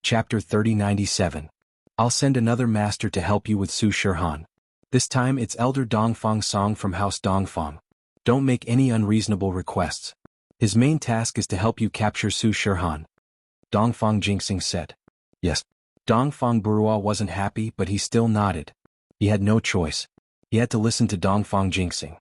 Chapter 3097. I'll send another master to help you with Su Shirhan. This time it's Elder Dongfang Song from House Dongfang. Don't make any unreasonable requests. His main task is to help you capture Su Shirhan. Dongfang Jinxing said. Yes. Dongfang Burua wasn't happy, but he still nodded. He had no choice. He had to listen to Dongfang Jinxing.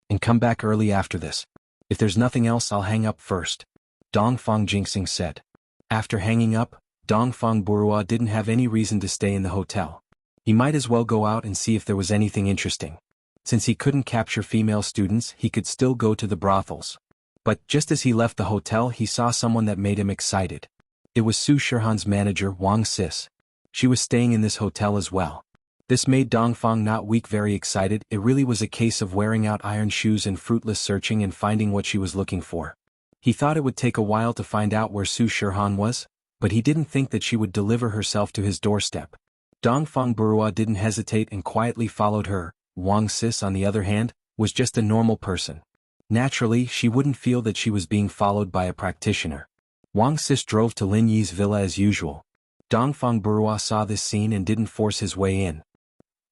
And come back early after this. If there's nothing else, I'll hang up first. Dongfang Jinxing said. After hanging up, Dongfang Burua didn't have any reason to stay in the hotel. He might as well go out and see if there was anything interesting. Since he couldn't capture female students, he could still go to the brothels. But just as he left the hotel, he saw someone that made him excited. It was Su Shirhan's manager, Wang Sis. She was staying in this hotel as well. This made Dongfang not weak very excited. It really was a case of wearing out iron shoes and fruitless searching and finding what she was looking for. He thought it would take a while to find out where Su Shirhan was, but he didn't think that she would deliver herself to his doorstep. Dongfang Burua didn't hesitate and quietly followed her. Wang Sis, on the other hand, was just a normal person. Naturally, she wouldn't feel that she was being followed by a practitioner. Wang Sis drove to Lin Yi's villa as usual. Dongfang Burua saw this scene and didn't force his way in.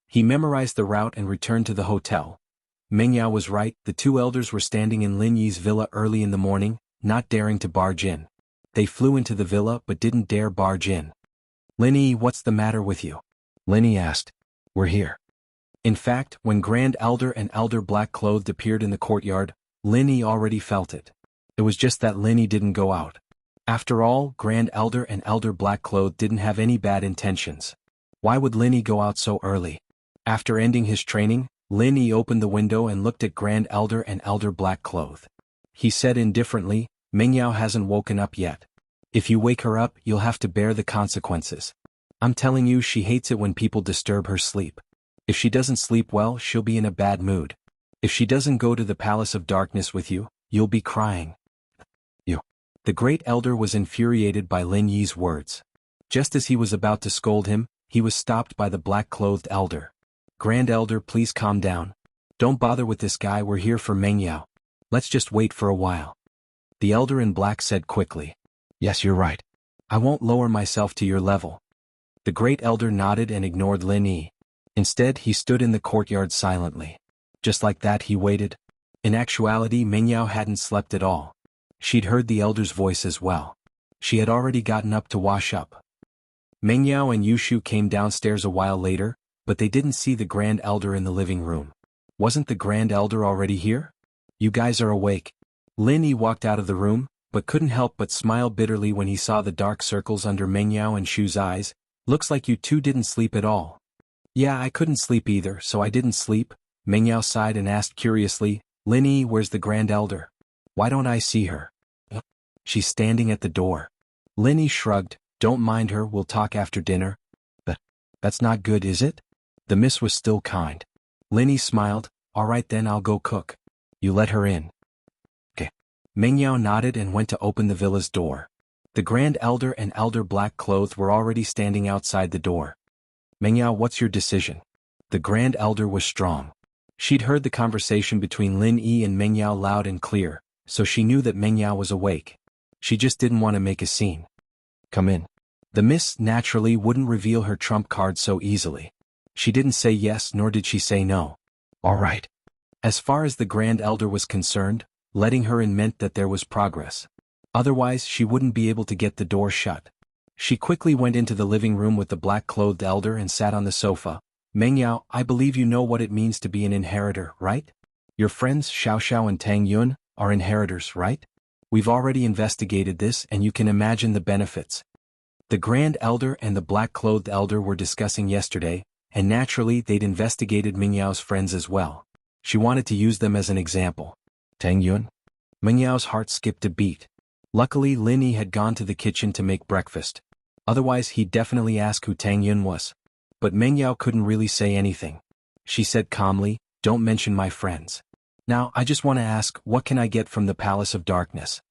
He memorized the route and returned to the hotel. Meng Yao was right, the two elders were standing in Lin Yi's villa early in the morning, not daring to barge in. They flew into the villa but didn't dare barge in. Lin Yi, what's the matter with you? Lin Yi asked. We're here. In fact, when Grand Elder and Elder Black-Clothed appeared in the courtyard, Lin Yi already felt it. It was just that Lin Yi didn't go out. After all, Grand Elder and Elder Black-Clothed didn't have any bad intentions. Why would Lin Yi go out so early? After ending his training, Lin Yi opened the window and looked at Grand Elder and Elder Black-Clothed. He said indifferently, Meng Yao hasn't woken up yet. If you wake her up, you'll have to bear the consequences. I'm telling you, she hates it when people disturb her sleep. If she doesn't sleep well, she'll be in a bad mood. If she doesn't go to the Palace of Darkness with you, you'll be crying. The Great Elder was infuriated by Lin Yi's words. Just as he was about to scold him, he was stopped by the black-clothed elder. Grand Elder, please calm down. Don't bother with this guy, we're here for Meng Yao. Let's just wait for a while. The elder in black said quickly. Yes, you're right. I won't lower myself to your level. The Great Elder nodded and ignored Lin Yi. Instead, he stood in the courtyard silently. Just like that, he waited. In actuality, Meng Yao hadn't slept at all. She'd heard the elder's voice as well. She had already gotten up to wash up. Meng Yao and Yushu came downstairs a while later, but they didn't see the Grand Elder in the living room. Wasn't the Grand Elder already here? You guys are awake. Lin Yi walked out of the room, but couldn't help but smile bitterly when he saw the dark circles under Meng Yao and Shu's eyes. Looks like you two didn't sleep at all. Yeah, I couldn't sleep either, so I didn't sleep. Meng Yao sighed and asked curiously, Lin Yi, where's the Grand Elder? Why don't I see her? She's standing at the door. Lin Yi shrugged. Don't mind her, we'll talk after dinner. That's not good, is it? The miss was still kind. Lin Yi smiled. All right then, I'll go cook. You let her in. Okay. Meng Yao nodded and went to open the villa's door. The Grand Elder and Elder Black-Clothed were already standing outside the door. Meng Yao, what's your decision? The Grand Elder was strong. She'd heard the conversation between Lin Yi and Meng Yao loud and clear, so she knew that Meng Yao was awake. She just didn't want to make a scene. Come in. The miss naturally wouldn't reveal her trump card so easily. She didn't say yes, nor did she say no. All right. As far as the Grand Elder was concerned, letting her in meant that there was progress. Otherwise, she wouldn't be able to get the door shut. She quickly went into the living room with the black-clothed elder and sat on the sofa. Meng Yao, I believe you know what it means to be an inheritor, right? Your friends Xiao Xiao and Tang Yun are inheritors, right? We've already investigated this and you can imagine the benefits. The Grand Elder and the black-clothed elder were discussing yesterday, and naturally they'd investigated Meng Yao's friends as well. She wanted to use them as an example. Tang Yun? Meng Yao's heart skipped a beat. Luckily Lin Yi had gone to the kitchen to make breakfast. Otherwise he'd definitely ask who Tang Yun was. But Meng Yao couldn't really say anything. She said calmly, don't mention my friends. Now, I just want to ask, what can I get from the Palace of Darkness?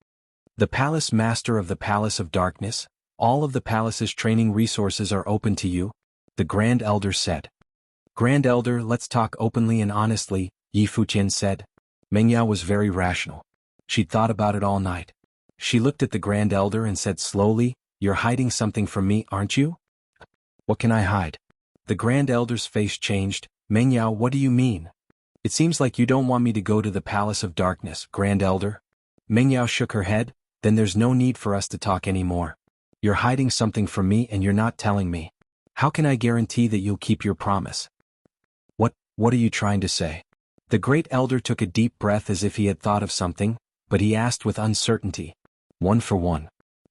The Palace Master of the Palace of Darkness, all of the palace's training resources are open to you, the Grand Elder said. Grand Elder, let's talk openly and honestly, Yi Fuqian said. Meng Yao was very rational. She'd thought about it all night. She looked at the Grand Elder and said slowly, You're hiding something from me, aren't you? What can I hide? The Grand Elder's face changed. Mengyao, what do you mean? It seems like you don't want me to go to the Palace of Darkness, Grand Elder. Mengyao shook her head. Then there's no need for us to talk anymore. You're hiding something from me and you're not telling me. How can I guarantee that you'll keep your promise? What are you trying to say? The Great Elder took a deep breath as if he had thought of something, but he asked with uncertainty. One for one.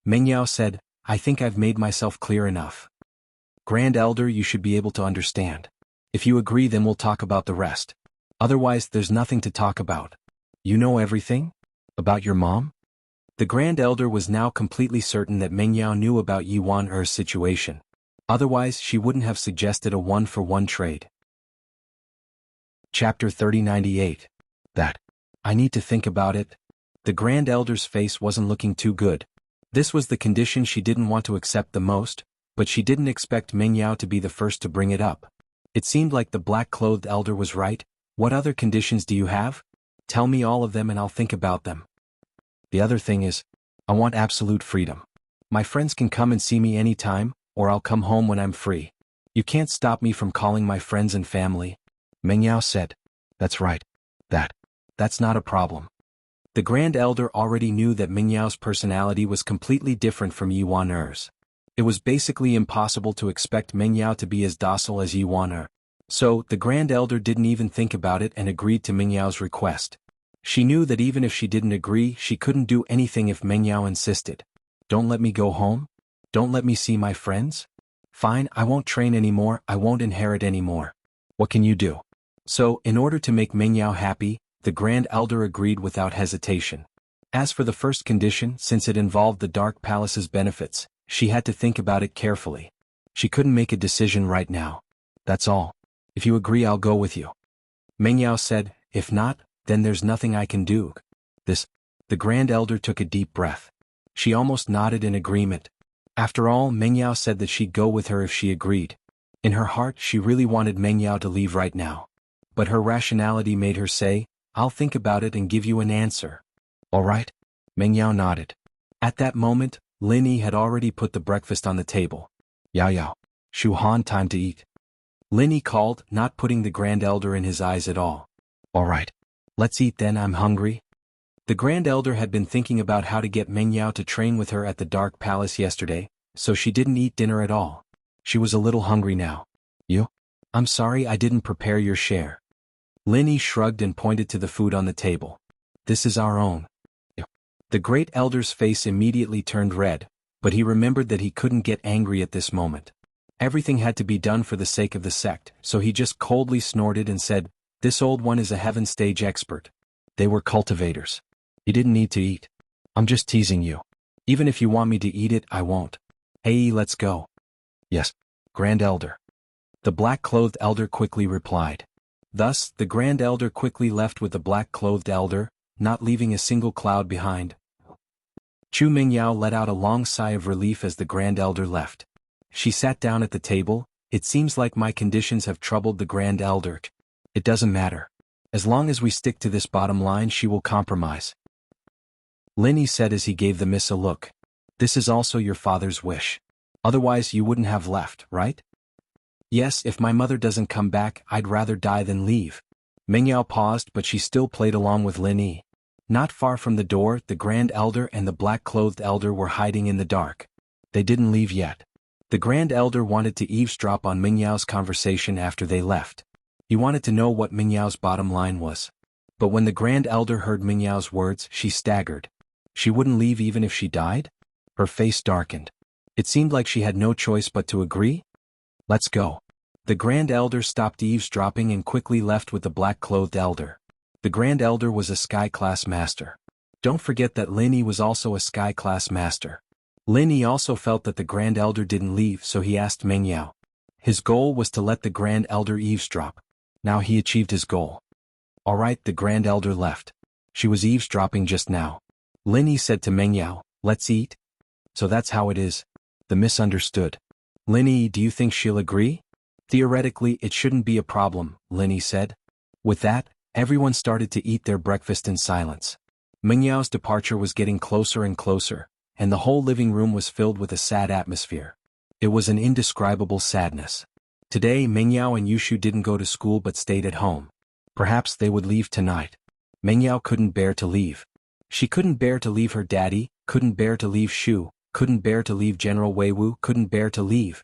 Mengyao said, I think I've made myself clear enough. Grand Elder, you should be able to understand. If you agree, then we'll talk about the rest. Otherwise, there's nothing to talk about. You know everything? About your mom? The Grand Elder was now completely certain that Mengyao knew about Yi Wan-er's situation. Otherwise, she wouldn't have suggested a one-for-one trade. Chapter 3098. That. I need to think about it. The Grand Elder's face wasn't looking too good. This was the condition she didn't want to accept the most, but she didn't expect Mengyao to be the first to bring it up. It seemed like the black-clothed elder was right. What other conditions do you have? Tell me all of them and I'll think about them. The other thing is, I want absolute freedom. My friends can come and see me anytime, or I'll come home when I'm free. You can't stop me from calling my friends and family. Mengyao said. That's right. That's not a problem. The Grand Elder already knew that Mengyao's personality was completely different from Yi Wan-er's. It was basically impossible to expect Mengyao to be as docile as Yi Wan-er. So, the Grand Elder didn't even think about it and agreed to Mengyao's request. She knew that even if she didn't agree, she couldn't do anything if Mengyao insisted. Don't let me go home? Don't let me see my friends? Fine, I won't train anymore, I won't inherit anymore. What can you do? So, in order to make Mengyao happy, the Grand Elder agreed without hesitation. As for the first condition, since it involved the Dark Palace's benefits, she had to think about it carefully. She couldn't make a decision right now. That's all. If you agree, I'll go with you. Mengyao said, if not, then there's nothing I can do. The Grand Elder took a deep breath. She almost nodded in agreement. After all, Mengyao said that she'd go with her if she agreed. In her heart, she really wanted Mengyao to leave right now. But her rationality made her say, I'll think about it and give you an answer. All right? Mengyao nodded. At that moment, Lin Yi had already put the breakfast on the table. Yao, Shu Han, time to eat. Lin Yi called, not putting the Grand Elder in his eyes at all. All right. Let's eat then, I'm hungry. The Grand Elder had been thinking about how to get Mengyao to train with her at the Dark Palace yesterday, so she didn't eat dinner at all. She was a little hungry now. You? I'm sorry I didn't prepare your share. Lin Yi shrugged and pointed to the food on the table. This is our own. The Great Elder's face immediately turned red, but he remembered that he couldn't get angry at this moment. Everything had to be done for the sake of the sect, so he just coldly snorted and said, This old one is a heaven stage expert. They were cultivators. You didn't need to eat. I'm just teasing you. Even if you want me to eat it, I won't. Hey, let's go. Yes, Grand Elder. The black-clothed elder quickly replied. Thus, the Grand Elder quickly left with the black-clothed elder, not leaving a single cloud behind. Chu Mengyao let out a long sigh of relief as the Grand Elder left. She sat down at the table. It seems like my conditions have troubled the Grand Elder. It doesn't matter. As long as we stick to this bottom line, she will compromise. Lin Yi said as he gave the miss a look. This is also your father's wish. Otherwise you wouldn't have left, right? Yes, if my mother doesn't come back, I'd rather die than leave. Mengyao paused, but she still played along with Lin Yi. Not far from the door, the Grand Elder and the black-clothed elder were hiding in the dark. They didn't leave yet. The Grand Elder wanted to eavesdrop on Mengyao's conversation after they left. He wanted to know what Mengyao's bottom line was. But when the Grand Elder heard Mengyao's words, she staggered. She wouldn't leave even if she died? Her face darkened. It seemed like she had no choice but to agree. Let's go. The Grand Elder stopped eavesdropping and quickly left with the black-clothed elder. The Grand Elder was a Sky-class master. Don't forget that Lin Yi was also a Sky-class master. Lin Yi also felt that the Grand Elder didn't leave, so he asked Mengyao. His goal was to let the Grand Elder eavesdrop. Now he achieved his goal. All right, the Grand Elder left. She was eavesdropping just now. Lin Yi said to Mengyao, let's eat? So that's how it is. The misunderstood. Lin Yi, do you think she'll agree? Theoretically, it shouldn't be a problem, Lin Yi said. With that, everyone started to eat their breakfast in silence. Mengyao's departure was getting closer and closer, and the whole living room was filled with a sad atmosphere. It was an indescribable sadness. Today Mengyao and Yushu didn't go to school but stayed at home. Perhaps they would leave tonight. Mengyao couldn't bear to leave. She couldn't bear to leave her daddy, couldn't bear to leave Shu, couldn't bear to leave General Weiwu, couldn't bear to leave.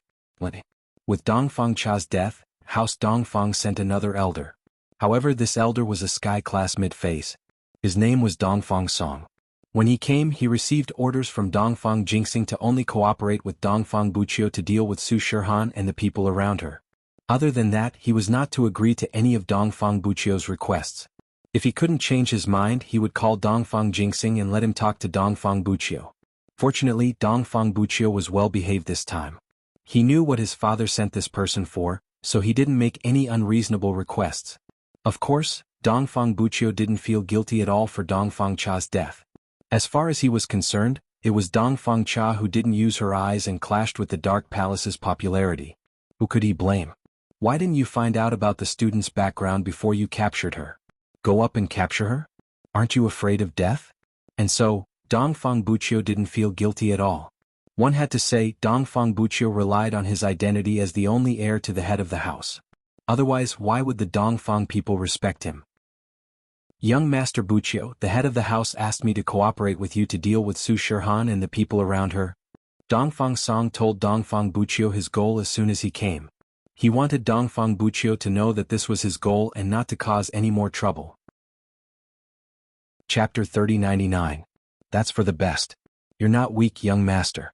With Dongfang Cha's death, House Dongfang sent another elder. However, this elder was a sky class mid-phase. His name was Dongfang Song. When he came, he received orders from Dongfang Jingxing to only cooperate with Dongfang Buqiu to deal with Su Shirhan and the people around her. Other than that, he was not to agree to any of Dongfang Buqiu's requests. If he couldn't change his mind, he would call Dongfang Jingxing and let him talk to Dongfang Buqiu. Fortunately, Dongfang Buqiu was well behaved this time. He knew what his father sent this person for, so he didn't make any unreasonable requests. Of course, Dongfang Buqiu didn't feel guilty at all for Dongfang Cha's death. As far as he was concerned, it was Dongfang Cha who didn't use her eyes and clashed with the Dark Palace's popularity. Who could he blame? Why didn't you find out about the student's background before you captured her? Go up and capture her? Aren't you afraid of death? And so, Dongfang Buqiu didn't feel guilty at all. One had to say Dongfang Buqiu relied on his identity as the only heir to the head of the house. Otherwise, why would the Dongfang people respect him? Young Master Buqiu, the head of the house, asked me to cooperate with you to deal with Su Shirhan and the people around her. Dongfang Song told Dongfang Buqiu his goal as soon as he came. He wanted Dongfang Buqiu to know that this was his goal and not to cause any more trouble. Chapter 3099. That's for the best. You're not weak, young master.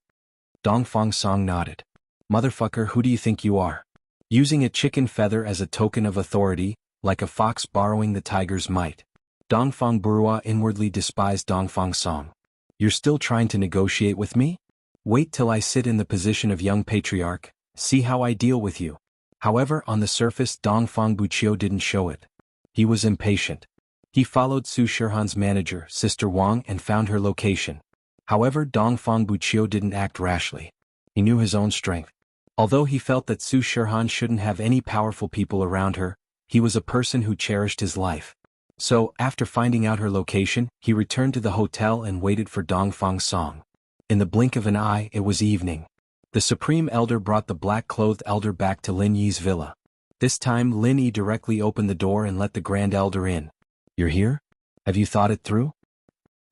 Dongfang Song nodded. Motherfucker, who do you think you are? Using a chicken feather as a token of authority, like a fox borrowing the tiger's might. Dongfang Burua inwardly despised Dongfang Song. You're still trying to negotiate with me? Wait till I sit in the position of young patriarch, see how I deal with you. However, on the surface Dongfang Buqiu didn't show it. He was impatient. He followed Su Shirhan's manager, Sister Wang, and found her location. However, Dongfang Buqiu didn't act rashly. He knew his own strength. Although he felt that Su Shirhan shouldn't have any powerful people around her, he was a person who cherished his life. So, after finding out her location, he returned to the hotel and waited for Dongfang Song. In the blink of an eye, it was evening. The Supreme Elder brought the black-clothed elder back to Lin Yi's villa. This time Lin Yi directly opened the door and let the Grand Elder in. You're here? Have you thought it through?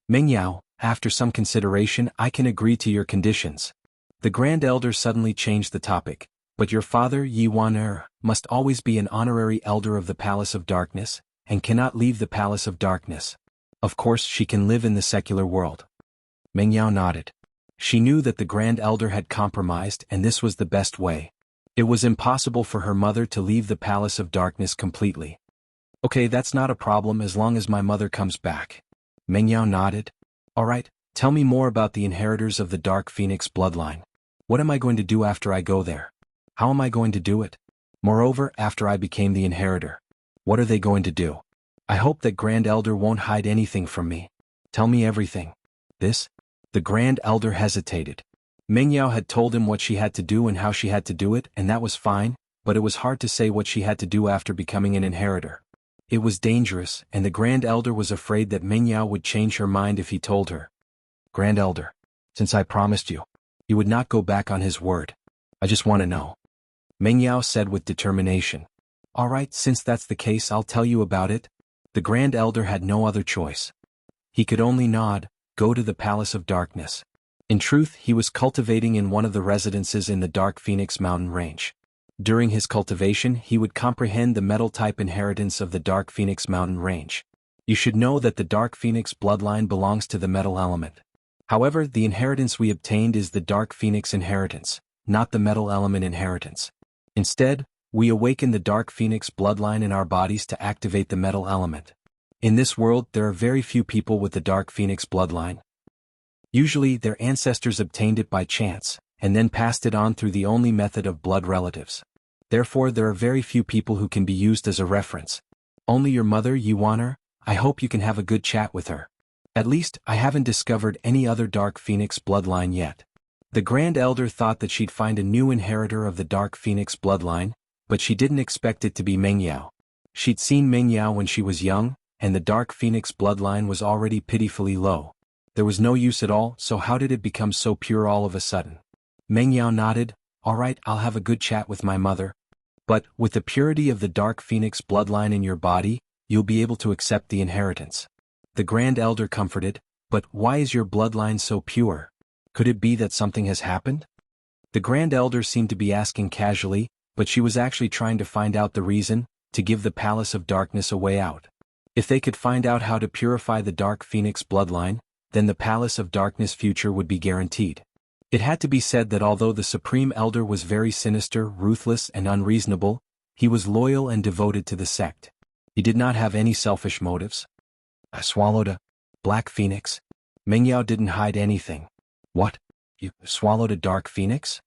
Mengyao, after some consideration, I can agree to your conditions. The Grand Elder suddenly changed the topic. But your father, Yi Wan must always be an honorary elder of the Palace of Darkness, and cannot leave the Palace of Darkness. Of course she can live in the secular world. Mengyao nodded. She knew that the Grand Elder had compromised and this was the best way. It was impossible for her mother to leave the Palace of Darkness completely. Okay, that's not a problem as long as my mother comes back. Mengyao nodded. Alright, tell me more about the inheritors of the Dark Phoenix bloodline. What am I going to do after I go there? How am I going to do it? Moreover, after I became the inheritor. What are they going to do? I hope that Grand Elder won't hide anything from me. Tell me everything. This? The Grand Elder hesitated. Mengyao had told him what she had to do and how she had to do it, and that was fine, but it was hard to say what she had to do after becoming an inheritor. It was dangerous, and the Grand Elder was afraid that Mengyao would change her mind if he told her. Grand Elder, since I promised you, he would not go back on his word. I just want to know. Mengyao said with determination. Alright, since that's the case, I'll tell you about it. The Grand Elder had no other choice. He could only nod, go to the Palace of Darkness. In truth, he was cultivating in one of the residences in the Dark Phoenix mountain range. During his cultivation, he would comprehend the metal-type inheritance of the Dark Phoenix mountain range. You should know that the Dark Phoenix bloodline belongs to the metal element. However, the inheritance we obtained is the Dark Phoenix inheritance, not the metal element inheritance. Instead, we awaken the Dark Phoenix bloodline in our bodies to activate the metal element. In this world, there are very few people with the Dark Phoenix bloodline. Usually, their ancestors obtained it by chance, and then passed it on through the only method of blood relatives. Therefore, there are very few people who can be used as a reference. Only your mother, Yi Wan. I hope you can have a good chat with her. At least, I haven't discovered any other Dark Phoenix bloodline yet. The Grand Elder thought that she'd find a new inheritor of the Dark Phoenix bloodline, but she didn't expect it to be Mengyao. She'd seen Mengyao when she was young, and the Dark Phoenix bloodline was already pitifully low. There was no use at all, so how did it become so pure all of a sudden? Meng Yao nodded. All right, I'll have a good chat with my mother. But, with the purity of the Dark Phoenix bloodline in your body, you'll be able to accept the inheritance. The Grand Elder comforted. But why is your bloodline so pure? Could it be that something has happened? The Grand Elder seemed to be asking casually, but she was actually trying to find out the reason, to give the Palace of Darkness a way out. If they could find out how to purify the Dark Phoenix bloodline, then the Palace of Darkness future would be guaranteed. It had to be said that although the Supreme Elder was very sinister, ruthless, and unreasonable, he was loyal and devoted to the sect. He did not have any selfish motives. I swallowed a black phoenix. Meng Yao didn't hide anything. What? You swallowed a dark phoenix?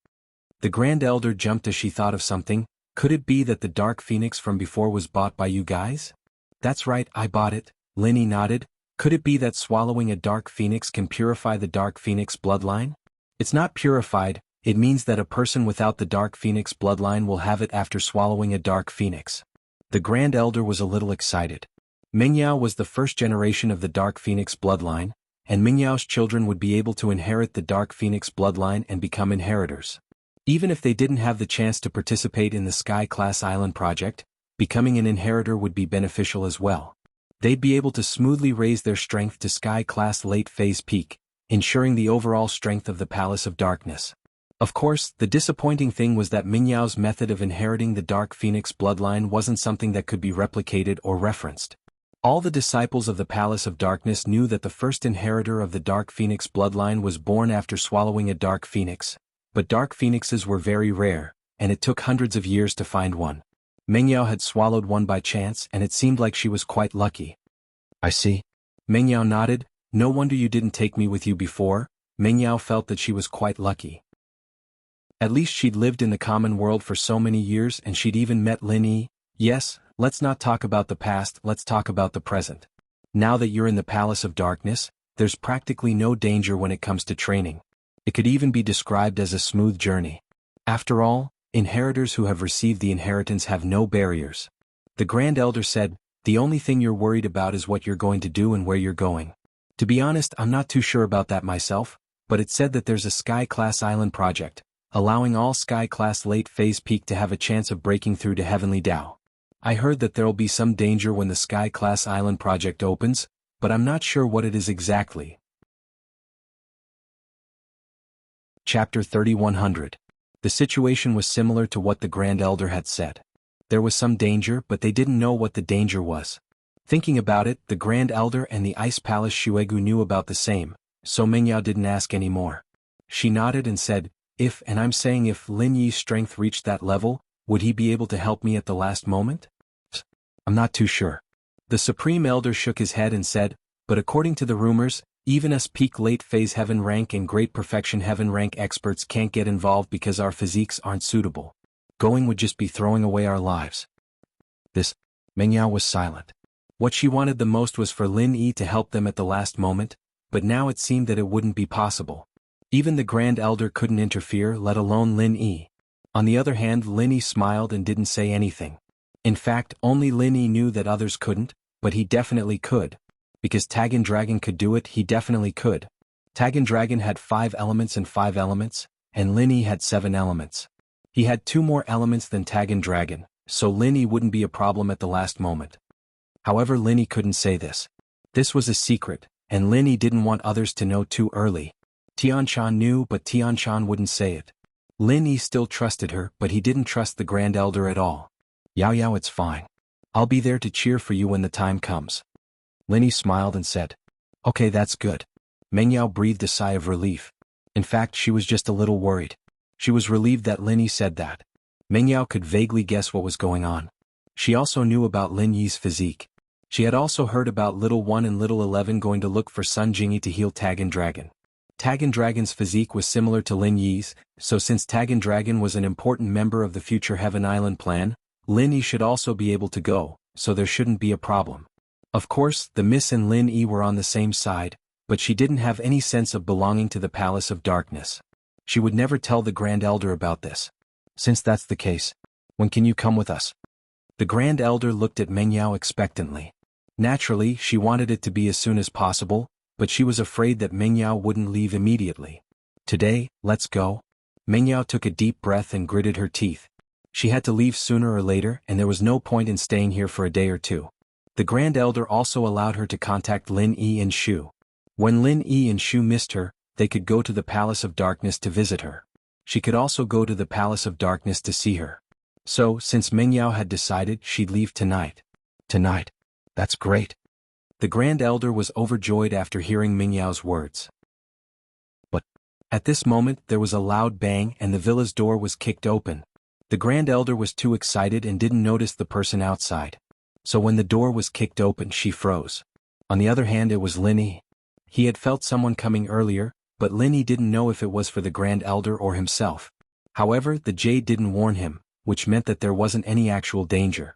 The Grand Elder jumped as she thought of something. Could it be that the dark phoenix from before was bought by you guys? That's right, I bought it. Linny nodded. Could it be that swallowing a dark phoenix can purify the dark phoenix bloodline? It's not purified, it means that a person without the dark phoenix bloodline will have it after swallowing a dark phoenix. The Grand Elder was a little excited. Meng Yao was the first generation of the Dark Phoenix bloodline, and Meng Yao's children would be able to inherit the Dark Phoenix bloodline and become inheritors. Even if they didn't have the chance to participate in the Sky-class island project, becoming an inheritor would be beneficial as well. They'd be able to smoothly raise their strength to Sky-class late-phase peak, ensuring the overall strength of the Palace of Darkness. Of course, the disappointing thing was that Meng Yao's method of inheriting the Dark Phoenix bloodline wasn't something that could be replicated or referenced. All the disciples of the Palace of Darkness knew that the first inheritor of the Dark Phoenix bloodline was born after swallowing a Dark Phoenix, but Dark Phoenixes were very rare, and it took hundreds of years to find one. Meng Yao had swallowed one by chance and it seemed like she was quite lucky. I see. Meng Yao nodded. No wonder you didn't take me with you before. Meng Yao felt that she was quite lucky. At least she'd lived in the common world for so many years and she'd even met Lin Yi. Yes, let's not talk about the past, let's talk about the present. Now that you're in the Palace of Darkness, there's practically no danger when it comes to training. It could even be described as a smooth journey. After all, inheritors who have received the inheritance have no barriers. The Grand Elder said, the only thing you're worried about is what you're going to do and where you're going. To be honest, I'm not too sure about that myself, but it said that there's a Sky-class island project, allowing all Sky-class late-phase peak to have a chance of breaking through to Heavenly Dao. I heard that there'll be some danger when the Sky-class island project opens, but I'm not sure what it is exactly. Chapter 3100. The situation was similar to what the Grand Elder had said. There was some danger, but they didn't know what the danger was. Thinking about it, the Grand Elder and the Ice Palace Shuegu knew about the same, so Meng Yao didn't ask any more. She nodded and said, and I'm saying if Lin Yi's strength reached that level, would he be able to help me at the last moment? I'm not too sure. The Supreme Elder shook his head and said, but according to the rumors, even us peak late-phase heaven rank and great perfection heaven rank experts can't get involved because our physiques aren't suitable. Going would just be throwing away our lives. Meng Yao was silent. What she wanted the most was for Lin Yi to help them at the last moment, but now it seemed that it wouldn't be possible. Even the Grand Elder couldn't interfere, let alone Lin Yi. On the other hand, Lin Yi smiled and didn't say anything. In fact, only Lin Yi knew that others couldn't, but he definitely could. Because Tagan Dragon could do it, he definitely could. Tagan Dragon had 5 elements and 5 elements, and Lin Yi had 7 elements. He had 2 more elements than Tagan Dragon, so Lin Yi wouldn't be a problem at the last moment. However, Lin Yi couldn't say this. This was a secret, and Lin Yi didn't want others to know too early. Tianshan knew, but Tianshan wouldn't say it. Lin Yi still trusted her, but he didn't trust the Grand Elder at all. Yao, it's fine. I'll be there to cheer for you when the time comes. Lin Yi smiled and said, okay, that's good. Meng Yao breathed a sigh of relief. In fact, she was just a little worried. She was relieved that Lin Yi said that. Meng Yao could vaguely guess what was going on. She also knew about Lin Yi's physique. She had also heard about Little 1 and Little 11 going to look for Sun Jingyi to heal Tagan Dragon. Tagan Dragon's physique was similar to Lin Yi's, so since Tagan Dragon was an important member of the future Heaven Island plan, Lin Yi should also be able to go, so there shouldn't be a problem. Of course, the Miss and Lin Yi were on the same side, but she didn't have any sense of belonging to the Palace of Darkness. She would never tell the Grand Elder about this. Since that's the case, when can you come with us? The Grand Elder looked at Meng Yao expectantly. Naturally, she wanted it to be as soon as possible, but she was afraid that Mengyao wouldn't leave immediately. Today, let's go. Mengyao took a deep breath and gritted her teeth. She had to leave sooner or later, and there was no point in staying here for a day or two. The Grand Elder also allowed her to contact Lin Yi and Shu. When Lin Yi and Shu missed her, they could go to the Palace of Darkness to visit her. She could also go to the Palace of Darkness to see her. So, since Mengyao had decided, she'd leave tonight. Tonight? That's great. The Grand Elder was overjoyed after hearing Mingyao's words. But at this moment there was a loud bang and the villa's door was kicked open. The Grand Elder was too excited and didn't notice the person outside. So when the door was kicked open she froze. On the other hand, it was Lin Yi. He had felt someone coming earlier, but Lin Yi didn't know if it was for the Grand Elder or himself. However, the jade didn't warn him, which meant that there wasn't any actual danger.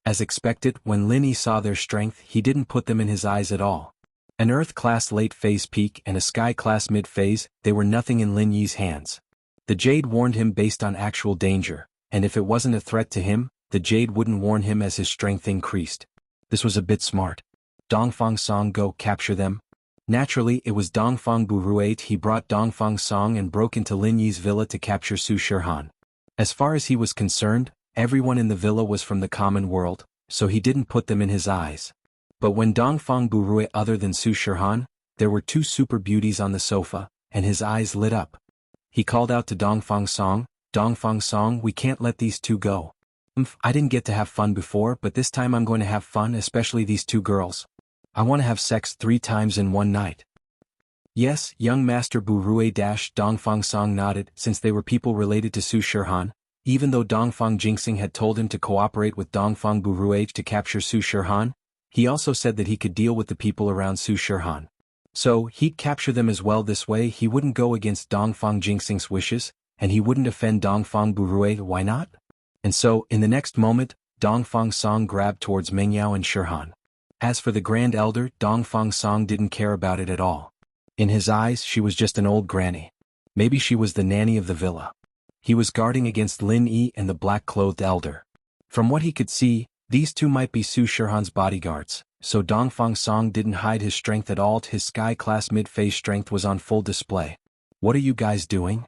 As expected, when Lin Yi saw their strength, he didn't put them in his eyes at all. An Earth-class late-phase peak and a Sky-class mid-phase, they were nothing in Lin Yi's hands. The jade warned him based on actual danger, and if it wasn't a threat to him, the jade wouldn't warn him as his strength increased. This was a bit smart. Dongfang Song, go capture them. Naturally, it was Dongfang Buruate. He brought Dongfang Song and broke into Lin Yi's villa to capture Su Shirhan. As far as he was concerned, everyone in the villa was from the common world, so he didn't put them in his eyes. But when Dongfang Buruate other than Su Shirhan, there were two super beauties on the sofa, and his eyes lit up. He called out to Dongfang Song, we can't let these two go. I didn't get to have fun before, but this time I'm going to have fun, especially these two girls. I want to have sex 3 times in one night. Yes, young Master Burue Dongfang Song nodded, since they were people related to Su Shirhan. Even though Dongfang Jingxing had told him to cooperate with Dongfang Buruage to capture Su Shirhan, he also said that he could deal with the people around Su Shirhan. So, he'd capture them as well. This way he wouldn't go against Dongfang Jingxing's wishes, and he wouldn't offend Dongfang Buruage. Why not? And so, in the next moment, Dongfang Song grabbed towards Mengyao and Shirhan. As for the Grand Elder, Dongfang Song didn't care about it at all. In his eyes, she was just an old granny. Maybe she was the nanny of the villa. He was guarding against Lin Yi and the black-clothed elder. From what he could see, these two might be Su Shirhan's bodyguards, so Dongfang Song didn't hide his strength at all. His Sky-class mid-phase strength was on full display. What are you guys doing?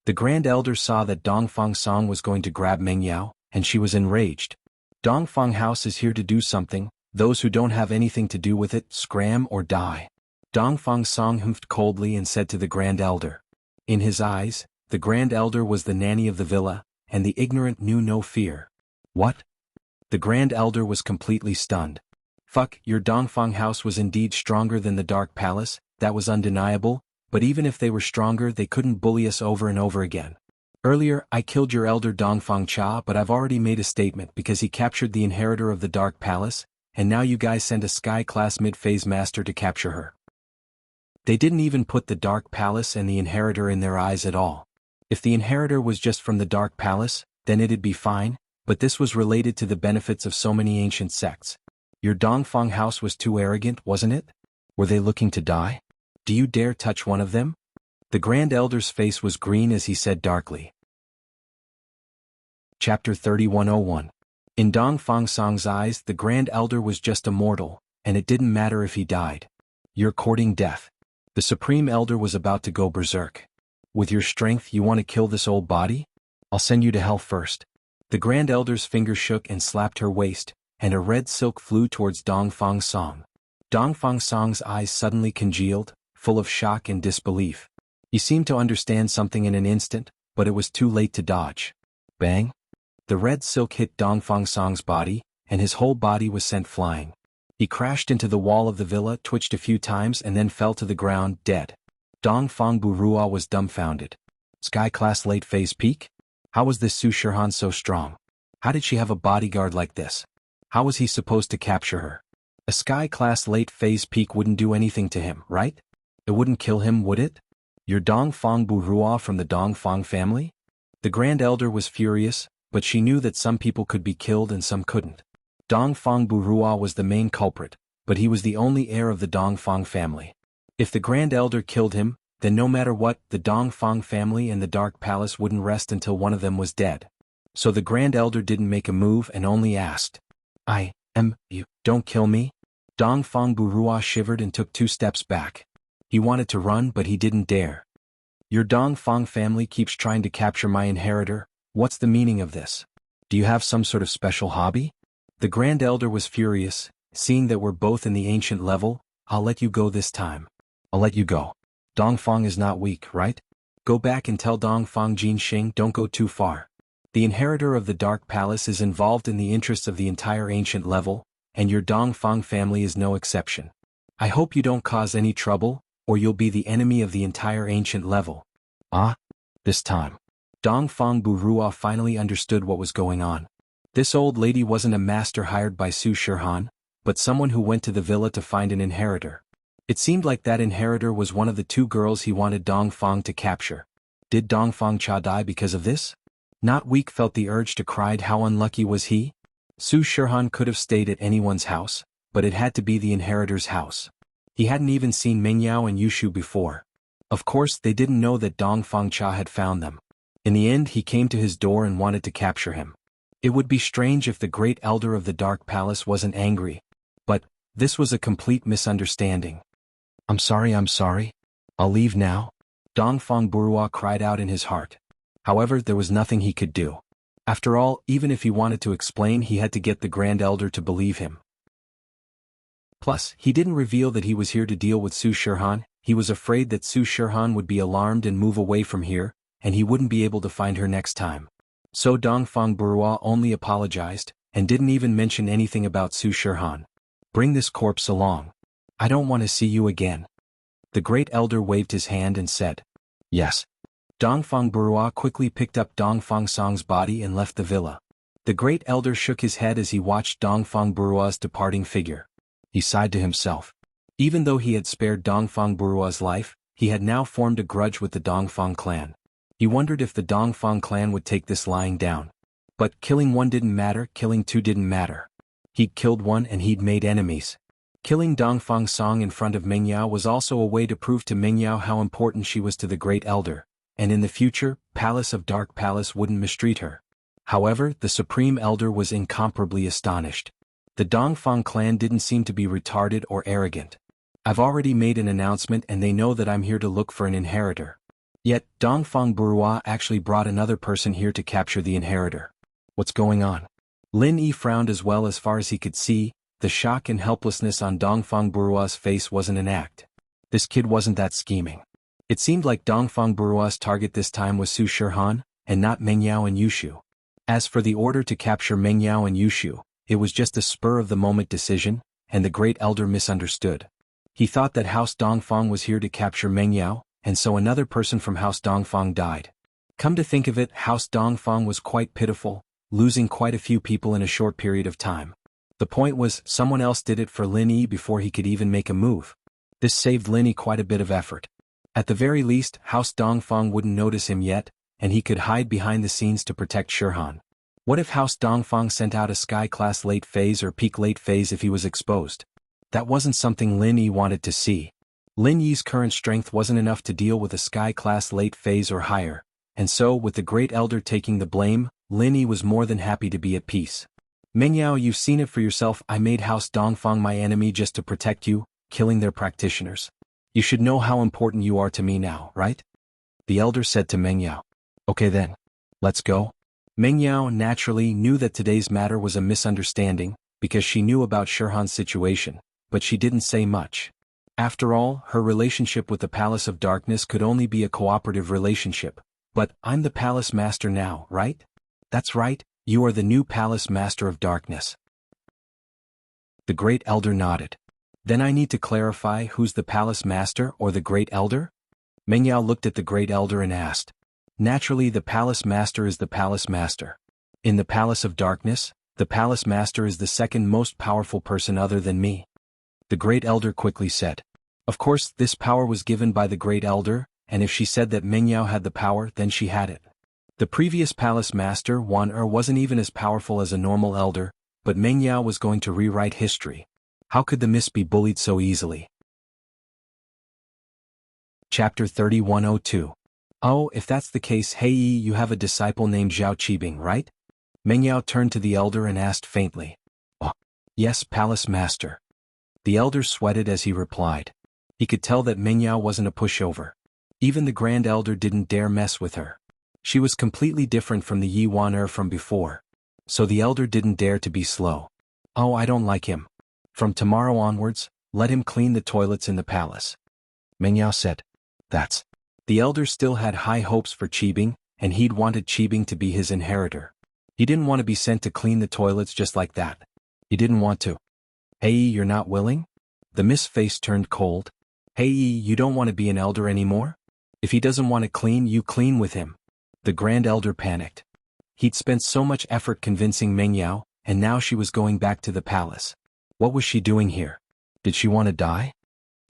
The Grand Elder saw that Dongfang Song was going to grab Mengyao, and she was enraged. Dongfang House is here to do something. Those who don't have anything to do with it, scram or die. Dongfang Song humphed coldly and said to the Grand Elder. In his eyes, the Grand Elder was the nanny of the villa, and the ignorant knew no fear. What? The Grand Elder was completely stunned. Fuck, your Dongfang House was indeed stronger than the Dark Palace, that was undeniable, but even if they were stronger they couldn't bully us over and over again. Earlier, I killed your elder Dongfang Cha, but I've already made a statement because he captured the inheritor of the Dark Palace, and now you guys send a Sky-class mid-phase master to capture her. They didn't even put the Dark Palace and the inheritor in their eyes at all. If the inheritor was just from the Dark Palace, then it'd be fine, but this was related to the benefits of so many ancient sects. Your Dongfang House was too arrogant, wasn't it? Were they looking to die? Do you dare touch one of them? The Grand Elder's face was green as he said darkly. Chapter 3101. In Dongfang Song's eyes, the Grand Elder was just a mortal, and it didn't matter if he died. You're courting death. The Supreme Elder was about to go berserk. With your strength you want to kill this old body? I'll send you to hell first. The Grand Elder's finger shook and slapped her waist, and a red silk flew towards Dongfang Song. Dongfang Song's eyes suddenly congealed, full of shock and disbelief. He seemed to understand something in an instant, but it was too late to dodge. Bang! The red silk hit Dongfang Song's body, and his whole body was sent flying. He crashed into the wall of the villa, twitched a few times and then fell to the ground, dead. Dongfang Burua was dumbfounded. Sky-class late-phase peak? How was this Su Shirhan so strong? How did she have a bodyguard like this? How was he supposed to capture her? A Sky-class late-phase peak wouldn't do anything to him, right? It wouldn't kill him, would it? You're Dongfang Burua from the Dongfang family? The Grand Elder was furious, but she knew that some people could be killed and some couldn't. Dongfang Burua was the main culprit, but he was the only heir of the Dongfang family. If the Grand Elder killed him, then no matter what, the Dongfang family and the Dark Palace wouldn't rest until one of them was dead. So the Grand Elder didn't make a move and only asked, You don't kill me? Dongfang Burua shivered and took 2 steps back. He wanted to run but he didn't dare. Your Dongfang family keeps trying to capture my inheritor. What's the meaning of this? Do you have some sort of special hobby? The Grand Elder was furious, seeing that we're both in the ancient level. I'll let you go this time. I'll let you go. Dongfang is not weak, right? Go back and tell Dongfang Jinxing don't go too far. The inheritor of the Dark Palace is involved in the interests of the entire ancient level, and your Dongfang family is no exception. I hope you don't cause any trouble, or you'll be the enemy of the entire ancient level. Ah? This time. Dongfang Burua finally understood what was going on. This old lady wasn't a master hired by Su Shirhan, but someone who went to the villa to find an inheritor. It seemed like that inheritor was one of the 2 girls he wanted Dongfang to capture. Did Dongfang Cha die because of this? Not Weak felt the urge to cry. How unlucky was he? Su Shirhan could have stayed at anyone's house, but it had to be the inheritor's house. He hadn't even seen Mengyao and Yushu before. Of course, they didn't know that Dongfang Cha had found them. In the end, he came to his door and wanted to capture him. It would be strange if the Great Elder of the Dark Palace wasn't angry. But this was a complete misunderstanding. I'm sorry. I'll leave now. Dongfang Burua cried out in his heart. However, there was nothing he could do. After all, even if he wanted to explain, he had to get the Grand Elder to believe him. Plus, he didn't reveal that he was here to deal with Su Shirhan. He was afraid that Su Shirhan would be alarmed and move away from here, and he wouldn't be able to find her next time. So Dongfang Burua only apologized, and didn't even mention anything about Su Shirhan. Bring this corpse along. I don't want to see you again. The Great Elder waved his hand and said, Yes. Dongfang Burua quickly picked up Dongfang Song's body and left the villa. The Great Elder shook his head as he watched Dongfang Burua's departing figure. He sighed to himself. Even though he had spared Dongfang Burua's life, he had now formed a grudge with the Dongfang clan. He wondered if the Dongfang clan would take this lying down. But killing one didn't matter, killing 2 didn't matter. He'd killed one and he'd made enemies. Killing Dongfang Song in front of Mengyao was also a way to prove to Mengyao how important she was to the Great Elder, and in the future, Palace of Dark Palace wouldn't mistreat her. However, the Supreme Elder was incomparably astonished. The Dongfang clan didn't seem to be retarded or arrogant. I've already made an announcement and they know that I'm here to look for an inheritor. Yet, Dongfang Burua actually brought another person here to capture the inheritor. What's going on? Lin Yi frowned as well as far as he could see. The shock and helplessness on Dongfang Burua's face wasn't an act. This kid wasn't that scheming. It seemed like Dongfang Burua's target this time was Su Shirhan, and not Mengyao and Yushu. As for the order to capture Mengyao and Yushu, it was just a spur-of-the-moment decision, and the Great Elder misunderstood. He thought that House Dongfang was here to capture Mengyao, and so another person from House Dongfang died. Come to think of it, House Dongfang was quite pitiful, losing quite a few people in a short period of time. The point was, someone else did it for Lin Yi before he could even make a move. This saved Lin Yi quite a bit of effort. At the very least, House Dongfang wouldn't notice him yet, and he could hide behind the scenes to protect Shirhan. What if House Dongfang sent out a Sky-class late phase or peak late phase if he was exposed? That wasn't something Lin Yi wanted to see. Lin Yi's current strength wasn't enough to deal with a Sky-class late phase or higher, and so, with the Great Elder taking the blame, Lin Yi was more than happy to be at peace. Mengyao, you've seen it for yourself. I made House Dongfang my enemy just to protect you, killing their practitioners. You should know how important you are to me now, right? The Elder said to Mengyao. Okay then. Let's go. Mengyao naturally knew that today's matter was a misunderstanding, because she knew about Shirhan's situation, but she didn't say much. After all, her relationship with the Palace of Darkness could only be a cooperative relationship. But, I'm the Palace Master now, right? That's right, you are the new Palace Master of Darkness. The Great Elder nodded. Then I need to clarify who's the Palace Master or the Great Elder? Mengyao looked at the Great Elder and asked. Naturally, the Palace Master is the Palace Master. In the Palace of Darkness, the Palace Master is the second most powerful person other than me. The Great Elder quickly said. Of course, this power was given by the Great Elder, and if she said that Mengyao had the power, then she had it. The previous Palace Master, Wan wasn't even as powerful as a normal elder, but Mengyao was going to rewrite history. How could the Mist be bullied so easily? Chapter 3102. Oh, if that's the case, hey, you have a disciple named Zhao Qibing, right? Mengyao turned to the elder and asked faintly. Oh, yes, Palace Master. The elder sweated as he replied. He could tell that Mengyao wasn't a pushover. Even the Grand Elder didn't dare mess with her. She was completely different from the Yi Wan from before. So the elder didn't dare to be slow. Oh, I don't like him. From tomorrow onwards, let him clean the toilets in the palace. Mengyao said. That's. The elder still had high hopes for Qibing, and he'd wanted Qibing to be his inheritor. He didn't want to be sent to clean the toilets just like that. He didn't want to. Hey, you're not willing? The Miss face turned cold. Hey, you don't want to be an elder anymore? If he doesn't want to clean, you clean with him. The Grand Elder panicked. He'd spent so much effort convincing Mengyao, and now she was going back to the palace. What was she doing here? Did she want to die?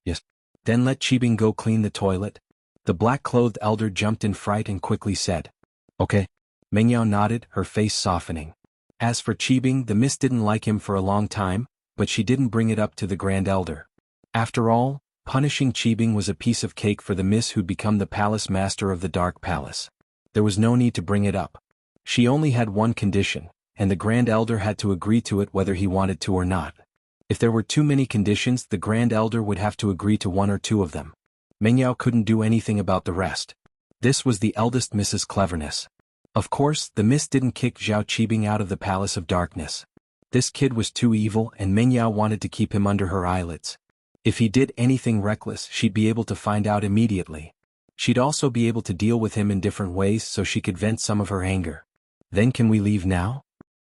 Yes. Then let Qibing go clean the toilet. The black-clothed elder jumped in fright and quickly said. Okay. Mengyao nodded, her face softening. As for Qibing, the Miss didn't like him for a long time, but she didn't bring it up to the Grand Elder. After all, punishing Qibing was a piece of cake for the Miss who'd become the palace master of the Dark Palace. There was no need to bring it up. She only had one condition, and the Grand Elder had to agree to it whether he wanted to or not. If there were too many conditions, the Grand Elder would have to agree to one or two of them. Mengyao couldn't do anything about the rest. This was the eldest Miss's cleverness. Of course, the Miss didn't kick Zhao Qibing out of the Palace of Darkness. This kid was too evil and Mengyao wanted to keep him under her eyelids. If he did anything reckless, she'd be able to find out immediately. She'd also be able to deal with him in different ways so she could vent some of her anger. Then can we leave now?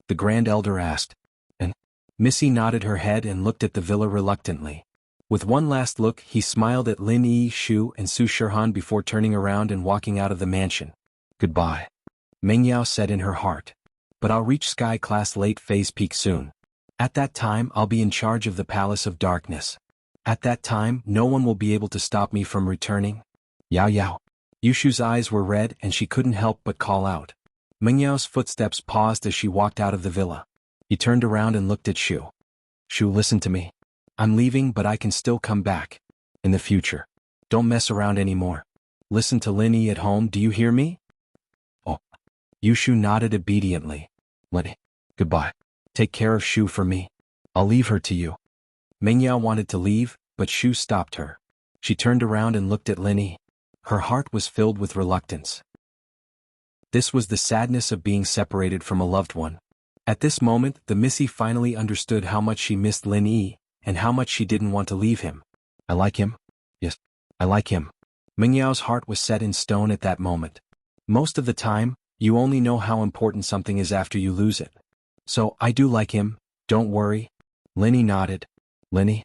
The Grand Elder asked. And Missy nodded her head and looked at the villa reluctantly. With one last look, he smiled at Lin Yi, Shu, and Su Shirhan before turning around and walking out of the mansion. Goodbye. Mengyao said in her heart. But I'll reach Sky Class Late Phase Peak soon. At that time, I'll be in charge of the Palace of Darkness. At that time, no one will be able to stop me from returning. Yao Yao. Yushu's eyes were red and she couldn't help but call out. Mengyao's footsteps paused as she walked out of the villa. He turned around and looked at Shu. Shu, listen to me. I'm leaving, but I can still come back. In the future. Don't mess around anymore. Listen to Linny at home, do you hear me? Oh. Yushu nodded obediently. Linny. Goodbye. Take care of Shu for me. I'll leave her to you. Mengyao wanted to leave, but Shu stopped her. She turned around and looked at Linny. Her heart was filled with reluctance. This was the sadness of being separated from a loved one. At this moment, the Missy finally understood how much she missed Lin Yi, and how much she didn't want to leave him. I like him? Yes, I like him. Mengyao's heart was set in stone at that moment. Most of the time, you only know how important something is after you lose it. So, I do like him, don't worry. Linny nodded. Linny?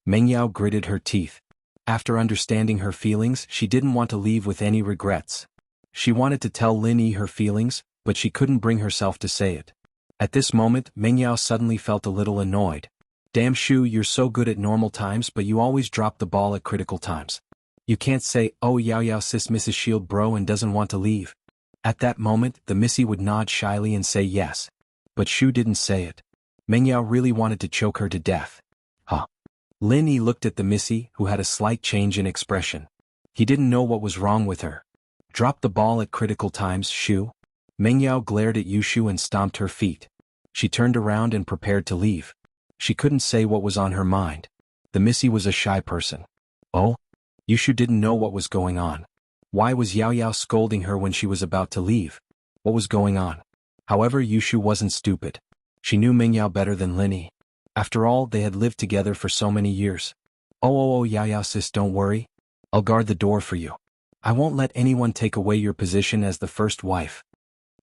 Mengyao gritted her teeth. After understanding her feelings, she didn't want to leave with any regrets. She wanted to tell Linny her feelings, but she couldn't bring herself to say it. At this moment, Mengyao suddenly felt a little annoyed. Damn Shu, you're so good at normal times but you always drop the ball at critical times. You can't say, oh Yao Yao sis misses shield bro and doesn't want to leave. At that moment, the Missy would nod shyly and say yes. But Shu didn't say it. Mengyao really wanted to choke her to death. Huh. Lin Yi looked at the Missy, who had a slight change in expression. He didn't know what was wrong with her. Drop the ball at critical times, Shu. Mengyao glared at Yushu and stomped her feet. She turned around and prepared to leave. She couldn't say what was on her mind. The Missy was a shy person. Oh? Yushu didn't know what was going on. Why was Yao Yao scolding her when she was about to leave? What was going on? However, Yushu wasn't stupid. She knew Mengyao better than Linny. After all, they had lived together for so many years. Oh, Yao Yao sis, don't worry. I'll guard the door for you. I won't let anyone take away your position as the first wife.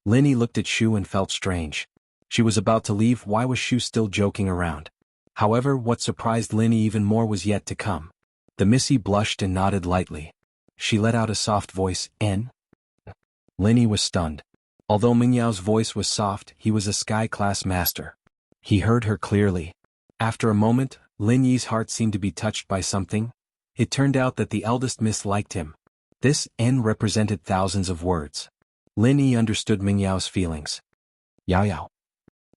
Linny looked at Shu and felt strange. She was about to leave, why was Shu still joking around? However, what surprised Linny even more was yet to come. The Missy blushed and nodded lightly. She let out a soft voice, N? Linny was stunned. Although Mingyao's voice was soft, he was a Sky Class master. He heard her clearly. After a moment, Lin Yi's heart seemed to be touched by something. It turned out that the eldest Miss liked him. This N represented thousands of words. Lin Yi understood Mingyao's feelings. Yao Yao.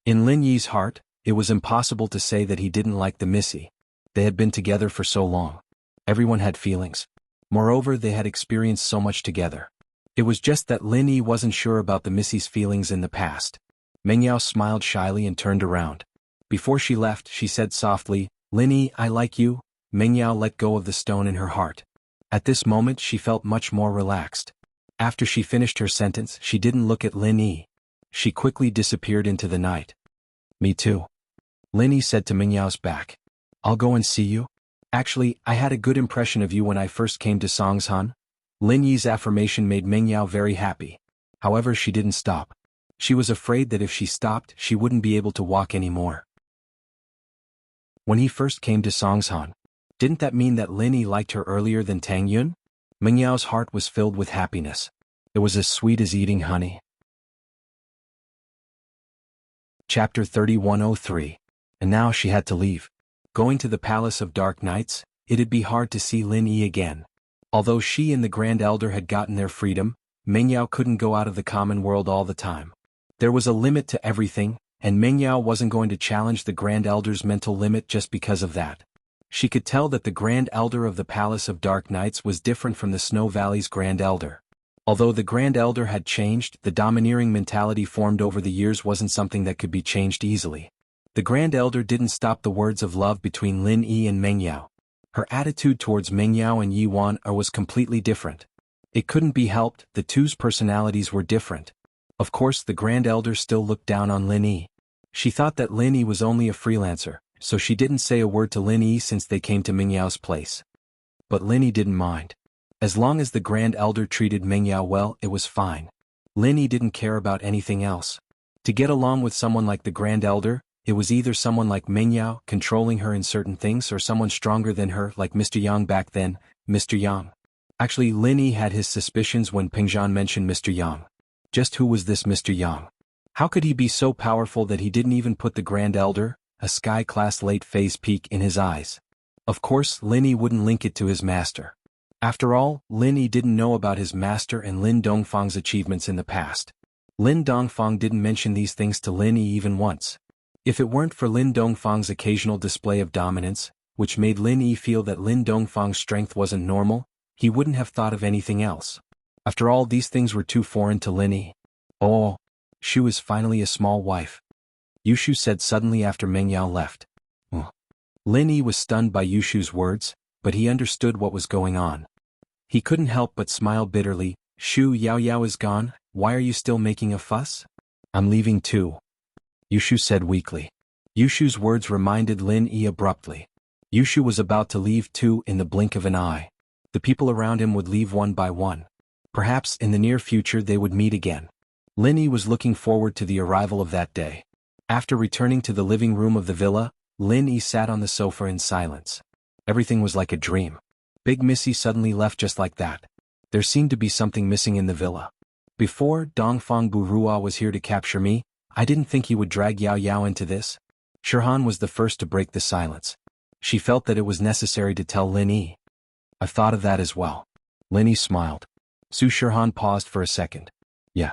In Lin Yi's heart, it was impossible to say that he didn't like the Missy. They had been together for so long. Everyone had feelings. Moreover, they had experienced so much together. It was just that Lin Yi wasn't sure about the Missy's feelings in the past. Mengyao smiled shyly and turned around. Before she left, she said softly, Lin Yi, I like you. Meng Yao let go of the stone in her heart. At this moment she felt much more relaxed. After she finished her sentence, she didn't look at Lin Yi. She quickly disappeared into the night. Me too. Lin Yi said to Meng Yao's back. I'll go and see you. Actually, I had a good impression of you when I first came to Songshan. Lin Yi's affirmation made Meng Yao very happy. However, she didn't stop. She was afraid that if she stopped, she wouldn't be able to walk anymore. When he first came to Songshan, didn't that mean that Lin Yi liked her earlier than Tang Yun? Meng Yao's heart was filled with happiness. It was as sweet as eating honey. Chapter 3103. And now she had to leave. Going to the Palace of Dark Nights, it'd be hard to see Lin Yi again. Although she and the Grand Elder had gotten their freedom, Meng Yao couldn't go out of the common world all the time. There was a limit to everything, and Meng Yao wasn't going to challenge the Grand Elder's mental limit just because of that. She could tell that the Grand Elder of the Palace of Dark Nights was different from the Snow Valley's Grand Elder. Although the Grand Elder had changed, the domineering mentality formed over the years wasn't something that could be changed easily. The Grand Elder didn't stop the words of love between Lin Yi and Meng Yao. Her attitude towards Meng Yao and Yi Wan was completely different. It couldn't be helped, the two's personalities were different. Of course, the Grand Elder still looked down on Lin Yi. She thought that Lin Yi was only a freelancer, so she didn't say a word to Lin Yi since they came to Meng Yao's place. But Lin Yi didn't mind. As long as the Grand Elder treated Meng Yao well, it was fine. Lin Yi didn't care about anything else. To get along with someone like the Grand Elder, it was either someone like Meng Yao, controlling her in certain things, or someone stronger than her like Mr. Yang back then, Mr. Yang. Actually, Lin Yi had his suspicions when Pingzhan mentioned Mr. Yang. Just who was this Mr. Yang? How could he be so powerful that he didn't even put the Grand Elder, a sky-class late-phase peak, in his eyes? Of course, Lin Yi wouldn't link it to his master. After all, Lin Yi didn't know about his master and Lin Dongfang's achievements in the past. Lin Dongfang didn't mention these things to Lin Yi even once. If it weren't for Lin Dongfang's occasional display of dominance, which made Lin Yi feel that Lin Dongfang's strength wasn't normal, he wouldn't have thought of anything else. After all, these things were too foreign to Lin Yi. Oh, Shu is finally a small wife. Yushu said suddenly after Meng Yao left. Lin Yi was stunned by Yushu's words, but he understood what was going on. He couldn't help but smile bitterly. Shu Yao Yao is gone, why are you still making a fuss? I'm leaving too. Yushu said weakly. Yushu's words reminded Lin Yi abruptly. Yushu was about to leave too in the blink of an eye. The people around him would leave one by one. Perhaps in the near future they would meet again. Lin Yi was looking forward to the arrival of that day. After returning to the living room of the villa, Lin Yi sat on the sofa in silence. Everything was like a dream. Big Missy suddenly left just like that. There seemed to be something missing in the villa. Before Dongfang Burua was here to capture me, I didn't think he would drag Yao Yao into this. Shirhan was the first to break the silence. She felt that it was necessary to tell Lin Yi. I've thought of that as well. Lin Yi smiled. Su Shirhan paused for a second. Yeah.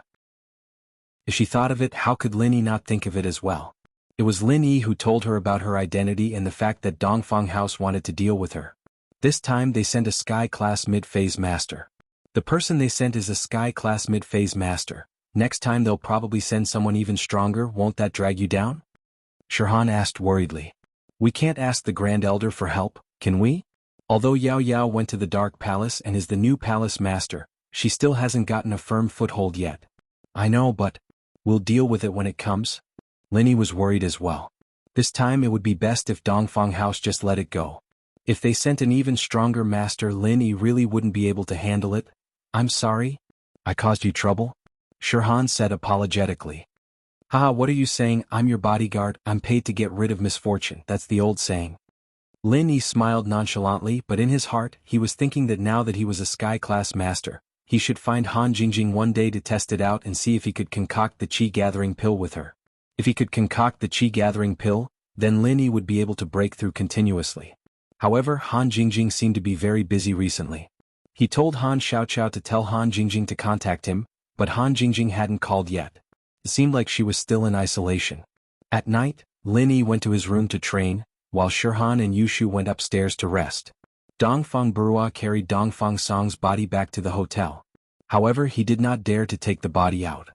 If she thought of it, how could Lin Yi not think of it as well? It was Lin Yi who told her about her identity and the fact that Dongfang House wanted to deal with her. This time they sent a Sky-class mid-phase master. The person they sent is a Sky-class mid-phase master. Next time they'll probably send someone even stronger, won't that drag you down? Shirhan asked worriedly. We can't ask the Grand Elder for help, can we? Although Yao Yao went to the Dark Palace and is the new palace master, she still hasn't gotten a firm foothold yet. I know, but we'll deal with it when it comes. Lin Yi was worried as well. This time it would be best if Dongfang House just let it go. If they sent an even stronger master, Lin Yi really wouldn't be able to handle it. I'm sorry? I caused you trouble? Shirhan said apologetically. Haha, what are you saying? I'm your bodyguard, I'm paid to get rid of misfortune, that's the old saying. Lin Yi smiled nonchalantly, but in his heart, he was thinking that now that he was a Sky-class master, he should find Han Jingjing one day to test it out and see if he could concoct the Qi-gathering pill with her. If he could concoct the Qi-gathering pill, then Lin Yi would be able to break through continuously. However, Han Jingjing seemed to be very busy recently. He told Han Xiaoqiao to tell Han Jingjing to contact him, but Han Jingjing hadn't called yet. It seemed like she was still in isolation. At night, Lin Yi went to his room to train, while Shirhan and Yushu went upstairs to rest. Dongfang Burua carried Dongfang Song's body back to the hotel. However, he did not dare to take the body out.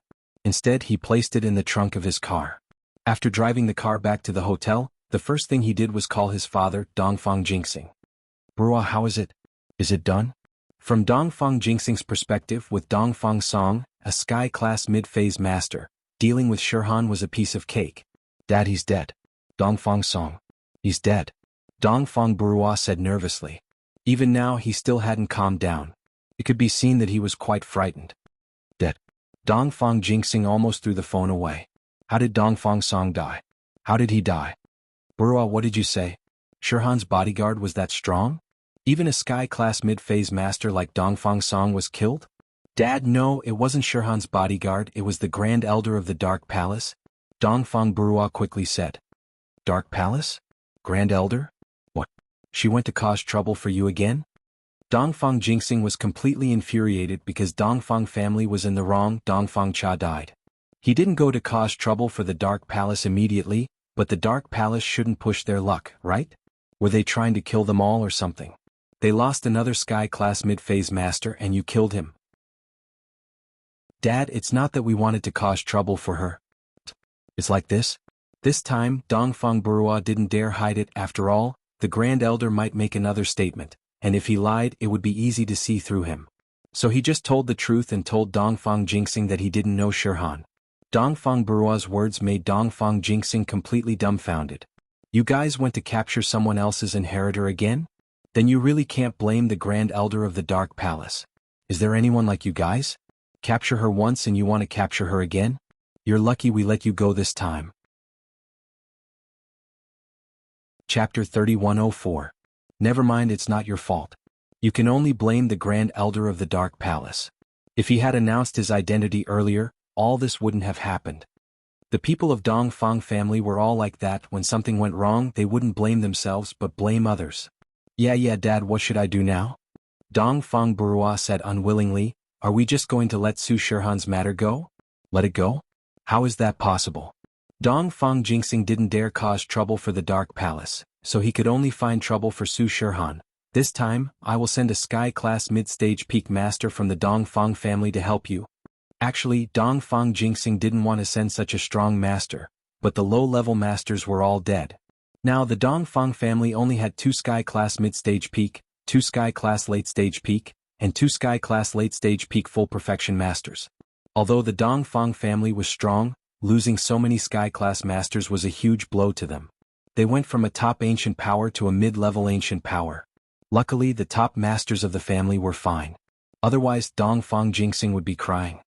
Instead, he placed it in the trunk of his car. After driving the car back to the hotel, The first thing he did was call his father, Dongfang Jinxing. "Brua, how is it? Is it done?" From Dongfang Jinxing's perspective, with Dongfang Song, a sky-class mid-phase master, dealing with Shirhan was a piece of cake. "Dad, he's dead." "Dongfang Song. He's dead," Dongfang Brua said nervously. Even now he still hadn't calmed down. It could be seen that he was quite frightened. "Dead." Dongfang Jinxing almost threw the phone away. "How did Dongfang Song die? How did he die?" "Brua, what did you say? Shirhan's bodyguard was that strong? Even a sky-class mid-phase master like Dongfang Song was killed?" "Dad, no, it wasn't Shirhan's bodyguard, it was the Grand Elder of the Dark Palace," Dongfang Brua quickly said. "Dark Palace? Grand Elder? What? She went to cause trouble for you again?" Dongfang Jinxing was completely infuriated because Dongfang family was in the wrong. Dongfang Cha died. He didn't go to cause trouble for the Dark Palace immediately, but the Dark Palace shouldn't push their luck, right? Were they trying to kill them all or something? They lost another sky-class mid-phase master and you killed him. "Dad, it's not that we wanted to cause trouble for her. It's like this." This time, Dongfang Brua didn't dare hide it. After all, the Grand Elder might make another statement, and if he lied, it would be easy to see through him. So he just told the truth and told Dongfang Jinxing that he didn't know Shirhan. Dongfang Brua's words made Dongfang Jinxing completely dumbfounded. "You guys went to capture someone else's inheritor again? Then you really can't blame the Grand Elder of the Dark Palace. Is there anyone like you guys? Capture her once and you want to capture her again? You're lucky we let you go this time." Chapter 3104. Never mind, it's not your fault. You can only blame the Grand Elder of the Dark Palace. If he had announced his identity earlier, all this wouldn't have happened. The people of Dongfang family were all like that. When something went wrong, they wouldn't blame themselves but blame others. Yeah, Dad, what should I do now?" Dongfang Brua said unwillingly. "Are we just going to let Su Shirhan's matter go? Let it go? How is that possible?" Dongfang Jinxing didn't dare cause trouble for the Dark Palace, so he could only find trouble for Su Shirhan. "This time, I will send a sky-class mid-stage peak master from the Dongfang family to help you." Actually, Dongfang Jinxing didn't want to send such a strong master, but the low-level masters were all dead. Now the Dongfang family only had 2 sky-class mid-stage peak, 2 sky-class late-stage peak, and 2 sky-class late-stage peak full-perfection masters. Although the Dongfang family was strong, losing so many sky-class masters was a huge blow to them. They went from a top ancient power to a mid-level ancient power. Luckily, the top masters of the family were fine. Otherwise, Dongfang Jinxing would be crying.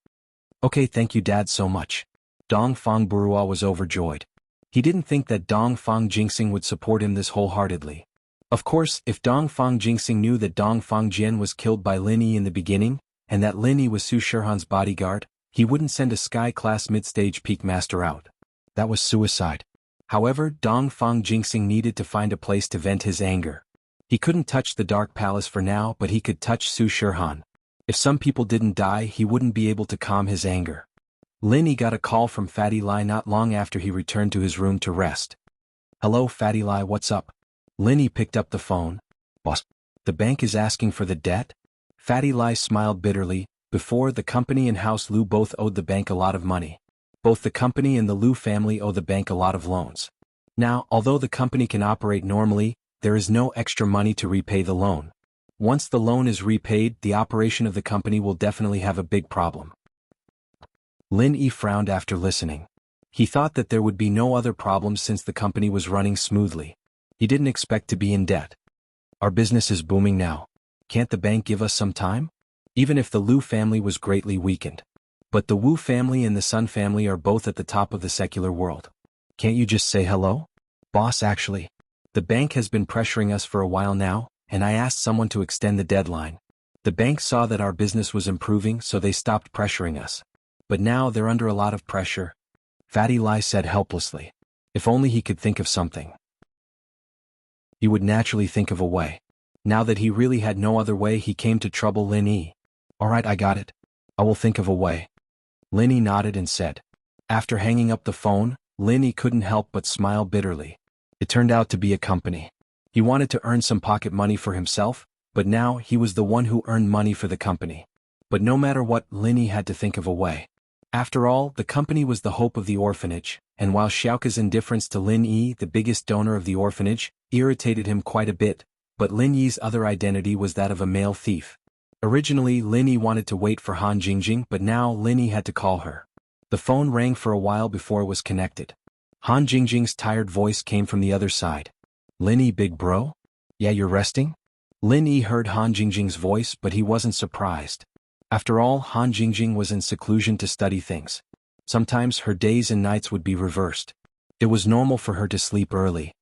"Okay, thank you, Dad, so much." Dongfang Brua was overjoyed. He didn't think that Dongfang Jinxing would support him this wholeheartedly. Of course, if Dongfang Jinxing knew that Dongfang Jian was killed by Lin Yi in the beginning, and that Lin Yi was Su Shirhan's bodyguard, he wouldn't send a sky-class mid-stage peak master out. That was suicide. However, Dongfang Jinxing needed to find a place to vent his anger. He couldn't touch the Dark Palace for now, but he could touch Su Shirhan. If some people didn't die, he wouldn't be able to calm his anger. Lin Yi got a call from Fatty Lai not long after he returned to his room to rest. "Hello, Fatty Lai, what's up?" Lin Yi picked up the phone. "Boss, the bank is asking for the debt?" Fatty Lai smiled bitterly. Before, the company and House Lu both owed the bank a lot of money. Both the company and the Lu family owe the bank a lot of loans. Now, although the company can operate normally, there is no extra money to repay the loan. Once the loan is repaid, the operation of the company will definitely have a big problem. Lin Yi frowned after listening. He thought that there would be no other problems since the company was running smoothly. He didn't expect to be in debt. "Our business is booming now. Can't the bank give us some time?" Even if the Lu family was greatly weakened. But the Wu family and the Sun family are both at the top of the secular world. "Can't you just say hello?" "Boss, actually, the bank has been pressuring us for a while now, and I asked someone to extend the deadline. The bank saw that our business was improving, so they stopped pressuring us. But now they're under a lot of pressure," Fatty Lai said helplessly. If only he could think of something. He would naturally think of a way. Now that he really had no other way, he came to trouble Lin Yi. "Alright, I got it. I will think of a way." Lin Yi nodded and said. After hanging up the phone, Lin Yi couldn't help but smile bitterly. It turned out to be a company. He wanted to earn some pocket money for himself, but now he was the one who earned money for the company. But no matter what, Lin Yi had to think of a way. After all, the company was the hope of the orphanage, and while Xiaoka's indifference to Lin Yi, the biggest donor of the orphanage, irritated him quite a bit, but Lin Yi's other identity was that of a male thief. Originally, Lin Yi wanted to wait for Han Jingjing, but now Lin Yi had to call her. The phone rang for a while before it was connected. Han Jingjing's tired voice came from the other side. Lin Yi, big bro? Yeah, you're resting? Lin Yi heard Han Jingjing's voice, but he wasn't surprised. After all, Han Jingjing was in seclusion to study things. Sometimes her days and nights would be reversed. It was normal for her to sleep early.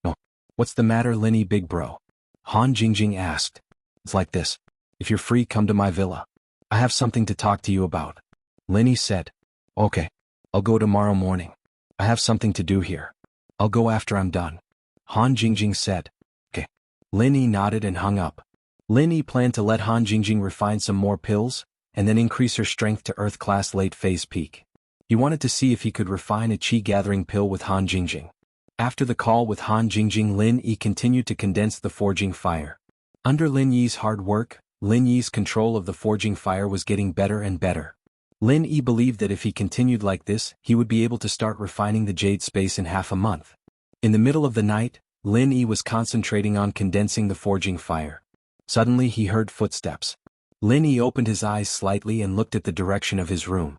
No. What's the matter, Lin Yi, big bro? Han Jingjing asked. It's like this. If you're free, come to my villa. I have something to talk to you about. Lin Yi said. Okay. I'll go tomorrow morning. I have something to do here. I'll go after I'm done. Han Jingjing said. Okay. Lin Yi nodded and hung up. Lin Yi planned to let Han Jingjing refine some more pills, and then increase her strength to Earth Class late phase peak. He wanted to see if he could refine a chi-gathering pill with Han Jingjing. After the call with Han Jingjing, Lin Yi continued to condense the forging fire. Under Lin Yi's hard work, Lin Yi's control of the forging fire was getting better and better. Lin Yi believed that if he continued like this, he would be able to start refining the jade space in half a month. In the middle of the night, Lin Yi was concentrating on condensing the forging fire. Suddenly he heard footsteps. Lin Yi opened his eyes slightly and looked at the direction of his room.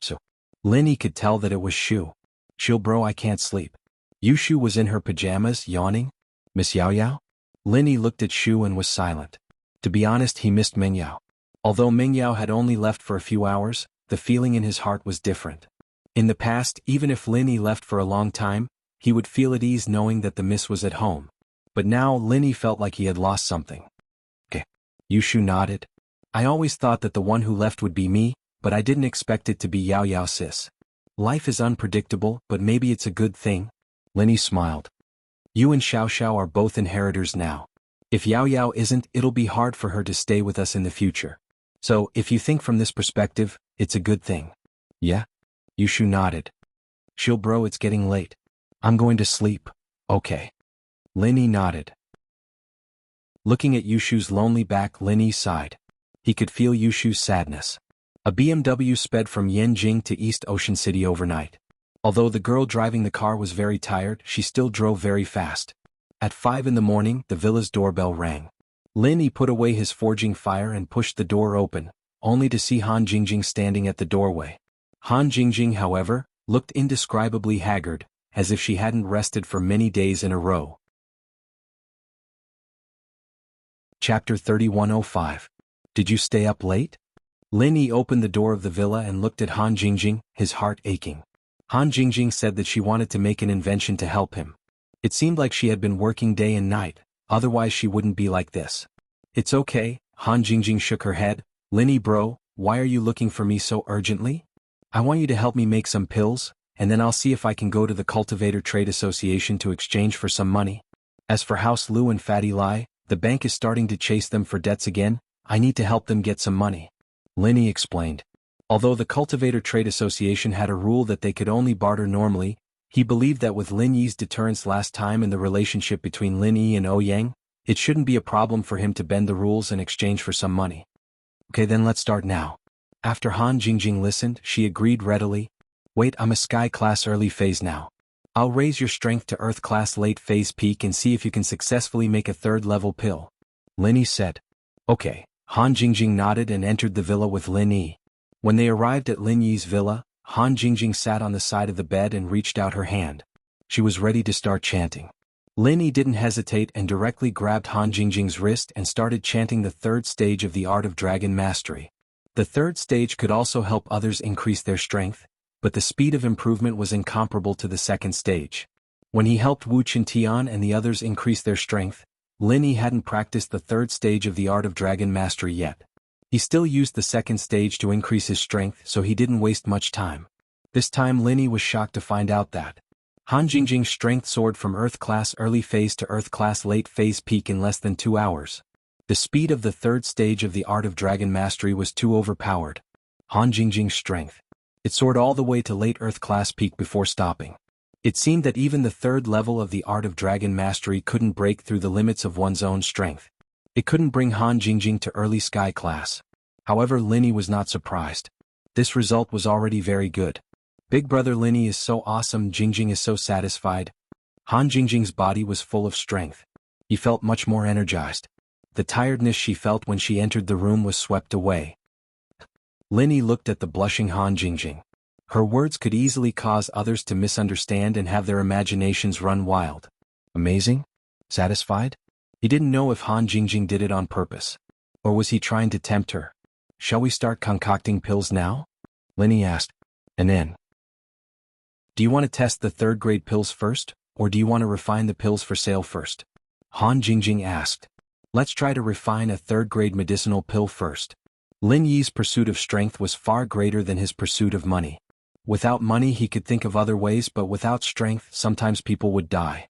So, Lin Yi could tell that it was Shu. Chill bro, I can't sleep. Yushu was in her pajamas, yawning. Miss Yao Yao? Lin Yi looked at Shu and was silent. To be honest, he missed Ming Yao. Although Ming Yao had only left for a few hours, the feeling in his heart was different. In the past, even if Lin Yi left for a long time, he would feel at ease knowing that the miss was at home. But now Lin Yi felt like he had lost something. Okay. Yushu nodded. I always thought that the one who left would be me, but I didn't expect it to be Yao Yao sis. Life is unpredictable, but maybe it's a good thing. Lin Yi smiled. You and Xiao Xiao are both inheritors now. If Yao Yao isn't, it'll be hard for her to stay with us in the future. So, if you think from this perspective, it's a good thing. Yeah? Yushu nodded. Chill bro, it's getting late. I'm going to sleep. Okay. Lin Yi nodded. Looking at Yushu's lonely back, Lin Yi sighed. He could feel Yushu's sadness. A BMW sped from Yanjing to East Ocean City overnight. Although the girl driving the car was very tired, she still drove very fast. At 5 in the morning, the villa's doorbell rang. Lin Yi put away his forging fire and pushed the door open, only to see Han Jingjing standing at the doorway. Han Jingjing, however, looked indescribably haggard, as if she hadn't rested for many days in a row. Chapter 3105. Did you stay up late? Lin Yi opened the door of the villa and looked at Han Jingjing, his heart aching. Han Jingjing said that she wanted to make an invention to help him. It seemed like she had been working day and night, otherwise she wouldn't be like this. It's okay, Han Jingjing shook her head. Lin Yi bro, why are you looking for me so urgently? I want you to help me make some pills, and then I'll see if I can go to the Cultivator Trade Association to exchange for some money. As for House Lu and Fatty Lai, the bank is starting to chase them for debts again. I need to help them get some money. Lin Yi explained. Although the Cultivator Trade Association had a rule that they could only barter normally, he believed that with Lin Yi's deterrence last time in the relationship between Lin Yi and Ouyang, it shouldn't be a problem for him to bend the rules in exchange for some money. Okay, then let's start now. After Han Jingjing listened, she agreed readily. Wait, I'm a Sky Class early phase now. I'll raise your strength to Earth Class late phase peak and see if you can successfully make a 3rd level pill. Lin Yi said. Okay. Han Jingjing nodded and entered the villa with Lin Yi. When they arrived at Lin Yi's villa, Han Jingjing sat on the side of the bed and reached out her hand. She was ready to start chanting. Lin Yi didn't hesitate and directly grabbed Han Jingjing's wrist and started chanting the 3rd stage of the Art of Dragon Mastery. The 3rd stage could also help others increase their strength, but the speed of improvement was incomparable to the 2nd stage. When he helped Wu Qintian and the others increase their strength, Lin Yi hadn't practiced the 3rd stage of the Art of Dragon Mastery yet. He still used the 2nd stage to increase his strength, so he didn't waste much time. This time Lin Yi was shocked to find out that Han Jingjing's strength soared from Earth Class early phase to Earth Class late phase peak in less than 2 hours. The speed of the 3rd stage of the Art of Dragon Mastery was too overpowered. Han Jingjing's strength. It soared all the way to late Earth Class peak before stopping. It seemed that even the 3rd level of the Art of Dragon Mastery couldn't break through the limits of one's own strength. It couldn't bring Han Jingjing to early Sky Class. However, Lin Yi was not surprised. This result was already very good. Big brother Linny is so awesome, Jingjing is so satisfied. Han Jingjing's body was full of strength. He felt much more energized. The tiredness she felt when she entered the room was swept away. Linny looked at the blushing Han Jingjing. Her words could easily cause others to misunderstand and have their imaginations run wild. Amazing? Satisfied? He didn't know if Han Jingjing did it on purpose. Or was he trying to tempt her? Shall we start concocting pills now? Linny asked. And then. Do you want to test the third-grade pills first, or do you want to refine the pills for sale first? Han Jingjing asked. Let's try to refine a third-grade medicinal pill first. Lin Yi's pursuit of strength was far greater than his pursuit of money. Without money he could think of other ways, but without strength sometimes people would die.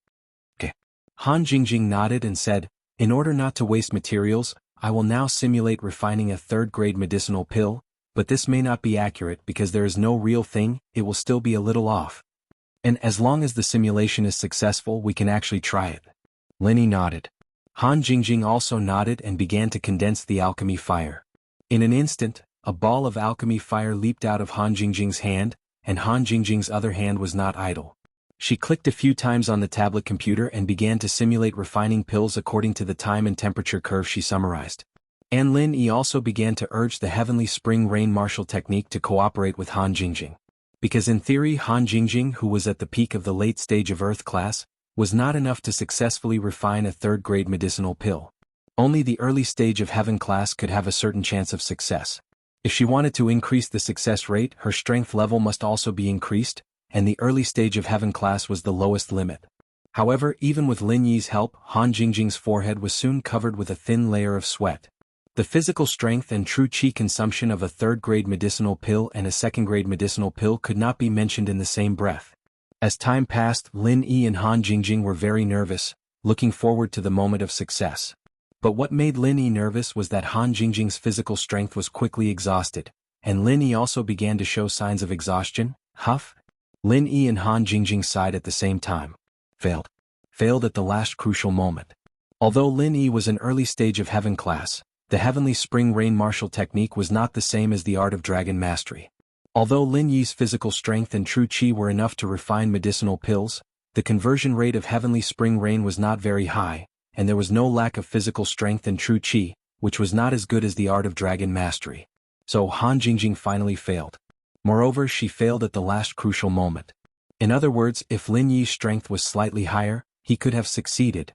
Okay. Han Jingjing nodded and said, in order not to waste materials, I will now simulate refining a third-grade medicinal pill, but this may not be accurate because there is no real thing, it will still be a little off. And as long as the simulation is successful we can actually try it. Linny nodded. Han Jingjing also nodded and began to condense the alchemy fire. In an instant, a ball of alchemy fire leaped out of Han Jingjing's hand, and Han Jingjing's other hand was not idle. She clicked a few times on the tablet computer and began to simulate refining pills according to the time and temperature curve she summarized. And Lin Yi also began to urge the heavenly spring rain martial technique to cooperate with Han Jingjing. Because in theory Han Jingjing, who was at the peak of the late stage of Earth class, was not enough to successfully refine a third-grade medicinal pill. Only the early stage of Heaven class could have a certain chance of success. If she wanted to increase the success rate, her strength level must also be increased, and the early stage of Heaven class was the lowest limit. However, even with Lin Yi's help, Han Jingjing's forehead was soon covered with a thin layer of sweat. The physical strength and true qi consumption of a third-grade medicinal pill and a second-grade medicinal pill could not be mentioned in the same breath. As time passed, Lin Yi and Han Jingjing were very nervous, looking forward to the moment of success. But what made Lin Yi nervous was that Han Jingjing's physical strength was quickly exhausted, and Lin Yi also began to show signs of exhaustion. Huff? Lin Yi and Han Jingjing sighed at the same time. Failed. Failed at the last crucial moment. Although Lin Yi was an early stage of Heaven class, the heavenly spring rain martial technique was not the same as the art of dragon mastery. Although Lin Yi's physical strength and true qi were enough to refine medicinal pills, the conversion rate of heavenly spring rain was not very high, and there was no lack of physical strength and true qi, which was not as good as the art of dragon mastery. So Han Jingjing finally failed. Moreover, she failed at the last crucial moment. In other words, if Lin Yi's strength was slightly higher, he could have succeeded.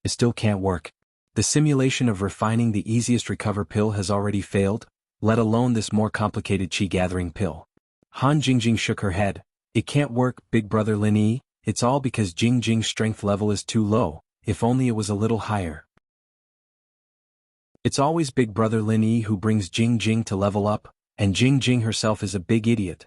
It still can't work. The simulation of refining the easiest recover pill has already failed, let alone this more complicated qi-gathering pill. Han Jingjing shook her head. It can't work, big brother Lin Yi, it's all because Jingjing's strength level is too low, if only it was a little higher. It's always big brother Lin Yi who brings Jingjing to level up, and Jingjing herself is a big idiot.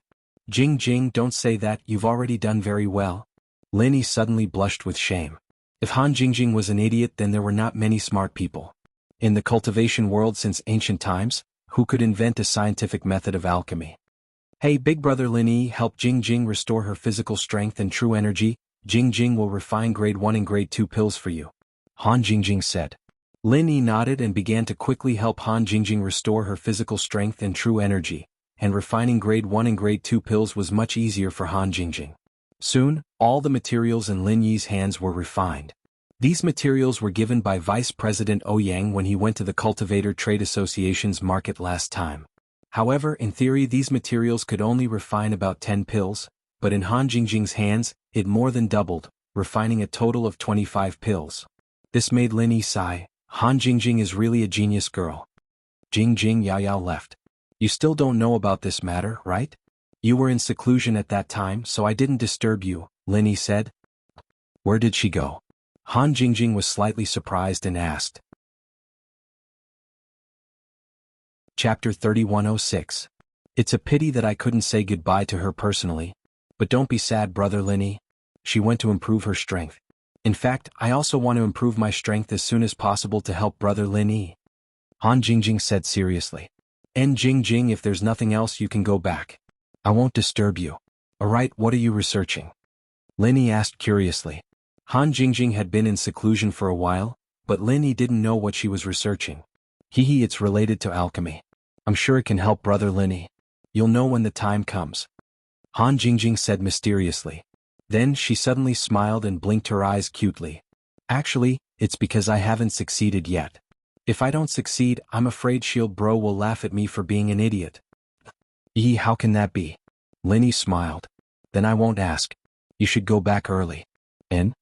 Jingjing, don't say that, you've already done very well. Lin Yi suddenly blushed with shame. If Han Jingjing was an idiot, then there were not many smart people. In the cultivation world since ancient times, who could invent a scientific method of alchemy? Hey big brother Lin Yi, help Jingjing restore her physical strength and true energy. Jingjing will refine grade 1 and grade 2 pills for you. Han Jingjing said. Lin Yi nodded and began to quickly help Han Jingjing restore her physical strength and true energy, and refining grade 1 and grade 2 pills was much easier for Han Jingjing. Soon, all the materials in Lin Yi's hands were refined. These materials were given by Vice President Ouyang when he went to the Cultivator Trade Association's market last time. However, in theory these materials could only refine about 10 pills, but in Han Jingjing's hands, it more than doubled, refining a total of 25 pills. This made Lin Yi sigh. Han Jingjing is really a genius girl. Jingjing Yao left. You still don't know about this matter, right? You were in seclusion at that time, so I didn't disturb you, Lin Yi said. Where did she go? Han Jingjing was slightly surprised and asked. Chapter 3106. It's a pity that I couldn't say goodbye to her personally. But don't be sad, brother Lin Yi. She went to improve her strength. In fact, I also want to improve my strength as soon as possible to help brother Lin Yi. Han Jingjing said seriously. And Jingjing, if there's nothing else you can go back. I won't disturb you. Alright, what are you researching? Lin Yi asked curiously. Han Jingjing had been in seclusion for a while, but Lin Yi didn't know what she was researching. It's related to alchemy. I'm sure it can help brother Lin Yi. You'll know when the time comes. Han Jingjing said mysteriously. Then she suddenly smiled and blinked her eyes cutely. Actually, it's because I haven't succeeded yet. If I don't succeed, I'm afraid Shield Bro will laugh at me for being an idiot. How can that be? Linny smiled. Then I won't ask. You should go back early. And?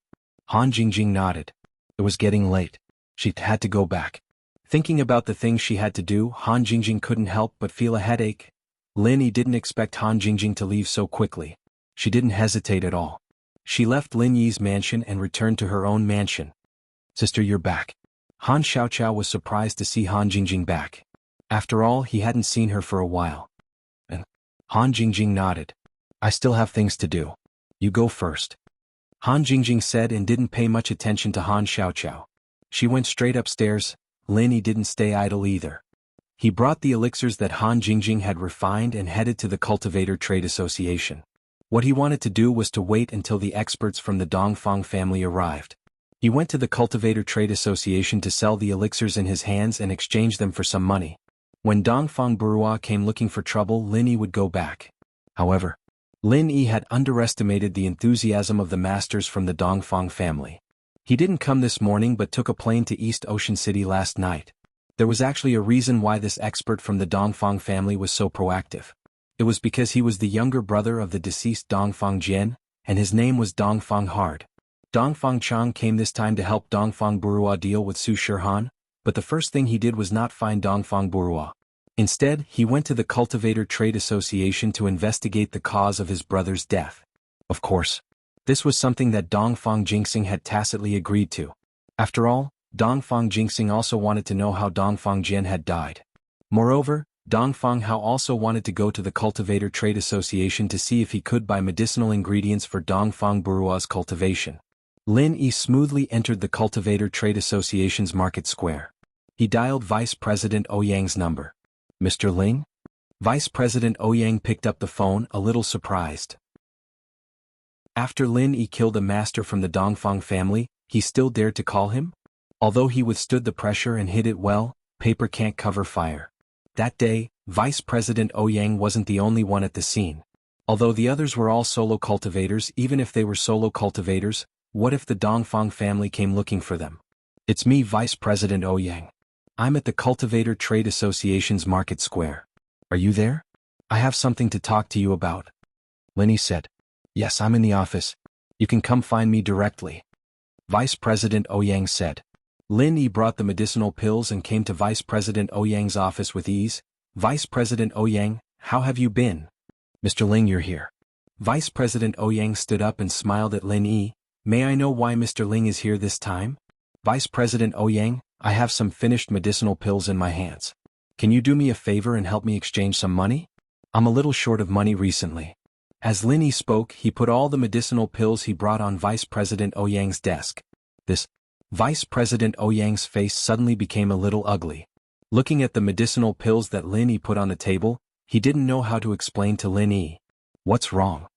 Han Jingjing nodded. It was getting late. She had to go back. Thinking about the things she had to do, Han Jingjing couldn't help but feel a headache. Linny didn't expect Han Jingjing to leave so quickly. She didn't hesitate at all. She left Lin Yi's mansion and returned to her own mansion. Sister, you're back. Han Xiaoqiao was surprised to see Han Jingjing back. After all, he hadn't seen her for a while. And Han Jingjing nodded. I still have things to do. You go first. Han Jingjing said and didn't pay much attention to Han Xiaoqiao. She went straight upstairs. Lin Yi didn't stay idle either. He brought the elixirs that Han Jingjing had refined and headed to the Cultivator Trade Association. What he wanted to do was to wait until the experts from the Dongfang family arrived. He went to the Cultivator Trade Association to sell the elixirs in his hands and exchange them for some money. When Dongfang Burua came looking for trouble, Lin Yi would go back. However, Lin Yi had underestimated the enthusiasm of the masters from the Dongfang family. He didn't come this morning but took a plane to East Ocean City last night. There was actually a reason why this expert from the Dongfang family was so proactive. It was because he was the younger brother of the deceased Dongfang Jian, and his name was Dongfang Hard. Dongfang Chang came this time to help Dongfang Burua deal with Su Shirhan, but the first thing he did was not find Dongfang Burua. Instead, he went to the Cultivator Trade Association to investigate the cause of his brother's death. Of course, this was something that Dongfang Jinxing had tacitly agreed to. After all, Dongfang Jinxing also wanted to know how Dongfang Jian had died. Moreover, Dongfang Hao also wanted to go to the Cultivator Trade Association to see if he could buy medicinal ingredients for Dongfang Burua's cultivation. Lin Yi smoothly entered the Cultivator Trade Association's market square. He dialed Vice President Ouyang's number. Mr. Ling? Vice President Ouyang picked up the phone, a little surprised. After Lin Yi killed a master from the Dongfang family, he still dared to call him? Although he withstood the pressure and hid it well, paper can't cover fire. That day, Vice President Ouyang wasn't the only one at the scene. Although the others were all solo cultivators, even if they were solo cultivators, what if the Dongfang family came looking for them? It's me, Vice President Ouyang. I'm at the Cultivator Trade Association's market square. Are you there? I have something to talk to you about. Lin Yi said. Yes, I'm in the office. You can come find me directly. Vice President Ouyang said. Lin Yi brought the medicinal pills and came to Vice President Ouyang's office with ease. Vice President Ouyang, how have you been? Mr. Ling, you're here. Vice President Ouyang stood up and smiled at Lin Yi. May I know why Mr. Ling is here this time? Vice President Ouyang, I have some finished medicinal pills in my hands. Can you do me a favor and help me exchange some money? I'm a little short of money recently. As Lin Yi spoke, he put all the medicinal pills he brought on Vice President Ouyang's desk. Vice President Ouyang's face suddenly became a little ugly. Looking at the medicinal pills that Lin Yi put on the table, he didn't know how to explain to Lin Yi. What's wrong?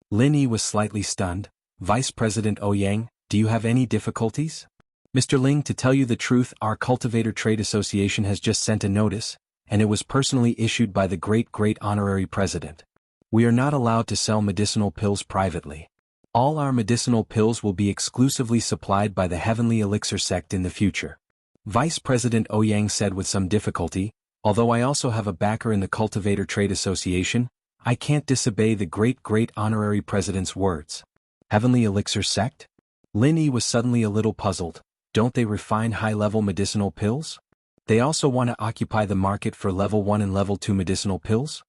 Lin Yi was slightly stunned. Vice President Ouyang, do you have any difficulties? Mr. Ling, to tell you the truth, our Cultivator Trade Association has just sent a notice, and it was personally issued by the great honorary president. We are not allowed to sell medicinal pills privately. All our medicinal pills will be exclusively supplied by the Heavenly Elixir sect in the future. Vice President Ouyang said with some difficulty, although I also have a backer in the Cultivator Trade Association, I can't disobey the great honorary president's words. Heavenly Elixir sect? Lin Yi was suddenly a little puzzled. Don't they refine high-level medicinal pills? They also want to occupy the market for level 1 and level 2 medicinal pills?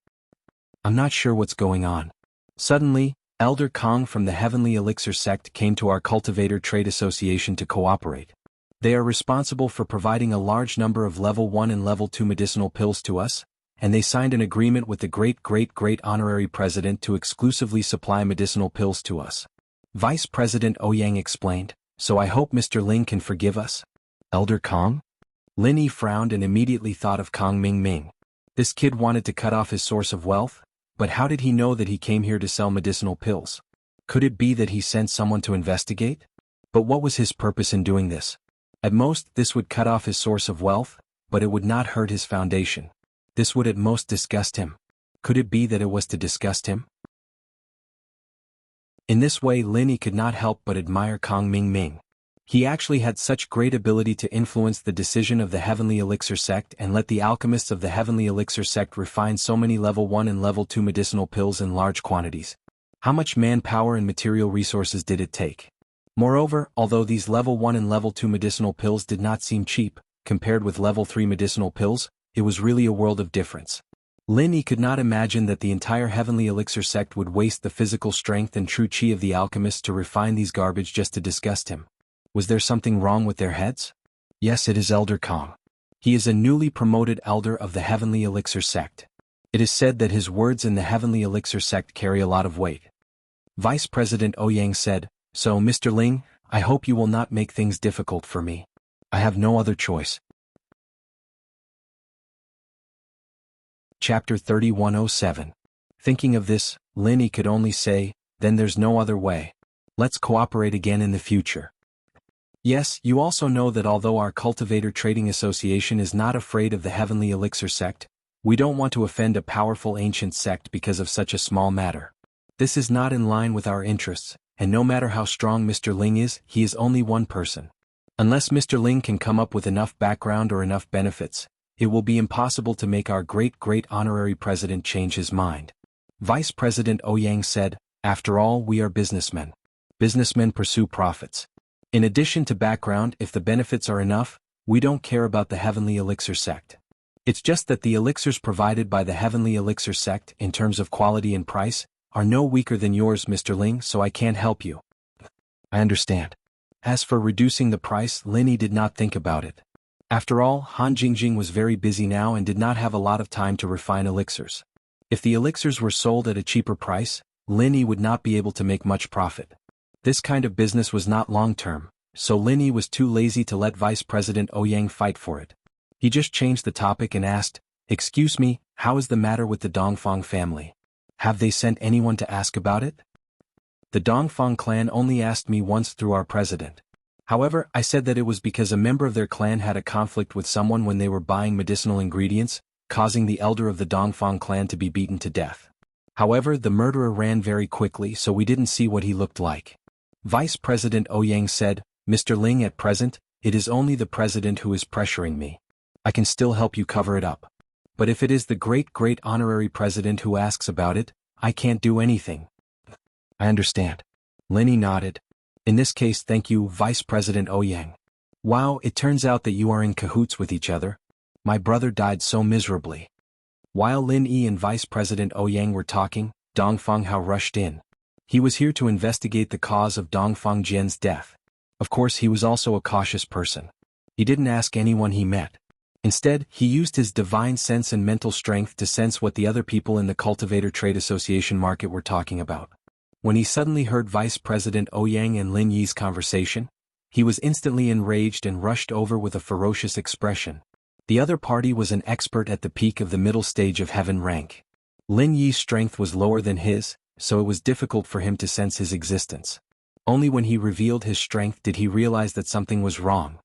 I'm not sure what's going on. Suddenly, Elder Kong from the Heavenly Elixir sect came to our Cultivator Trade Association to cooperate. They are responsible for providing a large number of level 1 and level 2 medicinal pills to us, and they signed an agreement with the great honorary president to exclusively supply medicinal pills to us. Vice President Ouyang explained, so I hope Mr. Ling can forgive us. Elder Kong? Lin Yi frowned and immediately thought of Kong Ming. This kid wanted to cut off his source of wealth? But how did he know that he came here to sell medicinal pills? Could it be that he sent someone to investigate? But what was his purpose in doing this? At most, this would cut off his source of wealth, but it would not hurt his foundation. This would at most disgust him. Could it be that it was to disgust him? In this way Lin Yi could not help but admire Kong Ming. He actually had such great ability to influence the decision of the Heavenly Elixir sect and let the alchemists of the Heavenly Elixir sect refine so many level 1 and level 2 medicinal pills in large quantities. How much manpower and material resources did it take? Moreover, although these level 1 and level 2 medicinal pills did not seem cheap, compared with level 3 medicinal pills, it was really a world of difference. Lin Yi could not imagine that the entire Heavenly Elixir sect would waste the physical strength and true chi of the alchemists to refine these garbage just to disgust him. Was there something wrong with their heads? Yes, it is Elder Kong. He is a newly promoted elder of the Heavenly Elixir sect. It is said that his words in the Heavenly Elixir sect carry a lot of weight. Vice President Ouyang said, "So, Mr. Ling, I hope you will not make things difficult for me. I have no other choice." Chapter 3107. Thinking of this, Lin Yi could only say, "Then there's no other way. Let's cooperate again in the future." Yes, you also know that although our Cultivator Trading Association is not afraid of the Heavenly Elixir sect, we don't want to offend a powerful ancient sect because of such a small matter. This is not in line with our interests, and no matter how strong Mr. Ling is, he is only one person. Unless Mr. Ling can come up with enough background or enough benefits, it will be impossible to make our great honorary president change his mind. Vice President Ouyang said, "After all, we are businessmen. Businessmen pursue profits. In addition to background, if the benefits are enough, we don't care about the Heavenly Elixir sect. It's just that the elixirs provided by the Heavenly Elixir sect, in terms of quality and price, are no weaker than yours, Mr. Ling, so I can't help you." I understand. As for reducing the price, Lin Yi did not think about it. After all, Han Jingjing was very busy now and did not have a lot of time to refine elixirs. If the elixirs were sold at a cheaper price, Lin Yi would not be able to make much profit. This kind of business was not long-term, so Lin Yi was too lazy to let Vice President Ouyang fight for it. He just changed the topic and asked, "Excuse me, how is the matter with the Dongfang family? Have they sent anyone to ask about it?" The Dongfang clan only asked me once through our president. However, I said that it was because a member of their clan had a conflict with someone when they were buying medicinal ingredients, causing the elder of the Dongfang clan to be beaten to death. However, the murderer ran very quickly, so we didn't see what he looked like. Vice President Ouyang said, "Mr. Ling, at present, it is only the president who is pressuring me. I can still help you cover it up. But if it is the great honorary president who asks about it, I can't do anything." I understand. Lin Yi nodded. "In this case, thank you, Vice President Ouyang. Wow, it turns out that you are in cahoots with each other. My brother died so miserably." While Lin Yi and Vice President Ouyang were talking, Dongfang Hao rushed in. He was here to investigate the cause of Dongfang Jian's death. Of course, he was also a cautious person. He didn't ask anyone he met. Instead, he used his divine sense and mental strength to sense what the other people in the Cultivator Trade Association market were talking about. When he suddenly heard Vice President Ouyang and Lin Yi's conversation, he was instantly enraged and rushed over with a ferocious expression. The other party was an expert at the peak of the middle stage of heaven rank. Lin Yi's strength was lower than his, so it was difficult for him to sense his existence. Only when he revealed his strength did he realize that something was wrong.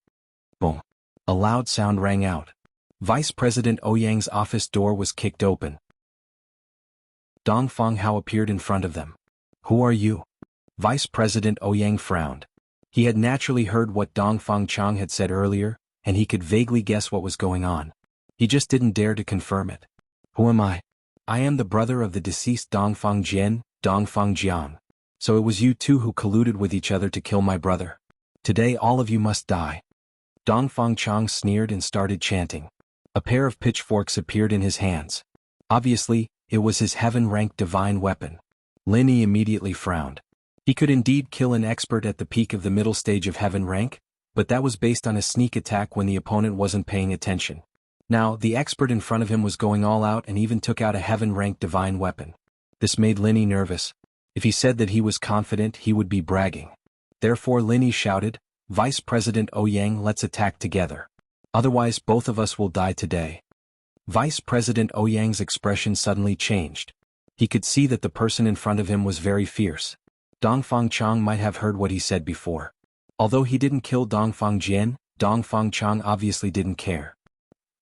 Boom! A loud sound rang out. Vice President Ouyang's office door was kicked open. Dongfang Hao appeared in front of them. "Who are you?" Vice President Ouyang frowned. He had naturally heard what Dongfang Chang had said earlier, and he could vaguely guess what was going on. He just didn't dare to confirm it. "Who am I?" "I am the brother of the deceased Dongfang Jian, Dongfang Jiang. So it was you two who colluded with each other to kill my brother. Today all of you must die." Dongfang Chang sneered and started chanting. A pair of pitchforks appeared in his hands. Obviously, it was his heaven-ranked divine weapon. Lin Yi immediately frowned. He could indeed kill an expert at the peak of the middle stage of heaven rank, but that was based on a sneak attack when the opponent wasn't paying attention. Now, the expert in front of him was going all out and even took out a heaven-ranked divine weapon. This made Lin Yi nervous. If he said that he was confident, he would be bragging. Therefore Lin Yi shouted, "Vice President Ouyang, let's attack together. Otherwise both of us will die today." Vice President Ouyang's expression suddenly changed. He could see that the person in front of him was very fierce. Dongfang Chang might have heard what he said before. Although he didn't kill Dongfang Jian, Dongfang Chang obviously didn't care.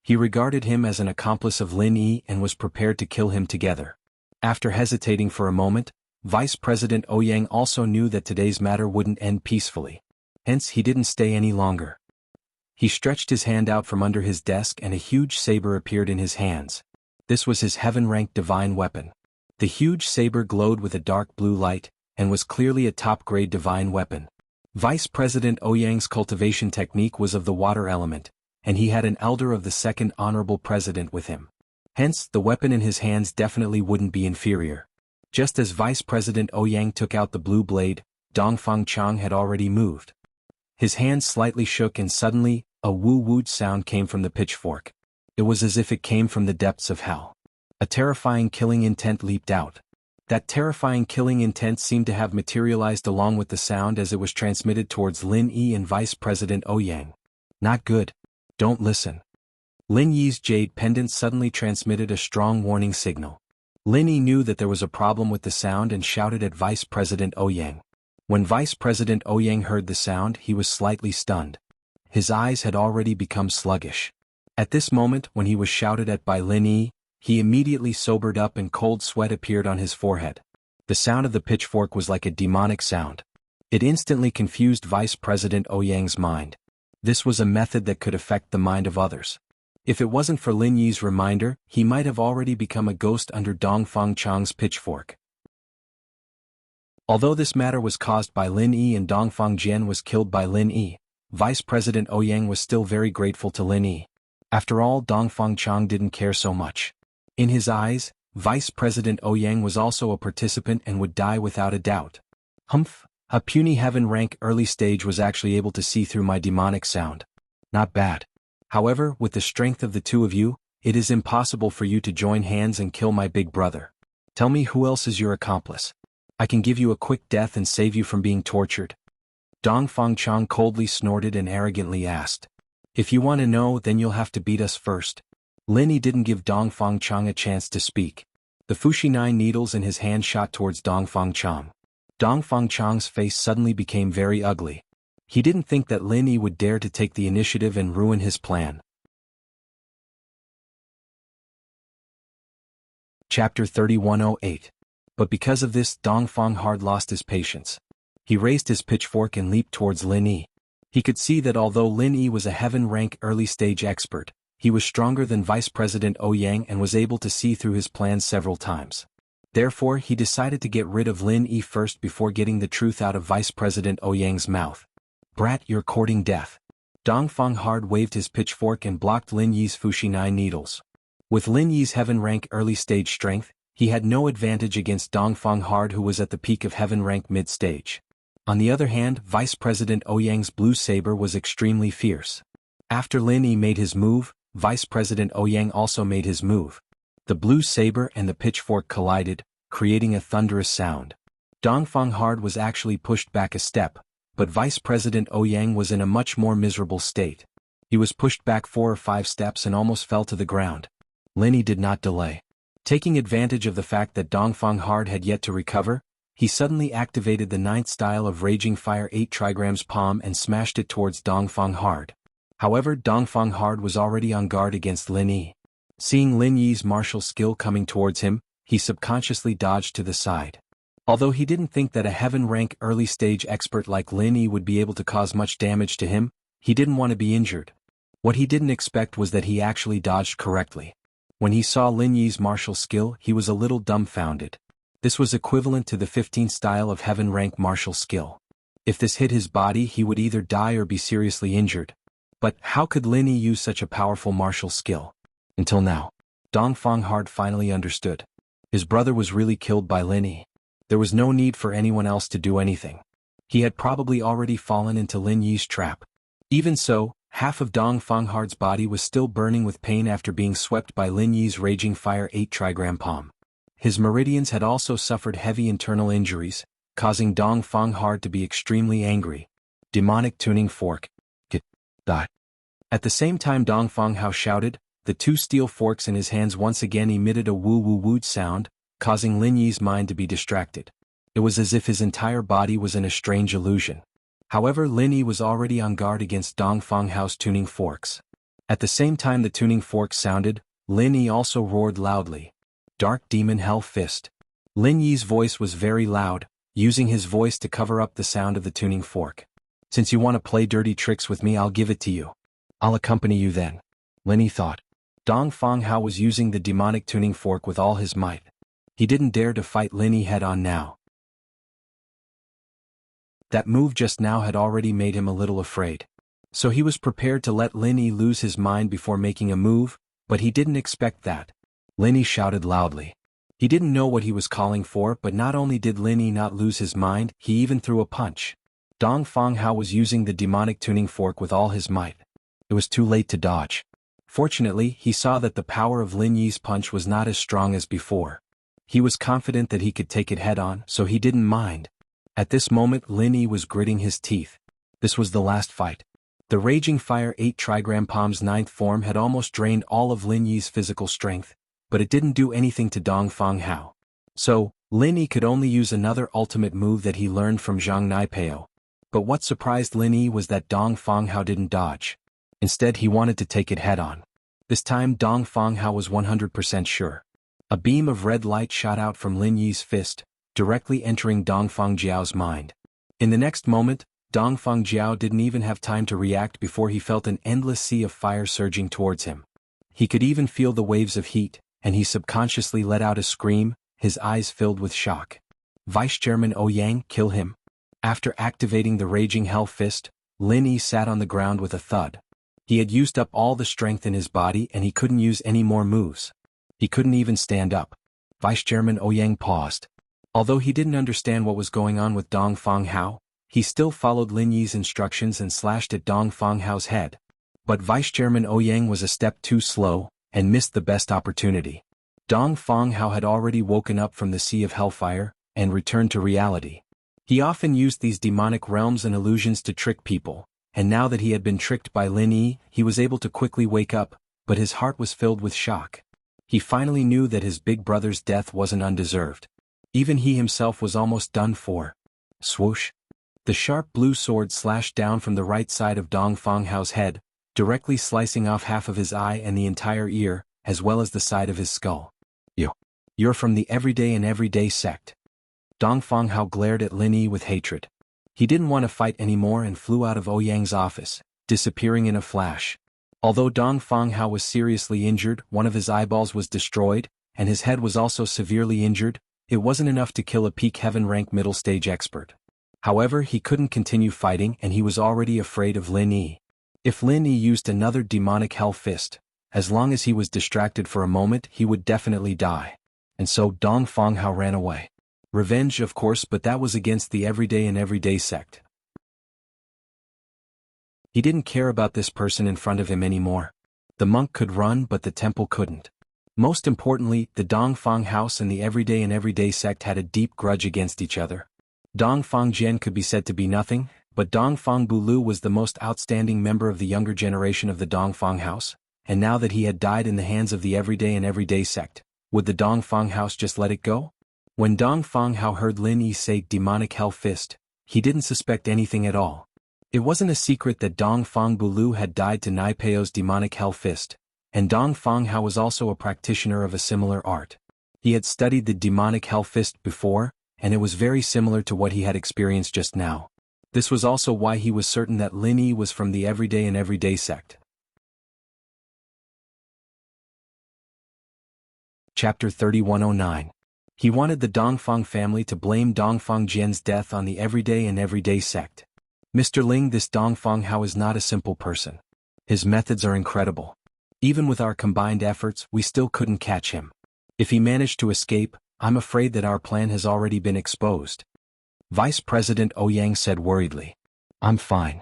He regarded him as an accomplice of Lin Yi and was prepared to kill him together. After hesitating for a moment, Vice President Ouyang also knew that today's matter wouldn't end peacefully. Hence he didn't stay any longer. He stretched his hand out from under his desk and a huge saber appeared in his hands. This was his heaven-ranked divine weapon. The huge saber glowed with a dark blue light, and was clearly a top-grade divine weapon. Vice President Ouyang's cultivation technique was of the water element, and he had an elder of the second honorable president with him. Hence, the weapon in his hands definitely wouldn't be inferior. Just as Vice President Ouyang took out the blue blade, Dongfang Chang had already moved. His hand slightly shook and suddenly, a woo-woo sound came from the pitchfork. It was as if it came from the depths of hell. A terrifying killing intent leaped out. That terrifying killing intent seemed to have materialized along with the sound as it was transmitted towards Lin Yi and Vice President Ouyang. Not good. Don't listen. Lin Yi's jade pendant suddenly transmitted a strong warning signal. Lin Yi knew that there was a problem with the sound and shouted at Vice President Ouyang. When Vice President Ouyang heard the sound, he was slightly stunned. His eyes had already become sluggish. At this moment, when he was shouted at by Lin Yi, he immediately sobered up and cold sweat appeared on his forehead. The sound of the pitchfork was like a demonic sound. It instantly confused Vice President Ouyang's mind. This was a method that could affect the mind of others. If it wasn't for Lin Yi's reminder, he might have already become a ghost under Dongfang Chang's pitchfork. Although this matter was caused by Lin Yi and Dongfang Jian was killed by Lin Yi, Vice President Ouyang was still very grateful to Lin Yi. After all, Dongfang Chang didn't care so much. In his eyes, Vice President Ouyang was also a participant and would die without a doubt. Humph, a puny heaven rank early stage was actually able to see through my demonic sound. Not bad. However, with the strength of the two of you, it is impossible for you to join hands and kill my big brother. Tell me who else is your accomplice. I can give you a quick death and save you from being tortured. Dongfang Chang coldly snorted and arrogantly asked. If you want to know, then you'll have to beat us first. Lin Yi didn't give Dongfang Chang a chance to speak. The Fushi 9 needles in his hand shot towards Dongfang Chang. Dongfang Chang's face suddenly became very ugly. He didn't think that Lin Yi would dare to take the initiative and ruin his plan. Chapter 3108. But because of this, Dongfang hard lost his patience. He raised his pitchfork and leaped towards Lin Yi. He could see that although Lin Yi was a heaven-rank early-stage expert, he was stronger than Vice President Ouyang and was able to see through his plans several times. Therefore, he decided to get rid of Lin Yi first before getting the truth out of Vice President Ouyang's mouth. Brat, you're courting death. Dongfang hard waved his pitchfork and blocked Lin Yi's Fushi 9 needles. With Lin Yi's heaven-rank early-stage strength, he had no advantage against Dongfang hard who was at the peak of heaven-rank mid-stage. On the other hand, Vice President Ouyang's blue saber was extremely fierce. After Lin Yi made his move, Vice President Ouyang also made his move. The blue saber and the pitchfork collided, creating a thunderous sound. Dongfang hard was actually pushed back a step, but Vice President Ouyang was in a much more miserable state. He was pushed back 4 or 5 steps and almost fell to the ground. Lin Yi did not delay. Taking advantage of the fact that Dongfang hard had yet to recover, he suddenly activated the 9th style of Raging Fire 8 trigrams palm and smashed it towards Dongfang hard. However, Dongfang hard was already on guard against Lin Yi. Seeing Lin Yi's martial skill coming towards him, he subconsciously dodged to the side. Although he didn't think that a heaven-rank early-stage expert like Lin Yi would be able to cause much damage to him, he didn't want to be injured. What he didn't expect was that he actually dodged correctly. When he saw Lin Yi's martial skill, he was a little dumbfounded. This was equivalent to the 15th style of heaven-rank martial skill. If this hit his body, he would either die or be seriously injured. But how could Lin Yi use such a powerful martial skill? Until now, Dongfang hard finally understood. His brother was really killed by Lin Yi. There was no need for anyone else to do anything. He had probably already fallen into Lin Yi's trap. Even so, half of Dongfang hard's body was still burning with pain after being swept by Lin Yi's Raging Fire 8 trigram palm. His meridians had also suffered heavy internal injuries, causing Dongfang hard to be extremely angry. Demonic tuning fork. Die. At the same time Dongfang Hao shouted, the 2 steel forks in his hands once again emitted a woo-woo-woo sound, causing Lin Yi's mind to be distracted. It was as if his entire body was in a strange illusion. However, Lin Yi was already on guard against Dongfang Hao's tuning forks. At the same time the tuning fork sounded, Lin Yi also roared loudly. Dark Demon Hell Fist. Lin Yi's voice was very loud, using his voice to cover up the sound of the tuning fork. Since you want to play dirty tricks with me, I'll give it to you. I'll accompany you then. Lin Yi thought. Dong Fang Hao was using the demonic tuning fork with all his might. He didn't dare to fight Lin Yi head-on now. That move just now had already made him a little afraid. So he was prepared to let Lin Yi lose his mind before making a move, but he didn't expect that. Lin Yi shouted loudly. He didn't know what he was calling for, but not only did Lin Yi not lose his mind, he even threw a punch. Dong Fang Hao was using the demonic tuning fork with all his might. It was too late to dodge. Fortunately, he saw that the power of Lin Yi's punch was not as strong as before. He was confident that he could take it head-on, so he didn't mind. At this moment Lin Yi was gritting his teeth. This was the last fight. The Raging Fire 8 Trigram Palm's 9th form had almost drained all of Lin Yi's physical strength, but it didn't do anything to Dong Fang Hao. So, Lin Yi could only use another ultimate move that he learned from Zhang Naipeo. But what surprised Lin Yi was that Dong Fang Hao didn't dodge. Instead he wanted to take it head-on. This time Dong Fang Hao was 100% sure. A beam of red light shot out from Lin Yi's fist, directly entering Dong Fang Jiao's mind. In the next moment, Dong Fang Jiao didn't even have time to react before he felt an endless sea of fire surging towards him. He could even feel the waves of heat, and he subconsciously let out a scream, his eyes filled with shock. Vice Chairman Ouyang, kill him. After activating the Raging Hell Fist, Lin Yi sat on the ground with a thud. He had used up all the strength in his body and he couldn't use any more moves. He couldn't even stand up. Vice Chairman Ouyang paused. Although he didn't understand what was going on with Dong Fang Hao, he still followed Lin Yi's instructions and slashed at Dong Fang Hao's head. But Vice Chairman Ouyang was a step too slow, and missed the best opportunity. Dong Fang Hao had already woken up from the sea of hellfire, and returned to reality. He often used these demonic realms and illusions to trick people, and now that he had been tricked by Lin Yi, he was able to quickly wake up, but his heart was filled with shock. He finally knew that his big brother's death wasn't undeserved. Even he himself was almost done for. Swoosh! The sharp blue sword slashed down from the right side of Dong Fang Hao's head, directly slicing off half of his eye and the entire ear, as well as the side of his skull. You're from the Everyday and Everyday sect. Dong Fang Hao glared at Lin Yi with hatred. He didn't want to fight anymore and flew out of Ouyang's office, disappearing in a flash. Although Dong Fang Hao was seriously injured, one of his eyeballs was destroyed, and his head was also severely injured, it wasn't enough to kill a peak heaven rank middle stage expert. However, he couldn't continue fighting and he was already afraid of Lin Yi. If Lin Yi used another demonic hell fist, as long as he was distracted for a moment he would definitely die. And so Dong Fang Hao ran away. Revenge, of course, but that was against the Everyday and Everyday sect. He didn't care about this person in front of him anymore. The monk could run but the temple couldn't. Most importantly, the Dong Fang house and the Everyday and Everyday sect had a deep grudge against each other. Dong Fang Jian could be said to be nothing, but Dong Fang Bulu was the most outstanding member of the younger generation of the Dong Fang house, and now that he had died in the hands of the Everyday and Everyday sect, would the Dong Fang house just let it go? When Dong Fang Hao heard Lin Yi say demonic hell fist, he didn't suspect anything at all. It wasn't a secret that Dong Fang Bulu had died to Naipeo's demonic hell fist, and Dong Fang Hao was also a practitioner of a similar art. He had studied the demonic hell fist before, and it was very similar to what he had experienced just now. This was also why he was certain that Lin Yi was from the Everyday and Everyday sect. Chapter 3109. He wanted the Dongfang family to blame Dongfang Jian's death on the Everyday and Everyday sect. Mr. Ling, this Dongfang Hao is not a simple person. His methods are incredible. Even with our combined efforts, we still couldn't catch him. If he managed to escape, I'm afraid that our plan has already been exposed. Vice President Ouyang said worriedly. I'm fine.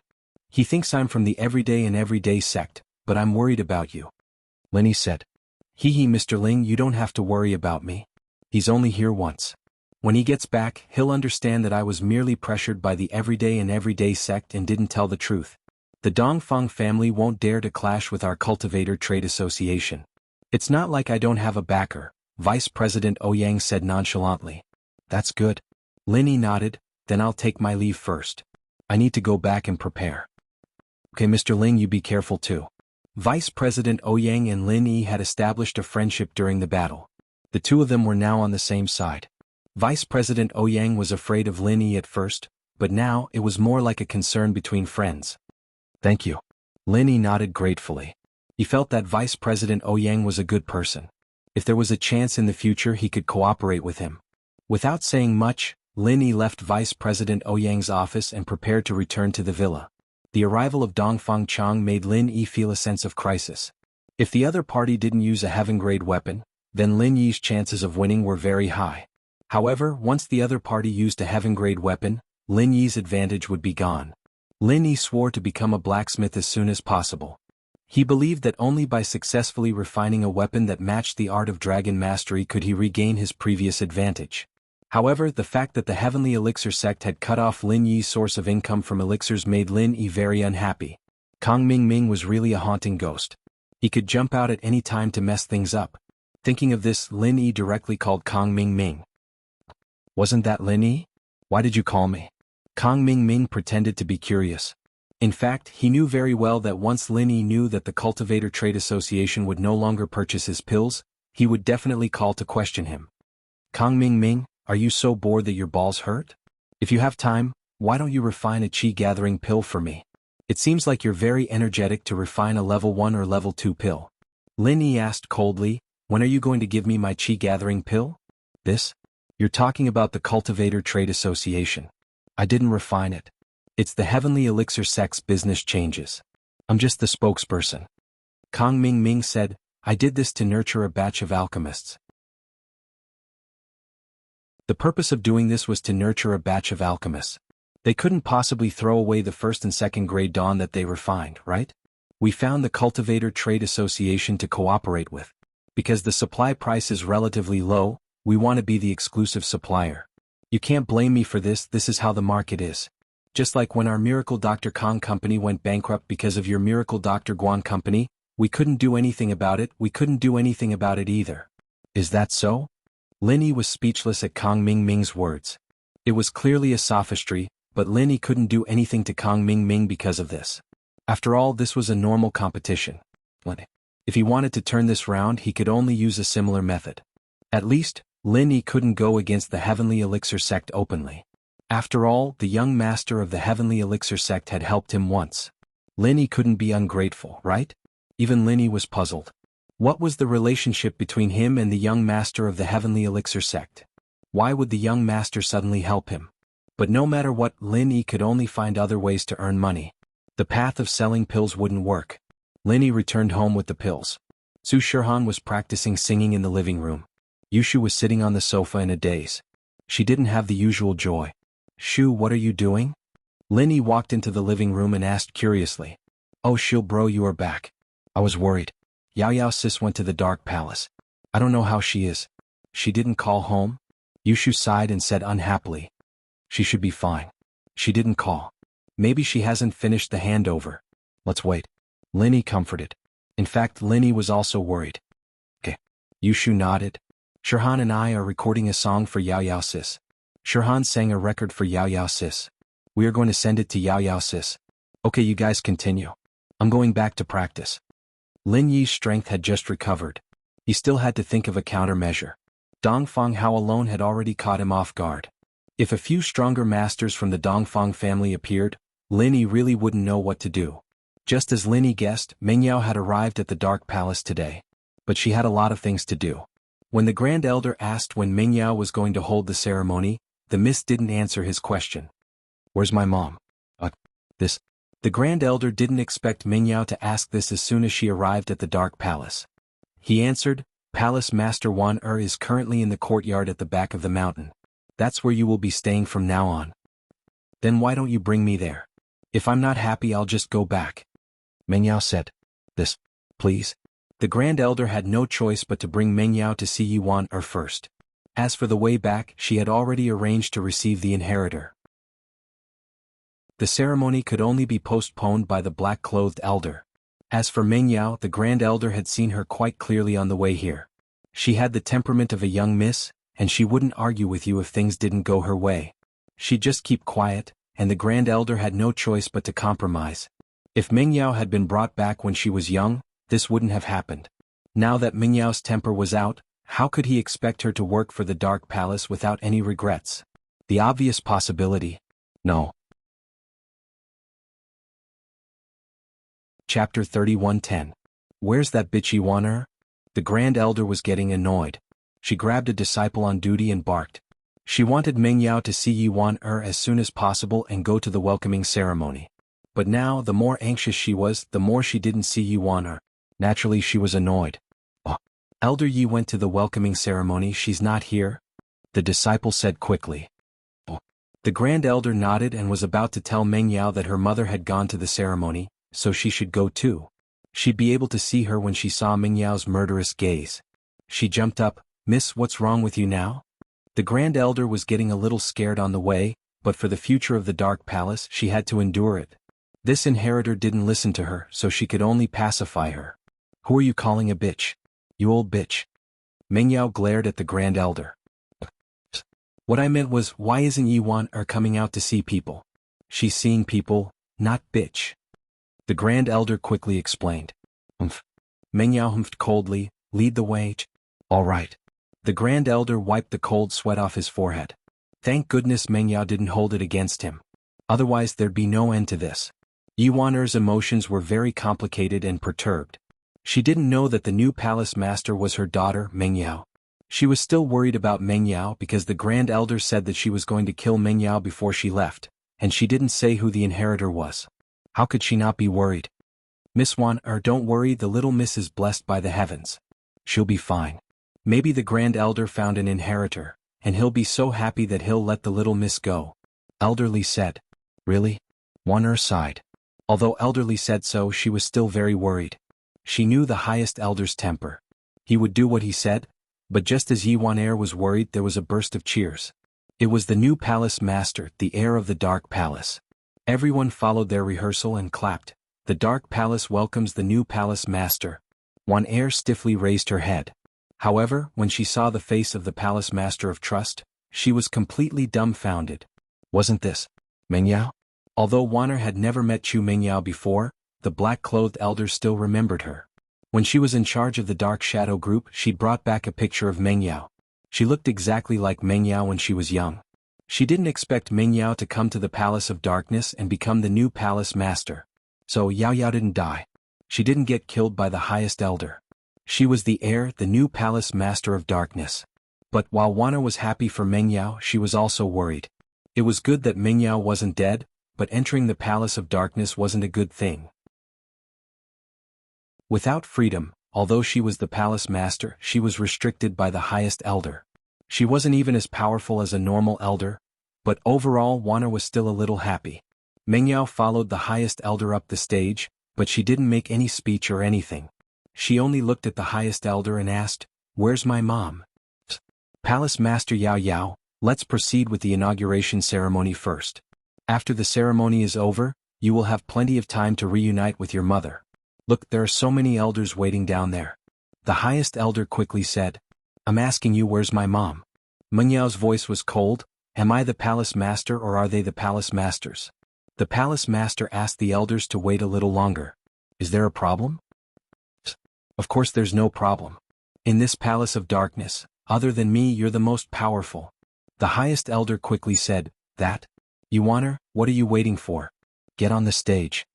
He thinks I'm from the Everyday and Everyday sect, but I'm worried about you. Lin Yi said. Hee, Mr. Ling, you don't have to worry about me. He's only here once. When he gets back, he'll understand that I was merely pressured by the Everyday and Everyday sect and didn't tell the truth. The Dongfang family won't dare to clash with our Cultivator Trade Association. It's not like I don't have a backer, Vice President Ouyang said nonchalantly. That's good. Lin Yi nodded, then I'll take my leave first. I need to go back and prepare. Okay, Mr. Ling, you be careful too. Vice President Ouyang and Lin Yi had established a friendship during the battle. The two of them were now on the same side. Vice President Ouyang was afraid of Lin Yi at first, but now it was more like a concern between friends. Thank you. Lin Yi nodded gratefully. He felt that Vice President Ouyang was a good person. If there was a chance in the future he could cooperate with him. Without saying much, Lin Yi left Vice President Ouyang's office and prepared to return to the villa. The arrival of Dongfang Chang made Lin Yi feel a sense of crisis. If the other party didn't use a heaven-grade weapon, then Lin Yi's chances of winning were very high. However, once the other party used a heaven-grade weapon, Lin Yi's advantage would be gone. Lin Yi swore to become a blacksmith as soon as possible. He believed that only by successfully refining a weapon that matched the art of dragon mastery could he regain his previous advantage. However, the fact that the Heavenly Elixir sect had cut off Lin Yi's source of income from elixirs made Lin Yi very unhappy. Kong Ming was really a haunting ghost. He could jump out at any time to mess things up. Thinking of this, Lin Yi directly called Kong Ming. Wasn't that Lin Yi? Why did you call me? Kong Ming pretended to be curious. In fact, he knew very well that once Lin Yi knew that the Cultivator Trade Association would no longer purchase his pills, he would definitely call to question him. Kong Ming, are you so bored that your balls hurt? If you have time, why don't you refine a chi-gathering pill for me? It seems like you're very energetic to refine a level 1 or level 2 pill. Lin Yi asked coldly, when are you going to give me my chi-gathering pill? This? You're talking about the Cultivator Trade Association. I didn't refine it. It's the Heavenly Elixir sect's business changes. I'm just the spokesperson. Kong Ming said, I did this to nurture a batch of alchemists. The purpose of doing this was to nurture a batch of alchemists. They couldn't possibly throw away the first and second grade dawn that they refined, right? We found the Cultivator Trade Association to cooperate with. Because the supply price is relatively low, we want to be the exclusive supplier. You can't blame me for this is how the market is. Just like when our Miracle Dr. Kong company went bankrupt because of your Miracle Dr. Guan company, we couldn't do anything about it, we couldn't do anything about it either. Is that so? Lin Yi was speechless at Kong Ming's words. It was clearly a sophistry, but Lin Yi couldn't do anything to Kong Ming because of this. After all, this was a normal competition. If he wanted to turn this round, he could only use a similar method. At least, Lin Yi couldn't go against the Heavenly Elixir sect openly. After all, the young master of the Heavenly Elixir sect had helped him once. Lin Yi couldn't be ungrateful, right? Even Lin Yi was puzzled. What was the relationship between him and the young master of the Heavenly Elixir sect? Why would the young master suddenly help him? But no matter what, Lin Yi could only find other ways to earn money. The path of selling pills wouldn't work. Lin Yi returned home with the pills. Su Shirhan was practicing singing in the living room. Yushu was sitting on the sofa in a daze. She didn't have the usual joy. Shu, what are you doing? Lin Yi walked into the living room and asked curiously. Oh Shil bro, you are back. I was worried. Yao sis went to the Dark Palace. I don't know how she is. She didn't call home? Yushu sighed and said unhappily. She should be fine. She didn't call. Maybe she hasn't finished the handover. Let's wait. Lin Yi comforted. In fact, Lin Yi was also worried. Okay. Yushu nodded. Shirhan and I are recording a song for Yao sis. Shirhan sang a record for Yao sis. We are going to send it to Yao sis. Okay, you guys continue. I'm going back to practice. Lin Yi's strength had just recovered. He still had to think of a countermeasure. Dongfang Hao alone had already caught him off guard. If a few stronger masters from the Dongfang family appeared, Lin Yi really wouldn't know what to do. Just as Lin Yi guessed, Mengyao had arrived at the Dark Palace today. But she had a lot of things to do. When the Grand Elder asked when Mengyao was going to hold the ceremony, the mist didn't answer his question. Where's my mom? This. The Grand Elder didn't expect Mengyao to ask this as soon as she arrived at the Dark Palace. He answered, Palace Master Wan is currently in the courtyard at the back of the mountain. That's where you will be staying from now on. Then why don't you bring me there? If I'm not happy, I'll just go back. Mengyao said. This, please. The Grand Elder had no choice but to bring Mengyao to see Yuan first. As for the way back, she had already arranged to receive the inheritor. The ceremony could only be postponed by the black-clothed elder. As for Mengyao, the Grand Elder had seen her quite clearly on the way here. She had the temperament of a young miss, and she wouldn't argue with you if things didn't go her way. She'd just keep quiet, and the Grand Elder had no choice but to compromise. If Mingyao had been brought back when she was young, this wouldn't have happened. Now that Mingyao's temper was out, how could he expect her to work for the Dark Palace without any regrets? The obvious possibility? No. Chapter 31:10. Where's that bitch Yuan-er? The Grand Elder was getting annoyed. She grabbed a disciple on duty and barked. She wanted Mingyao to see Yuan-er as soon as possible and go to the welcoming ceremony. But now, the more anxious she was, the more she didn't see Yuan-er. Naturally, she was annoyed. Oh, Elder Yi went to the welcoming ceremony, she's not here? The disciple said quickly. Oh. The Grand Elder nodded and was about to tell Mingyao that her mother had gone to the ceremony, so she should go too. She'd be able to see her when she saw Mingyao's murderous gaze. She jumped up. Miss, what's wrong with you now? The Grand Elder was getting a little scared on the way, but for the future of the Dark Palace she had to endure it. This inheritor didn't listen to her, so she could only pacify her. Who are you calling a bitch? You old bitch. Mingyao glared at the Grand Elder. What I meant was, why isn't Yuan-er coming out to see people? She's seeing people, not bitch. The Grand Elder quickly explained. Mingyao humphed coldly, lead the way. All right. The Grand Elder wiped the cold sweat off his forehead. Thank goodness Mingyao didn't hold it against him. Otherwise there'd be no end to this. Yuan-er's emotions were very complicated and perturbed. She didn't know that the new palace master was her daughter, Mingyao. She was still worried about Mingyao because the Grand Elder said that she was going to kill Mingyao before she left, and she didn't say who the inheritor was. How could she not be worried? Miss Yuan-er, don't worry, the little miss is blessed by the heavens. She'll be fine. Maybe the Grand Elder found an inheritor, and he'll be so happy that he'll let the little miss go. Elderly said. Really? Yuan-er sighed. Although Elderly said so, she was still very worried. She knew the highest elder's temper. He would do what he said, but just as Yuan-er was worried, there was a burst of cheers. It was the new palace master, the heir of the Dark Palace. Everyone followed their rehearsal and clapped. The Dark Palace welcomes the new palace master. Yuan-er stiffly raised her head. However, when she saw the face of the palace master of trust, she was completely dumbfounded. Wasn't this Mingyao? Although Yuan-er had never met Chu Mingyao before, the black-clothed elder still remembered her. When she was in charge of the Dark Shadow group, she'd brought back a picture of Mingyao. She looked exactly like Mingyao when she was young. She didn't expect Mingyao to come to the Palace of Darkness and become the new palace master. So Yao Yao didn't die. She didn't get killed by the highest elder. She was the heir, the new palace master of darkness. But while Yuan-er was happy for Mingyao, she was also worried. It was good that Mingyao wasn't dead, but entering the Palace of Darkness wasn't a good thing. Without freedom, although she was the palace master, she was restricted by the highest elder. She wasn't even as powerful as a normal elder, but overall Yuan-er was still a little happy. Mingyao followed the highest elder up the stage, but she didn't make any speech or anything. She only looked at the highest elder and asked, "Where's my mom?" Palace Master Yao Yao, let's proceed with the inauguration ceremony first. After the ceremony is over, you will have plenty of time to reunite with your mother. Look, there are so many elders waiting down there. The highest elder quickly said, I'm asking you, where's my mom? Mengyao's voice was cold. Am I the palace master or are they the palace masters? The palace master asked the elders to wait a little longer. Is there a problem? Of course there's no problem. In this palace of darkness, other than me, you're the most powerful. The highest elder quickly said, That? Yuan-er, what are you waiting for? Get on the stage.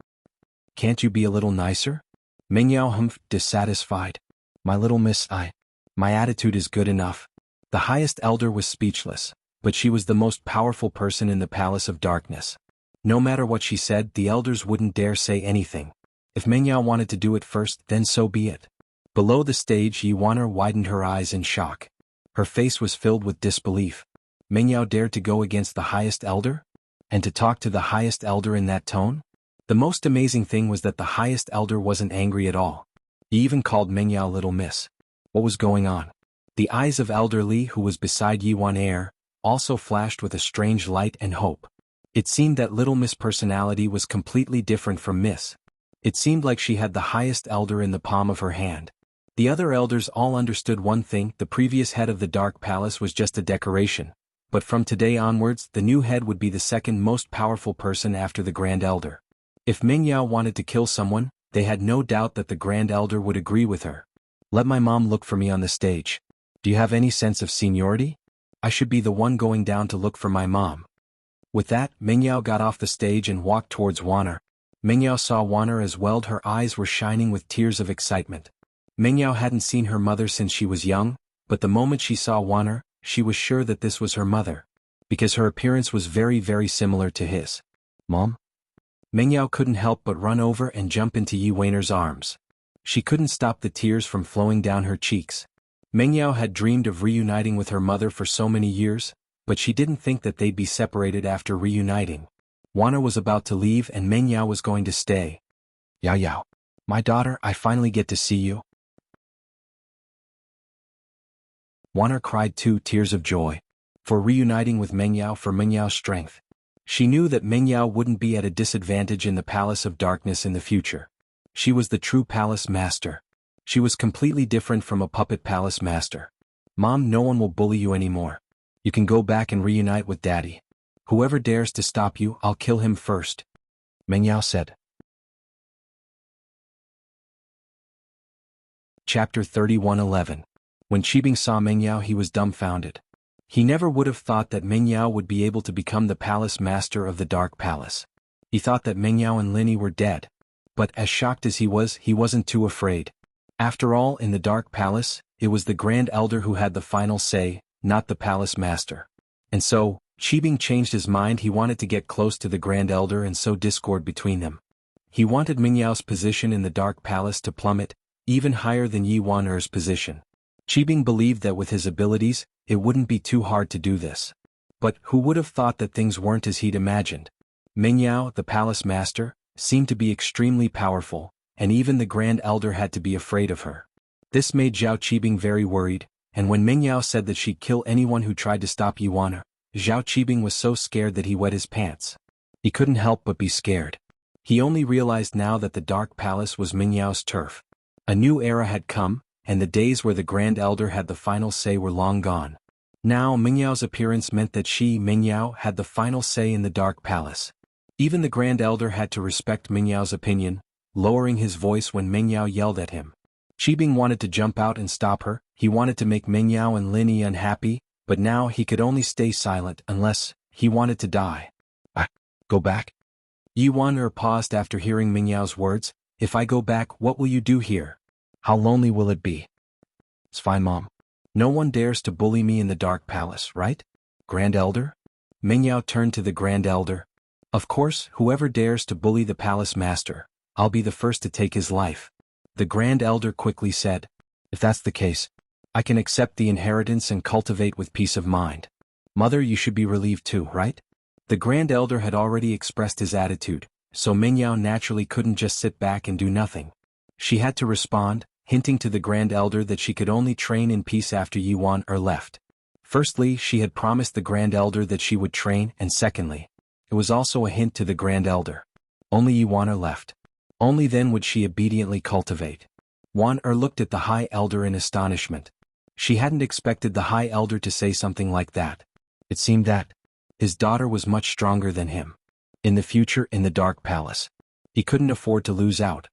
Can't you be a little nicer? Mengyao humphed, dissatisfied. My little miss, my attitude is good enough. The highest elder was speechless, but she was the most powerful person in the palace of darkness. No matter what she said, the elders wouldn't dare say anything. If Mengyao wanted to do it first, then so be it. Below the stage, Yuan-er widened her eyes in shock. Her face was filled with disbelief. Mengyao dared to go against the highest elder? And to talk to the highest elder in that tone? The most amazing thing was that the highest elder wasn't angry at all. He even called Mengyao little miss. What was going on? The eyes of Elder Li, who was beside Yuan-er, also flashed with a strange light and hope. It seemed that little miss' personality was completely different from miss. It seemed like she had the highest elder in the palm of her hand. The other elders all understood one thing: the previous head of the Dark Palace was just a decoration. But from today onwards, the new head would be the second most powerful person after the Grand Elder. If Mingyao wanted to kill someone, they had no doubt that the Grand Elder would agree with her. Let my mom look for me on the stage. Do you have any sense of seniority? I should be the one going down to look for my mom. With that, Mingyao got off the stage and walked towards Wanner. Mingyao saw Wanner as well. Her eyes were shining with tears of excitement. Mingyao hadn't seen her mother since she was young, but the moment she saw Wanner, she was sure that this was her mother, because her appearance was very, very similar to his. Mom? Mingyao couldn't help but run over and jump into Yi Weiner's arms. She couldn't stop the tears from flowing down her cheeks. Mingyao had dreamed of reuniting with her mother for so many years, but she didn't think that they'd be separated after reuniting. Wanner was about to leave and Mingyao was going to stay. Yao Yao. My daughter, I finally get to see you. Wanner cried 2 tears of joy. For reuniting with Mingyao, for Mingyao's strength. She knew that Mingyao wouldn't be at a disadvantage in the Palace of Darkness in the future. She was the true palace master. She was completely different from a puppet palace master. Mom, no one will bully you anymore. You can go back and reunite with Daddy. Whoever dares to stop you, I'll kill him first. Mingyao said. Chapter 31:11. When Qibing saw Mingyao, he was dumbfounded. He never would have thought that Mingyao would be able to become the palace master of the Dark Palace. He thought that Mingyao and Linny were dead. But as shocked as he wasn't too afraid. After all, in the Dark Palace, it was the Grand Elder who had the final say, not the palace master. And so, Qibing changed his mind. He wanted to get close to the Grand Elder and sow discord between them. He wanted Mingyao's position in the Dark Palace to plummet, even higher than Yi Wan'er's position. Qibing believed that with his abilities, it wouldn't be too hard to do this. But who would have thought that things weren't as he'd imagined? Mingyao, the palace master, seemed to be extremely powerful, and even the Grand Elder had to be afraid of her. This made Zhao Qibing very worried, and when Mingyao said that she'd kill anyone who tried to stop Yi Wan'er, Zhao Qibing was so scared that he wet his pants. He couldn't help but be scared. He only realized now that the Dark Palace was Mingyao's turf. A new era had come, and the days where the Grand Elder had the final say were long gone. Now Mingyao's appearance meant that she, Mingyao, had the final say in the Dark Palace. Even the Grand Elder had to respect Mingyao's opinion, lowering his voice when Mingyao yelled at him. Qibing wanted to jump out and stop her. He wanted to make Mingyao and Linny unhappy, but now he could only stay silent unless he wanted to die. Go back? Yi Wan'er paused after hearing Mingyao's words. If I go back, what will you do here? How lonely will it be? It's fine, Mom. No one dares to bully me in the Dark Palace, right? Grand Elder? Mingyao turned to the Grand Elder. Of course, whoever dares to bully the palace master, I'll be the first to take his life. The Grand Elder quickly said. If that's the case, I can accept the inheritance and cultivate with peace of mind. Mother, you should be relieved too, right? The Grand Elder had already expressed his attitude, so Mingyao naturally couldn't just sit back and do nothing. She had to respond, hinting to the Grand Elder that she could only train in peace after Yi Wan'er left. Firstly, she had promised the Grand Elder that she would train, and secondly, it was also a hint to the Grand Elder. Only Yi Wan'er left. Only then would she obediently cultivate. Wan'er looked at the High Elder in astonishment. She hadn't expected the High Elder to say something like that. It seemed that his daughter was much stronger than him. In the future, in the Dark Palace, he couldn't afford to lose out.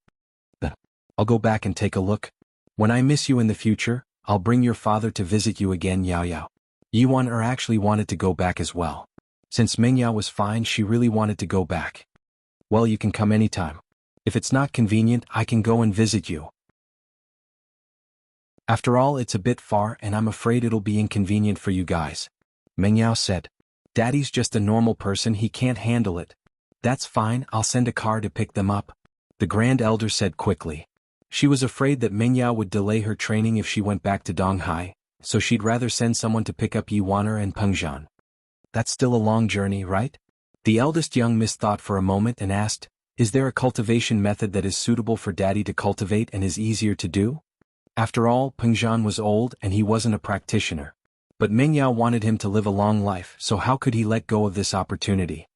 I'll go back and take a look. When I miss you in the future, I'll bring your father to visit you again, Yao Yao. Yi Wan'er actually wanted to go back as well. Since Mingyao was fine, she really wanted to go back. Well, you can come anytime. If it's not convenient, I can go and visit you. After all, it's a bit far and I'm afraid it'll be inconvenient for you guys. Mingyao said. Daddy's just a normal person, he can't handle it. That's fine, I'll send a car to pick them up. The Grand Elder said quickly. She was afraid that Mingyao would delay her training if she went back to Donghai, so she'd rather send someone to pick up Yi Wan'er and Pengzhan. That's still a long journey, right? The eldest young miss thought for a moment and asked, is there a cultivation method that is suitable for Daddy to cultivate and is easier to do? After all, Pengzhan was old and he wasn't a practitioner. But Mingyao wanted him to live a long life, so how could he let go of this opportunity?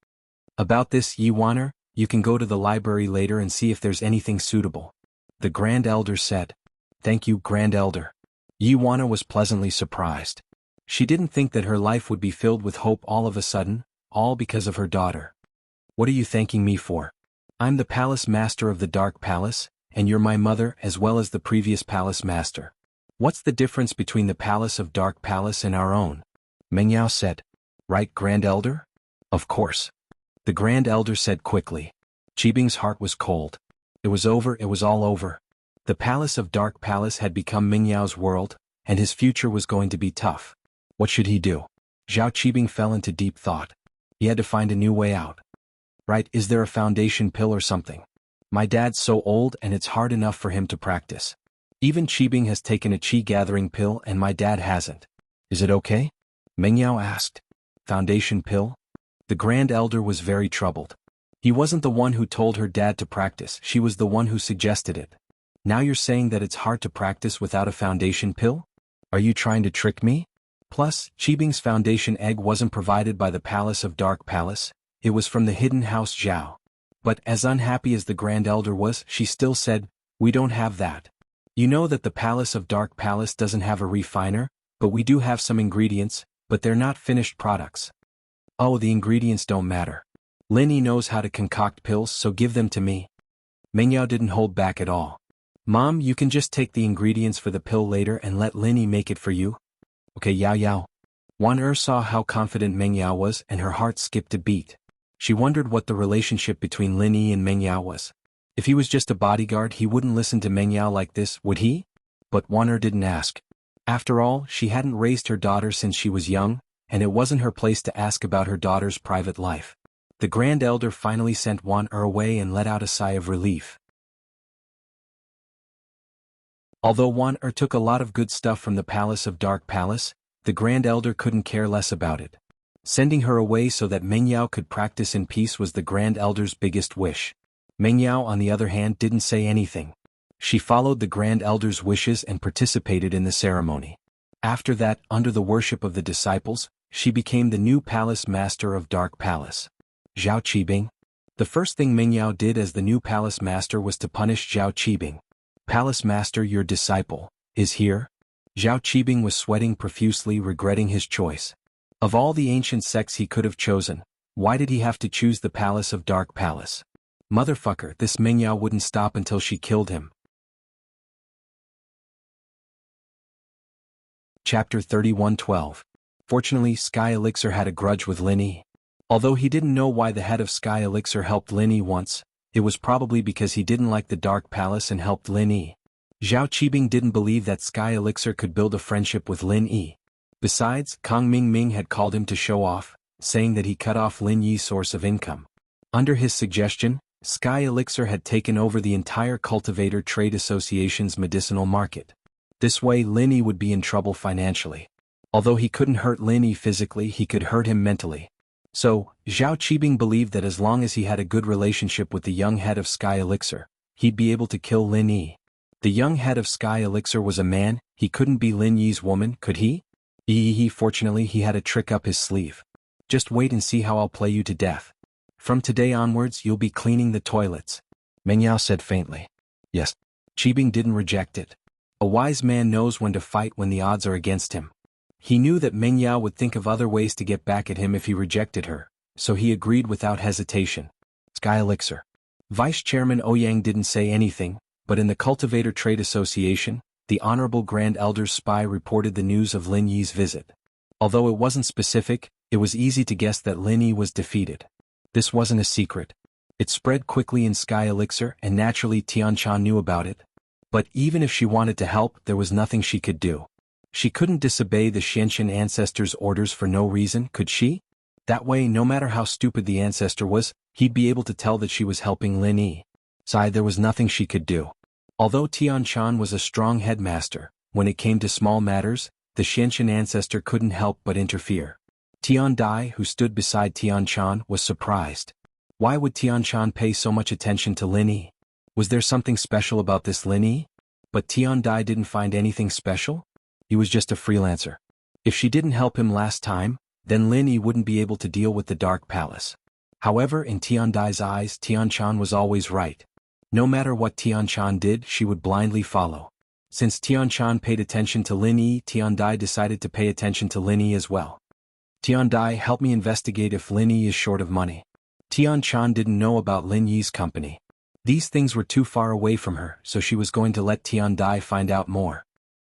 About this, Yi Wan'er, you can go to the library later and see if there's anything suitable. The Grand Elder said. Thank you, Grand Elder. Yi Wan'er was pleasantly surprised. She didn't think that her life would be filled with hope all of a sudden, all because of her daughter. What are you thanking me for? I'm the palace master of the Dark Palace, and you're my mother as well as the previous palace master. What's the difference between the palace of Dark Palace and our own? Meng Yao said. Right, Grand Elder? Of course. The Grand Elder said quickly. Qibing's heart was cold. It was over, it was all over. The palace of Dark Palace had become Meng Yao's world, and his future was going to be tough. What should he do? Zhao Qibing fell into deep thought. He had to find a new way out. Right, is there a foundation pill or something? My dad's so old and it's hard enough for him to practice. Even Qibing has taken a qi gathering pill and my dad hasn't. Is it okay? Meng Yao asked. Foundation pill? The Grand Elder was very troubled. He wasn't the one who told her dad to practice, she was the one who suggested it. Now you're saying that it's hard to practice without a foundation pill? Are you trying to trick me? Plus, Qibing's foundation egg wasn't provided by the Palace of Dark Palace, it was from the hidden house Zhao. But as unhappy as the Grand Elder was, she still said, we don't have that. You know that the Palace of Dark Palace doesn't have a refiner, but we do have some ingredients, but they're not finished products. Oh, the ingredients don't matter. Lin Yi knows how to concoct pills, so give them to me. Meng Yao didn't hold back at all. Mom, you can just take the ingredients for the pill later and let Lin Yi make it for you. Okay, Yao Yao. Wan saw how confident Meng Yao was and her heart skipped a beat. She wondered what the relationship between Lin Yi and Meng Yao was. If he was just a bodyguard, he wouldn't listen to Meng Yao like this, would he? But Wan didn't ask. After all, she hadn't raised her daughter since she was young, and it wasn't her place to ask about her daughter's private life. The Grand Elder finally sent Wan away and let out a sigh of relief. Although Wan took a lot of good stuff from the Palace of Dark Palace, the Grand Elder couldn't care less about it. Sending her away so that Meng Yao could practice in peace was the Grand Elder's biggest wish. Meng Yao, on the other hand, didn't say anything. She followed the Grand Elder's wishes and participated in the ceremony. After that, under the worship of the disciples, she became the new palace master of Dark Palace. Zhao Qibing. The first thing Meng Yao did as the new palace master was to punish Zhao Qibing. Palace master, your disciple, is here? Zhao Qibing was sweating profusely, regretting his choice. Of all the ancient sects he could have chosen, why did he have to choose the Palace of Dark Palace? Motherfucker, this Meng Yao wouldn't stop until she killed him. Chapter 31:12. Fortunately, Sky Elixir had a grudge with Lin Yi. Although he didn't know why the head of Sky Elixir helped Lin Yi once, it was probably because he didn't like the Dark Palace and helped Lin Yi. Zhao Qibing didn't believe that Sky Elixir could build a friendship with Lin Yi. Besides, Kong Ming had called him to show off, saying that he cut off Lin Yi's source of income. Under his suggestion, Sky Elixir had taken over the entire Cultivator Trade Association's medicinal market. This way Lin Yi would be in trouble financially. Although he couldn't hurt Lin Yi physically, he could hurt him mentally. So, Zhao Qibing believed that as long as he had a good relationship with the young head of Sky Elixir, he'd be able to kill Lin Yi. The young head of Sky Elixir was a man, he couldn't be Lin Yi's woman, could he? Fortunately he had a trick up his sleeve. Just wait and see how I'll play you to death. From today onwards you'll be cleaning the toilets. Meng Yao said faintly. Yes. Qibing didn't reject it. A wise man knows when to fight when the odds are against him. He knew that Meng Yao would think of other ways to get back at him if he rejected her, so he agreed without hesitation. Sky Elixir. Vice Chairman Ouyang didn't say anything, but in the Cultivator Trade Association, the Honorable Grand Elder's spy reported the news of Lin Yi's visit. Although it wasn't specific, it was easy to guess that Lin Yi was defeated. This wasn't a secret. It spread quickly in Sky Elixir and naturally Tianchan knew about it. But even if she wanted to help, there was nothing she could do. She couldn't disobey the Xianxian ancestor's orders for no reason, could she? That way, no matter how stupid the ancestor was, he'd be able to tell that she was helping Lin Yi. Besides, there was nothing she could do. Although Tianchan was a strong headmaster, when it came to small matters, the Xianxian ancestor couldn't help but interfere. Tian Dai, who stood beside Tianchan, was surprised. Why would Tianchan pay so much attention to Lin Yi? Was there something special about this Lin Yi? But Tian Dai didn't find anything special? He was just a freelancer. If she didn't help him last time, then Lin Yi wouldn't be able to deal with the Dark Palace. However, in Tian Dai's eyes, Tianchan was always right. No matter what Tianchan did, she would blindly follow. Since Tianchan paid attention to Lin Yi, Tian Dai decided to pay attention to Lin Yi as well. Tian Dai, help me investigate if Lin Yi is short of money. Tian Chan didn't know about Lin Yi's company. These things were too far away from her, so she was going to let Tian Dai find out more.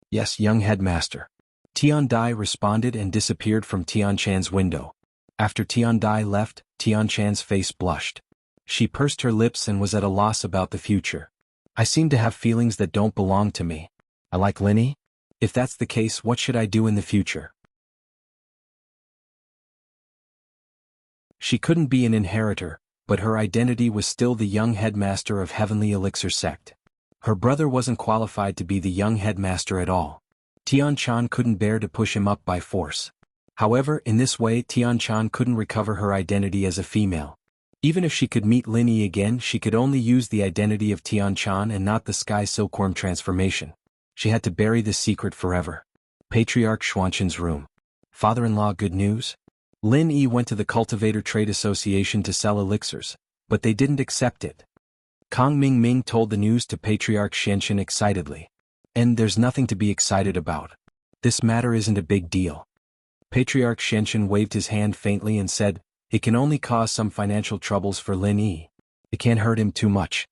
Yes, young headmaster. Tian Dai responded and disappeared from Tian Chan's window. After Tian Dai left, Tian Chan's face blushed. She pursed her lips and was at a loss about the future. I seem to have feelings that don't belong to me. I like Linny? If that's the case, what should I do in the future? She couldn't be an inheritor, but her identity was still the young headmaster of Heavenly Elixir sect. Her brother wasn't qualified to be the young headmaster at all. Tian Chan couldn't bear to push him up by force. However, in this way Tian Chan couldn't recover her identity as a female. Even if she could meet Linny again, she could only use the identity of Tian Chan and not the Sky Silkworm transformation. She had to bury this secret forever. Patriarch Xuanshan's room. Father-in-law, good news? Lin Yi went to the Cultivator Trade Association to sell elixirs, but they didn't accept it. Kong Ming told the news to Patriarch Xuanshan excitedly. And there's nothing to be excited about. This matter isn't a big deal. Patriarch Xuanshan waved his hand faintly and said, it can only cause some financial troubles for Lin Yi. It can't hurt him too much.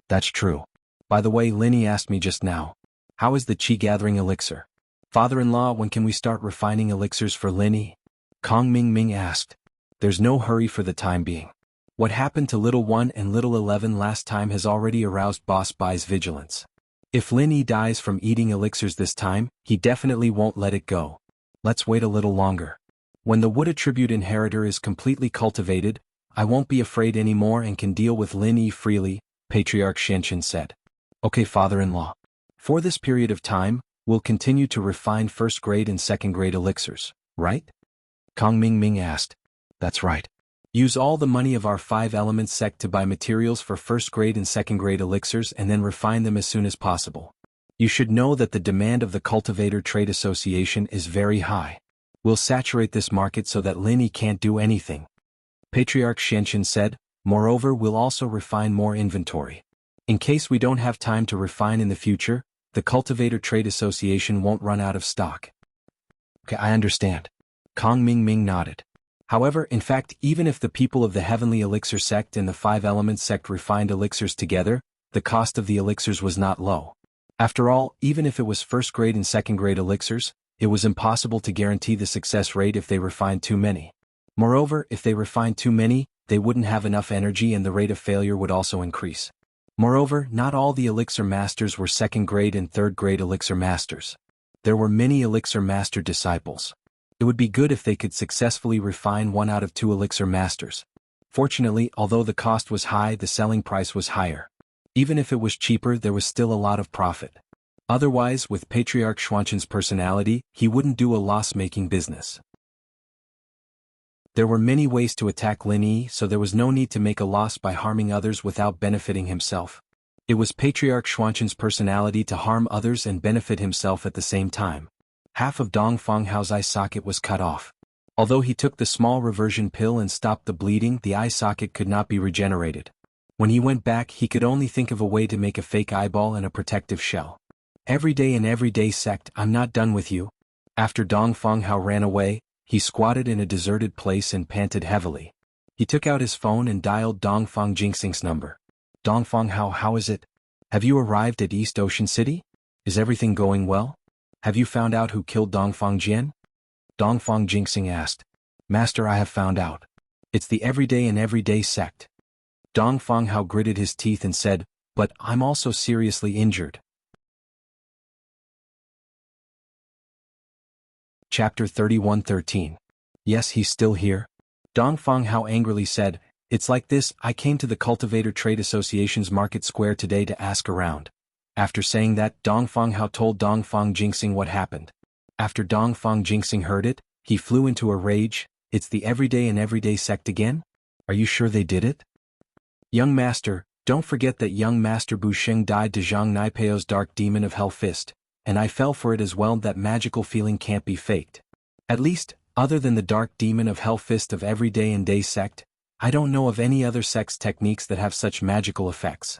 That's true. By the way, Lin Yi asked me just now. How is the Qi gathering elixir? Father-in-law, when can we start refining elixirs for Lin Yi? Kong Ming asked. There's no hurry for the time being. What happened to Little 1 and Little 11 last time has already aroused Boss Bai's vigilance. If Lin Yi dies from eating elixirs this time, he definitely won't let it go. Let's wait a little longer. When the wood attribute inheritor is completely cultivated, I won't be afraid anymore and can deal with Lin Yi freely, Patriarch Xuanshan said. Okay, father-in-law. For this period of time, we'll continue to refine first-grade and second-grade elixirs, right? Kong Ming asked. That's right. Use all the money of our 5 Elements sect to buy materials for first-grade and second-grade elixirs and then refine them as soon as possible. You should know that the demand of the Cultivator Trade Association is very high. We'll saturate this market so that Lin Yi can't do anything. Patriarch Xuanshan said, moreover we'll also refine more inventory. In case we don't have time to refine in the future, the Cultivator Trade Association won't run out of stock. Okay, I understand. Kong Ming nodded. However, in fact, even if the people of the Heavenly Elixir sect and the 5 Elements sect refined elixirs together, the cost of the elixirs was not low. After all, even if it was first-grade and second-grade elixirs, it was impossible to guarantee the success rate if they refined too many. Moreover, if they refined too many, they wouldn't have enough energy and the rate of failure would also increase. Moreover, not all the elixir masters were second-grade and third-grade elixir masters. There were many elixir master disciples. It would be good if they could successfully refine 1 out of 2 elixir masters. Fortunately, although the cost was high, the selling price was higher. Even if it was cheaper, there was still a lot of profit. Otherwise, with Patriarch Xuanshan's personality, he wouldn't do a loss-making business. There were many ways to attack Lin Yi, so there was no need to make a loss by harming others without benefiting himself. It was Patriarch Xuanshan's personality to harm others and benefit himself at the same time. Half of Dongfang Hao's eye socket was cut off. Although he took the small reversion pill and stopped the bleeding, the eye socket could not be regenerated. When he went back, he could only think of a way to make a fake eyeball and a protective shell. Everyday sect, I'm not done with you. After Dongfang Hao ran away, he squatted in a deserted place and panted heavily. He took out his phone and dialed Dongfang Jinxing's number. Dongfang Hao, how is it? Have you arrived at East Ocean City? Is everything going well? Have you found out who killed Dongfang Jian? Dongfang Jinxing asked. Master, I have found out. It's the Everyday sect. Dongfang Hao gritted his teeth and said, but I'm also seriously injured. Chapter 31:13. Yes, he's still here. Dongfang Hao angrily said, it's like this, I came to the Cultivator Trade Association's market square today to ask around. After saying that, Dongfang Hao told Dongfang Jinxing what happened. After Dongfang Jinxing heard it, he flew into a rage. It's the Everyday sect again? Are you sure they did it? Young Master, don't forget that young Master Bu Sheng died to Zhang Naipeo's Dark Demon of Hell Fist, and I fell for it as well. That magical feeling can't be faked. At least, other than the Dark Demon of Hell Fist of Everyday sect, I don't know of any other sect's techniques that have such magical effects.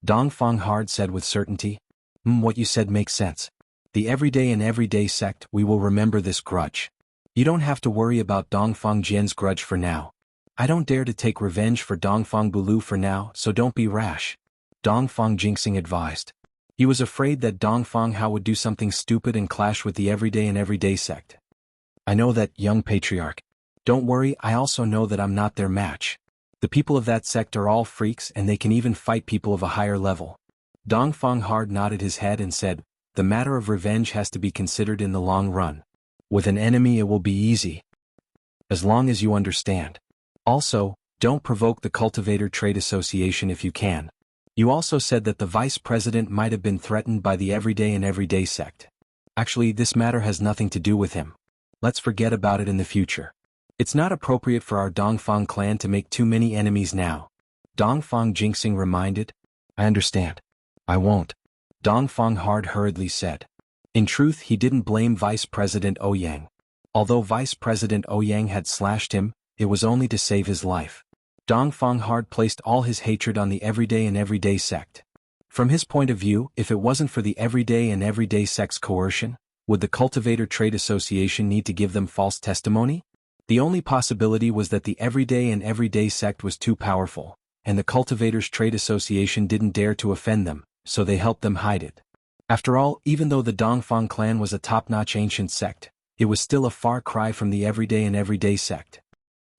Dongfang Hard said with certainty. What you said makes sense. The Everyday sect, we will remember this grudge. You don't have to worry about Dongfang Jian's grudge for now. I don't dare to take revenge for Dongfang Bulu for now, so don't be rash. Dongfang Jinxing advised. He was afraid that Dongfang Hao would do something stupid and clash with the everyday sect. I know that, young patriarch. Don't worry, I also know that I'm not their match. The people of that sect are all freaks and they can even fight people of a higher level. Dongfang Hard nodded his head and said, the matter of revenge has to be considered in the long run. With an enemy it will be easy. As long as you understand. Also, don't provoke the Cultivator Trade Association if you can. You also said that the vice president might have been threatened by the everyday sect. Actually, this matter has nothing to do with him. Let's forget about it in the future. It's not appropriate for our Dongfang clan to make too many enemies now. Dongfang Jinxing reminded. I understand. I won't. Dongfang Hard hurriedly said. In truth, he didn't blame Vice President Ouyang. Although Vice President Ouyang had slashed him, it was only to save his life. Dongfang Hard placed all his hatred on the everyday sect. From his point of view, if it wasn't for the everyday sect's coercion, would the Cultivator Trade Association need to give them false testimony? The only possibility was that the everyday sect was too powerful, and the Cultivators Trade Association didn't dare to offend them, so they helped them hide it. After all, even though the Dongfang clan was a top-notch ancient sect, it was still a far cry from the everyday sect.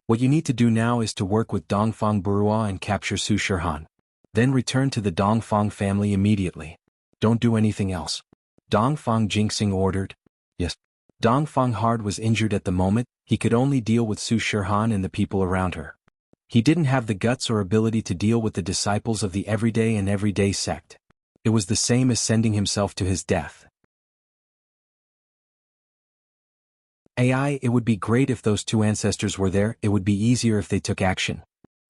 What you need to do now is to work with Dongfang Burua and capture Su Shirhan. Then return to the Dongfang family immediately. Don't do anything else. Dongfang Jinxing ordered. Yes. Dongfang Hard was injured at the moment, he could only deal with Su Shirhan and the people around her. He didn't have the guts or ability to deal with the disciples of the everyday sect. It was the same as sending himself to his death. It would be great if those two ancestors were there, it would be easier if they took action.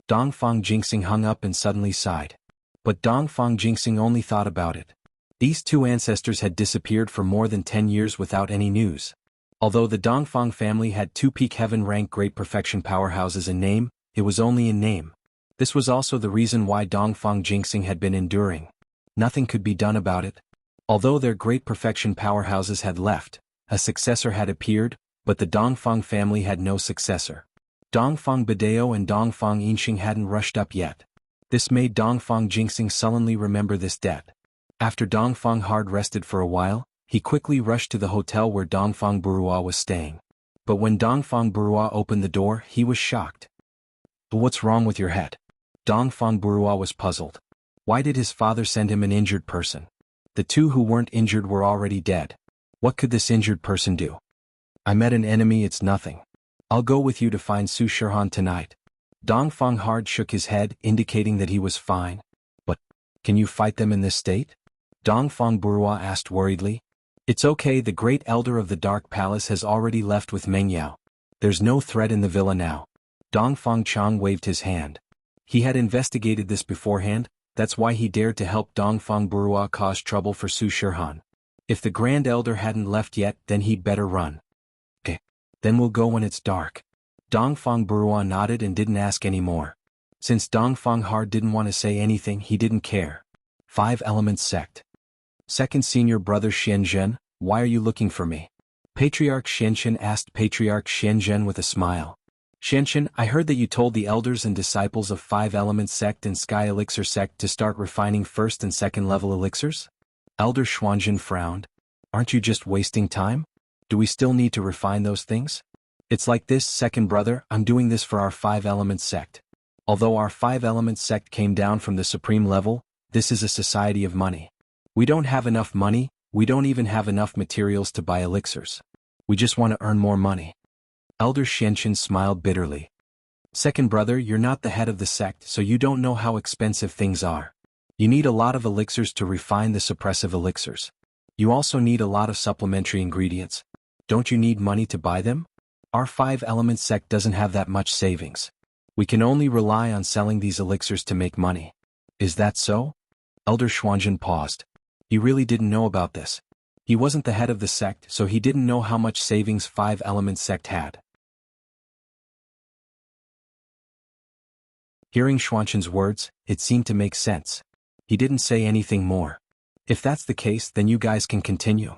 Dongfang Jinxing hung up and suddenly sighed. But Dongfang Jinxing only thought about it. These two ancestors had disappeared for more than 10 years without any news. Although the Dongfang family had two peak heaven-rank great perfection powerhouses in name, it was only in name. This was also the reason why Dongfang Jinxing had been enduring. Nothing could be done about it. Although their great perfection powerhouses had left, a successor had appeared, but the Dongfang family had no successor. Dongfang Badeo and Dongfang Yinxing hadn't rushed up yet. This made Dongfang Jinxing sullenly remember this debt. After Dongfang Hard rested for a while, he quickly rushed to the hotel where Dongfang Burua was staying. But when Dongfang Burua opened the door, he was shocked. What's wrong with your head? Dongfang Burua was puzzled. Why did his father send him an injured person? The two who weren't injured were already dead. What could this injured person do? I met an enemy, it's nothing. I'll go with you to find Su Shirhan tonight. Dongfang Hard shook his head, indicating that he was fine. But, can you fight them in this state? Dongfang Burua asked worriedly. It's okay, the great elder of the Dark Palace has already left with Meng Yao. There's no threat in the villa now. Dongfang Chang waved his hand. He had investigated this beforehand, that's why he dared to help Dongfang Burua cause trouble for Su Shirhan. If the Grand Elder hadn't left yet, then he'd better run. Okay. Then we'll go when it's dark. Dongfang Burua nodded and didn't ask any more. Since Dongfang Hard didn't want to say anything, he didn't care. 5 Elements Sect. Second Senior Brother Xianzhen, why are you looking for me? Patriarch Xianzhen asked Patriarch Xianzhen with a smile. Xianzhen, I heard that you told the elders and disciples of 5 Elements Sect and Sky Elixir Sect to start refining first and second level elixirs? Elder Xuanzhen frowned. Aren't you just wasting time? Do we still need to refine those things? It's like this, second brother, I'm doing this for our 5 Elements Sect. Although our 5 Elements Sect came down from the supreme level, this is a society of money. We don't have enough money, we don't even have enough materials to buy elixirs. We just want to earn more money. Elder Xianzhen smiled bitterly. Second brother, you're not the head of the sect, so you don't know how expensive things are. You need a lot of elixirs to refine the suppressive elixirs. You also need a lot of supplementary ingredients. Don't you need money to buy them? Our 5 Elements Sect doesn't have that much savings. We can only rely on selling these elixirs to make money. Is that so? Elder Xuanzhen paused. He really didn't know about this. He wasn't the head of the sect, so he didn't know how much savings 5 Elements Sect had. Hearing Xuanzhen's words, it seemed to make sense. He didn't say anything more. If that's the case, then you guys can continue.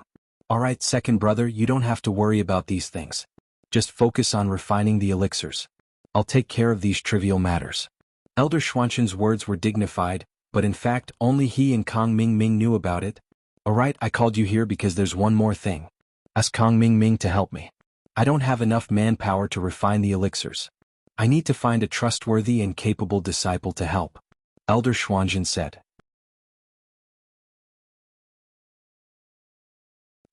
Alright, second brother, you don't have to worry about these things. Just focus on refining the elixirs. I'll take care of these trivial matters. Elder Xuanzhen's words were dignified, but in fact only he and Kong Mingming knew about it. Alright, I called you here because there's one more thing. Ask Kong Mingming to help me. I don't have enough manpower to refine the elixirs. I need to find a trustworthy and capable disciple to help. Elder Xuanzhen said.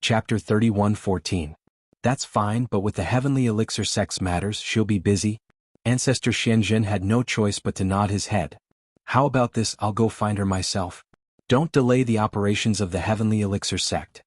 Chapter 31:14. That's fine, but with the heavenly elixir sex matters, she'll be busy. Ancestor Xianzhen had no choice but to nod his head. How about this, I'll go find her myself. Don't delay the operations of the heavenly elixir sect.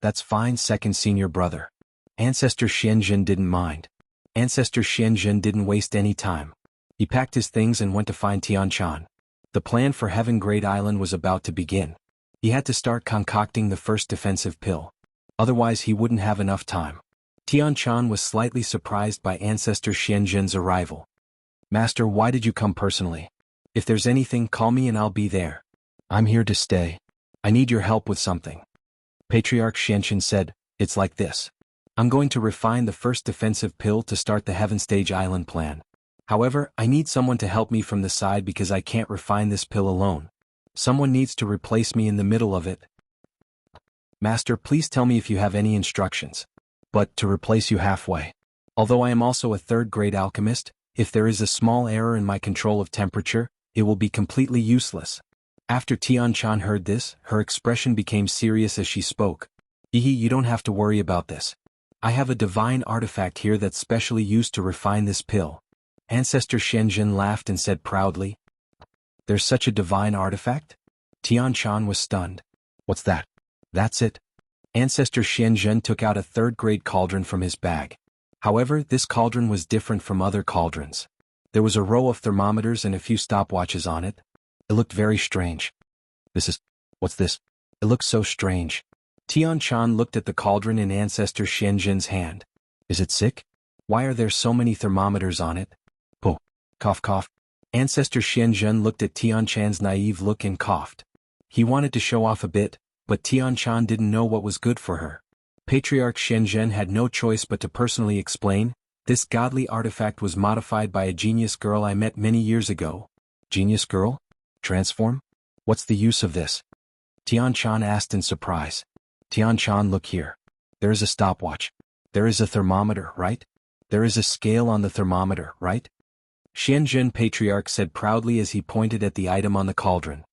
That's fine, second senior brother. Ancestor Xianzhen didn't mind. Ancestor Xianzhen didn't waste any time. He packed his things and went to find Tianchan. The plan for Heaven Great Island was about to begin. He had to start concocting the first defensive pill. Otherwise he wouldn't have enough time. Tianchan was slightly surprised by Ancestor Xianzhen's arrival. Master, why did you come personally? If there's anything, call me and I'll be there. I'm here to stay. I need your help with something. Patriarch Xianzhen said, it's like this. I'm going to refine the first defensive pill to start the Heaven Stage Island plan. However, I need someone to help me from the side because I can't refine this pill alone. Someone needs to replace me in the middle of it. Master, please tell me if you have any instructions. But to replace you halfway. Although I am also a third-grade alchemist, if there is a small error in my control of temperature, it will be completely useless. After Tianchan heard this, her expression became serious as she spoke. You don't have to worry about this. I have a divine artifact here that's specially used to refine this pill. Ancestor Xianzhen laughed and said proudly. There's such a divine artifact? Tianchan was stunned. What's that? That's it. Ancestor Xianzhen took out a third-grade cauldron from his bag. However, this cauldron was different from other cauldrons. There was a row of thermometers and a few stopwatches on it. It looked very strange. What's this? It looks so strange. Tianchan looked at the cauldron in Ancestor Xianzhen's hand. Is it sick? Why are there so many thermometers on it? Po. Cough cough. Ancestor Xianzhen looked at Tianchan's naive look and coughed. He wanted to show off a bit, but Tianchan didn't know what was good for her. Patriarch Xianzhen had no choice but to personally explain, this godly artifact was modified by a genius girl I met many years ago. Genius girl? Transform? What's the use of this? Tianchan asked in surprise. Tianchan, look here. There is a stopwatch. There is a thermometer, right? There is a scale on the thermometer, right? Xianzhen Patriarch said proudly as he pointed at the item on the cauldron.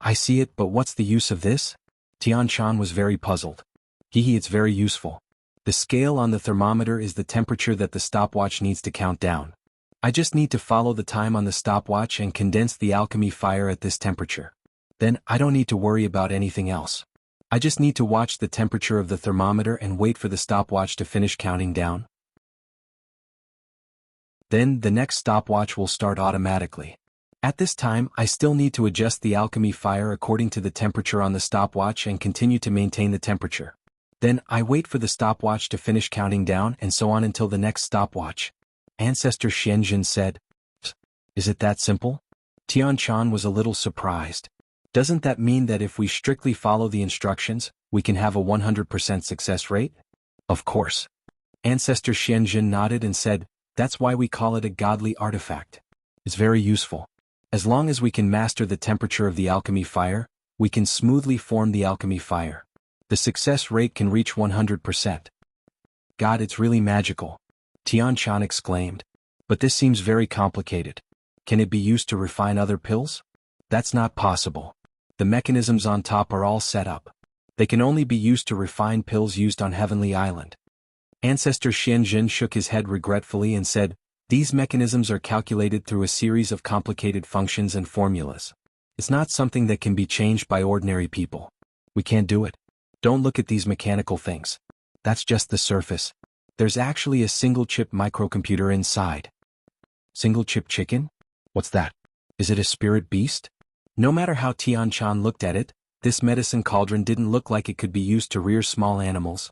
I see it, but what's the use of this? Tianchan was very puzzled. It's very useful. The scale on the thermometer is the temperature that the stopwatch needs to count down. I just need to follow the time on the stopwatch and condense the alchemy fire at this temperature. Then, I don't need to worry about anything else. I just need to watch the temperature of the thermometer and wait for the stopwatch to finish counting down. Then, the next stopwatch will start automatically. At this time, I still need to adjust the alchemy fire according to the temperature on the stopwatch and continue to maintain the temperature. Then, I wait for the stopwatch to finish counting down and so on until the next stopwatch. Ancestor Xianzhen said. Is it that simple? Tianchan was a little surprised. Doesn't that mean that if we strictly follow the instructions, we can have a 100% success rate? Of course. Ancestor Xianzhen nodded and said, that's why we call it a godly artifact. It's very useful. As long as we can master the temperature of the alchemy fire, we can smoothly form the alchemy fire. The success rate can reach 100%. God, it's really magical. Tianchan exclaimed. But this seems very complicated. Can it be used to refine other pills? That's not possible. The mechanisms on top are all set up. They can only be used to refine pills used on Heavenly Island. Ancestor Xianzhen shook his head regretfully and said, these mechanisms are calculated through a series of complicated functions and formulas. It's not something that can be changed by ordinary people. We can't do it. Don't look at these mechanical things. That's just the surface. There's actually a single-chip microcomputer inside. Single-chip chicken? What's that? Is it a spirit beast? No matter how Tianchan looked at it, this medicine cauldron didn't look like it could be used to rear small animals.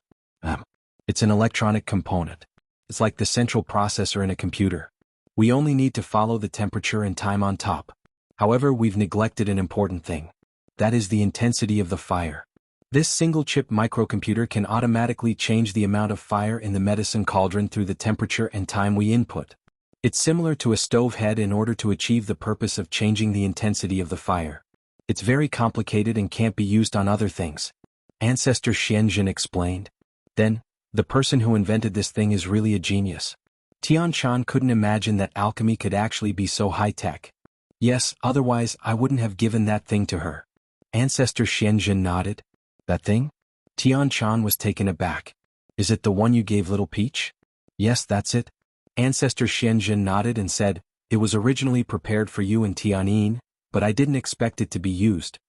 It's an electronic component. It's like the central processor in a computer. We only need to follow the temperature and time on top. However, we've neglected an important thing. That is the intensity of the fire. This single-chip microcomputer can automatically change the amount of fire in the medicine cauldron through the temperature and time we input. It's similar to a stove head in order to achieve the purpose of changing the intensity of the fire. It's very complicated and can't be used on other things. Ancestor Xianjun explained. Then, the person who invented this thing is really a genius. Tian Shan couldn't imagine that alchemy could actually be so high-tech. Yes, otherwise I wouldn't have given that thing to her. Ancestor Xianjun nodded. That thing? Tian Shan was taken aback. Is it the one you gave Little Peach? Yes, that's it. Ancestor Xianjun nodded and said, it was originally prepared for you and Tianyin, but I didn't expect it to be used.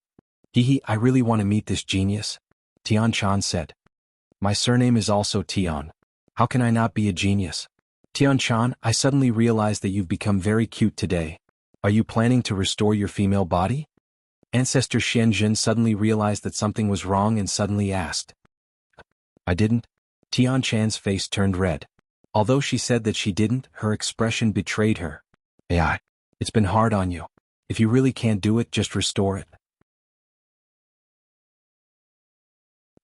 I really want to meet this genius. Tian Shan said. My surname is also Tian. How can I not be a genius? Tian Shan, I suddenly realized that you've become very cute today. Are you planning to restore your female body? Ancestor Xianjun suddenly realized that something was wrong and suddenly asked. I didn't. Tian Chan's face turned red. Although she said that she didn't, her expression betrayed her. AI, it's been hard on you. If you really can't do it, just restore it.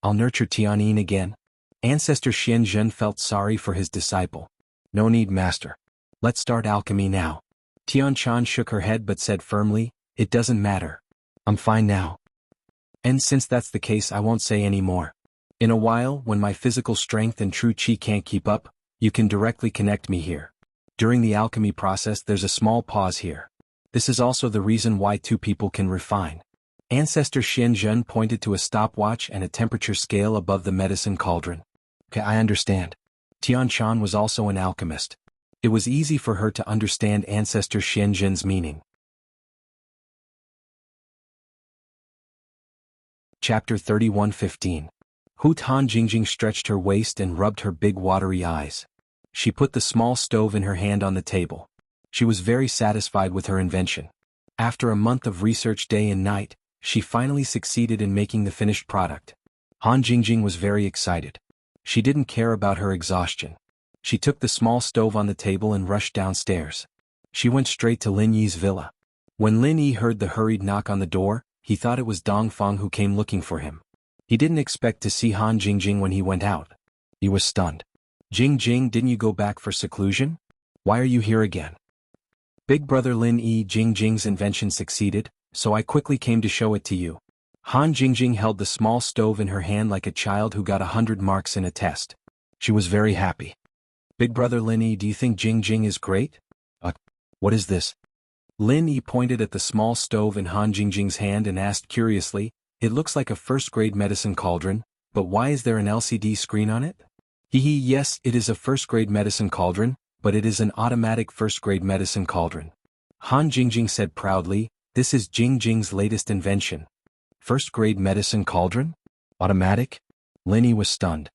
I'll nurture Tianyin again. Ancestor Xianjun felt sorry for his disciple. No need, master. Let's start alchemy now. Tian Shan shook her head but said firmly, it doesn't matter. I'm fine now. And since that's the case, I won't say any more. In a while, when my physical strength and true qi can't keep up, you can directly connect me here. During the alchemy process, there's a small pause here. This is also the reason why two people can refine. Ancestor Xianjun pointed to a stopwatch and a temperature scale above the medicine cauldron. Okay, I understand. Tian Shan was also an alchemist. It was easy for her to understand Ancestor Xianjun's meaning. Chapter 31:15. Hu Tanjingjing stretched her waist and rubbed her big watery eyes. She put the small stove in her hand on the table. She was very satisfied with her invention. After a month of research day and night, she finally succeeded in making the finished product. Han Jingjing was very excited. She didn't care about her exhaustion. She took the small stove on the table and rushed downstairs. She went straight to Lin Yi's villa. When Lin Yi heard the hurried knock on the door, he thought it was Dongfang who came looking for him. He didn't expect to see Han Jingjing when he went out. He was stunned. Jingjing, didn't you go back for seclusion? Why are you here again? Big brother Lin Yi, Jingjing's invention succeeded, so I quickly came to show it to you. Han Jingjing held the small stove in her hand like a child who got 100 marks in a test. She was very happy. Big brother Lin Yi, do you think Jingjing is great? What is this? Lin Yi pointed at the small stove in Han Jingjing's hand and asked curiously, it looks like a first-grade medicine cauldron, but why is there an LCD screen on it? Yes, it is a first-grade medicine cauldron, but it is an automatic first-grade medicine cauldron. Han Jingjing said proudly, this is Jingjing's latest invention. First-grade medicine cauldron? Automatic? Lin Yi was stunned.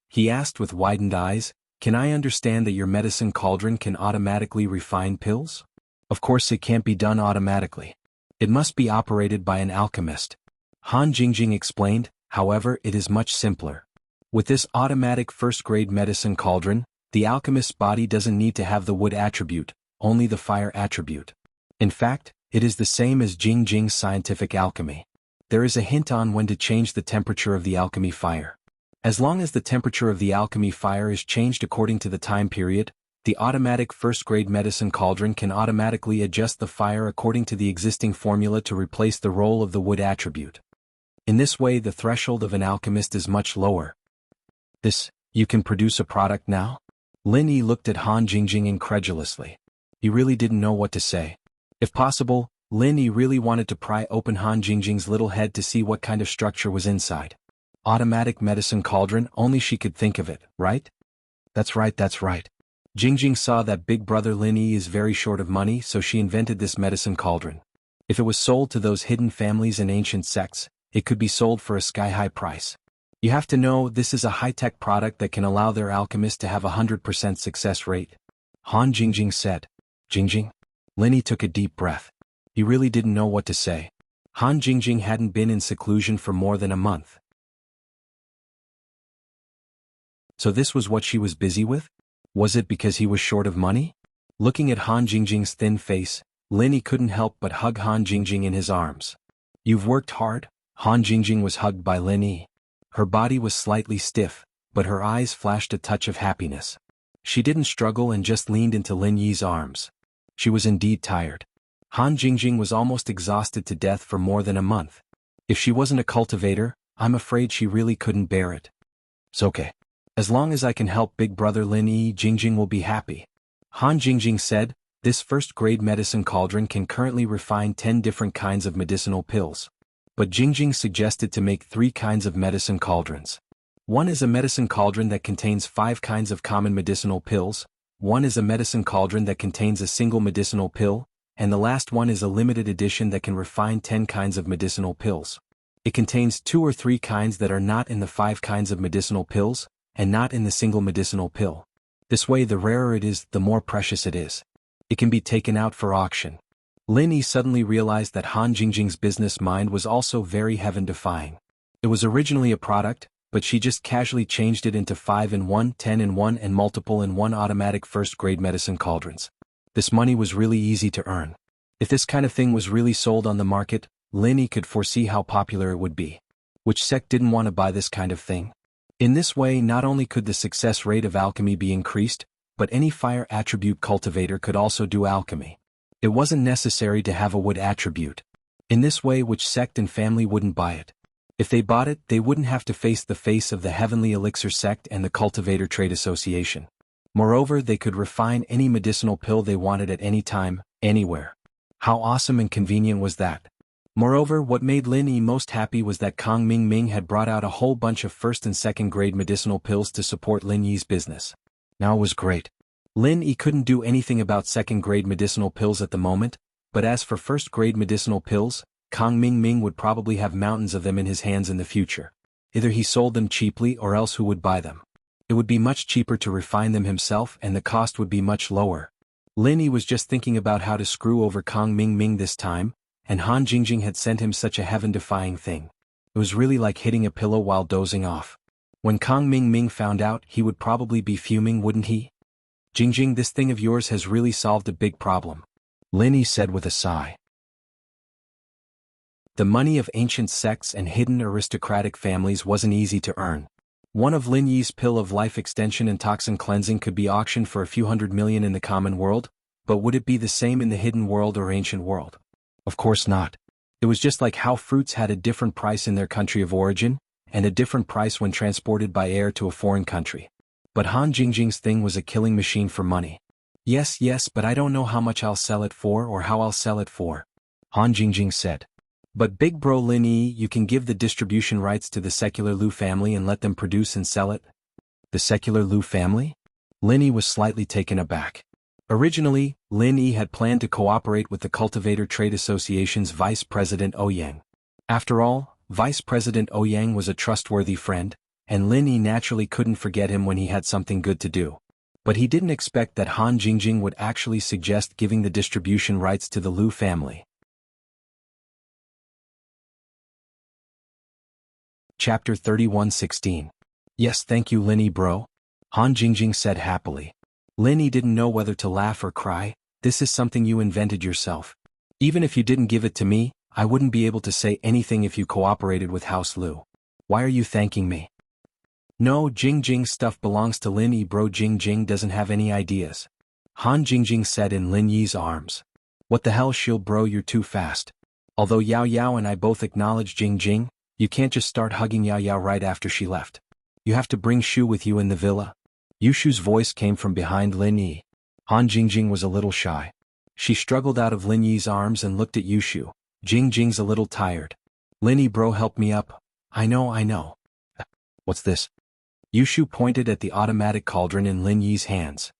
He asked with widened eyes, can I understand that your medicine cauldron can automatically refine pills? Of course it can't be done automatically. It must be operated by an alchemist. Han Jingjing explained, however, it is much simpler. With this automatic first-grade medicine cauldron, the alchemist's body doesn't need to have the wood attribute, only the fire attribute. In fact, it is the same as Jingjing's scientific alchemy. There is a hint on when to change the temperature of the alchemy fire. As long as the temperature of the alchemy fire is changed according to the time period, the automatic first-grade medicine cauldron can automatically adjust the fire according to the existing formula to replace the role of the wood attribute. In this way, the threshold of an alchemist is much lower. You can produce a product now? Lin Yi looked at Han Jingjing incredulously. He really didn't know what to say. If possible, Lin Yi really wanted to pry open Han Jingjing's little head to see what kind of structure was inside. Automatic medicine cauldron, only she could think of it, right? That's right. Jingjing saw that big brother Lin Yi is very short of money, so she invented this medicine cauldron. If it was sold to those hidden families and ancient sects, it could be sold for a sky-high price. You have to know this is a high-tech product that can allow their alchemist to have a 100% success rate. Han Jingjing said. Jingjing? Lin Yi took a deep breath. He really didn't know what to say. Han Jingjing hadn't been in seclusion for more than a month. So this was what she was busy with? Was it because he was short of money? Looking at Han Jingjing's thin face, Lin Yi couldn't help but hug Han Jingjing in his arms. You've worked hard? Han Jingjing was hugged by Lin Yi. Her body was slightly stiff, but her eyes flashed a touch of happiness. She didn't struggle and just leaned into Lin Yi's arms. She was indeed tired. Han Jingjing was almost exhausted to death for more than a month. If she wasn't a cultivator, I'm afraid she really couldn't bear it. It's okay. As long as I can help big brother Lin Yi, Jingjing will be happy. Han Jingjing said, this first-grade medicine cauldron can currently refine 10 different kinds of medicinal pills. But Jingjing suggested to make 3 kinds of medicine cauldrons. One is a medicine cauldron that contains 5 kinds of common medicinal pills, one is a medicine cauldron that contains a single medicinal pill, and the last one is a limited edition that can refine 10 kinds of medicinal pills. It contains 2 or 3 kinds that are not in the 5 kinds of medicinal pills, and not in the single medicinal pill. This way the rarer it is, the more precious it is. It can be taken out for auction. Lin Yi suddenly realized that Han Jingjing's business mind was also very heaven-defying. It was originally a product, but she just casually changed it into 5-in-1, 10-in-1 and multiple-in-1 automatic first-grade medicine cauldrons. This money was really easy to earn. If this kind of thing was really sold on the market, Lin Yi could foresee how popular it would be. Which sect didn't want to buy this kind of thing? In this way, not only could the success rate of alchemy be increased, but any fire attribute cultivator could also do alchemy. It wasn't necessary to have a wood attribute. In this way, which sect and family wouldn't buy it? If they bought it, they wouldn't have to face the face of the Heavenly Elixir sect and the Cultivator Trade Association. Moreover, they could refine any medicinal pill they wanted at any time, anywhere. How awesome and convenient was that? Moreover, what made Lin Yi most happy was that Kong Ming Ming had brought out a whole bunch of first and second grade medicinal pills to support Lin Yi's business. Now it was great. Lin Yi couldn't do anything about second-grade medicinal pills at the moment, but as for first-grade medicinal pills, Kong Ming Ming would probably have mountains of them in his hands in the future. Either he sold them cheaply or else who would buy them? It would be much cheaper to refine them himself and the cost would be much lower. Lin Yi was just thinking about how to screw over Kong Ming Ming this time, and Han Jingjing had sent him such a heaven-defying thing. It was really like hitting a pillow while dozing off. When Kong Ming Ming found out, he would probably be fuming, wouldn't he? Jingjing, this thing of yours has really solved a big problem, Lin Yi said with a sigh. The money of ancient sects and hidden aristocratic families wasn't easy to earn. One of Lin Yi's pill of life extension and toxin cleansing could be auctioned for a few $100 million in the common world, but would it be the same in the hidden world or ancient world? Of course not. It was just like how fruits had a different price in their country of origin, and a different price when transported by air to a foreign country. But Han Jingjing's thing was a killing machine for money. Yes, but I don't know how much I'll sell it for or how I'll sell it for, Han Jingjing said. But big bro Lin Yi, you can give the distribution rights to the secular Lu family and let them produce and sell it. The secular Lu family? Lin Yi was slightly taken aback. Originally, Lin Yi had planned to cooperate with the Cultivator Trade Association's Vice President Ouyang. After all, Vice President Ouyang was a trustworthy friend, and Lin Yi naturally couldn't forget him when he had something good to do. But he didn't expect that Han Jingjing would actually suggest giving the distribution rights to the Lu family. Chapter 31:16. Yes, thank you Lin Yi bro, Han Jingjing said happily. Lin Yi didn't know whether to laugh or cry. This is something you invented yourself. Even if you didn't give it to me, I wouldn't be able to say anything if you cooperated with House Lu. Why are you thanking me? No, Jingjing's stuff belongs to Lin Yi bro. Jingjing doesn't have any ideas, Han Jingjing said in Lin Yi's arms. What the hell shield bro, you're too fast. Although Yao Yao and I both acknowledge Jingjing, you can't just start hugging Yao Yao right after she left. You have to bring Shu with you in the villa. Yushu's voice came from behind Lin Yi. Han Jingjing was a little shy. She struggled out of Lin Yi's arms and looked at Yushu. Jingjing's a little tired. Lin Yi bro, help me up. I know. What's this? Yushu pointed at the automatic cauldron in Lin Yi's hands.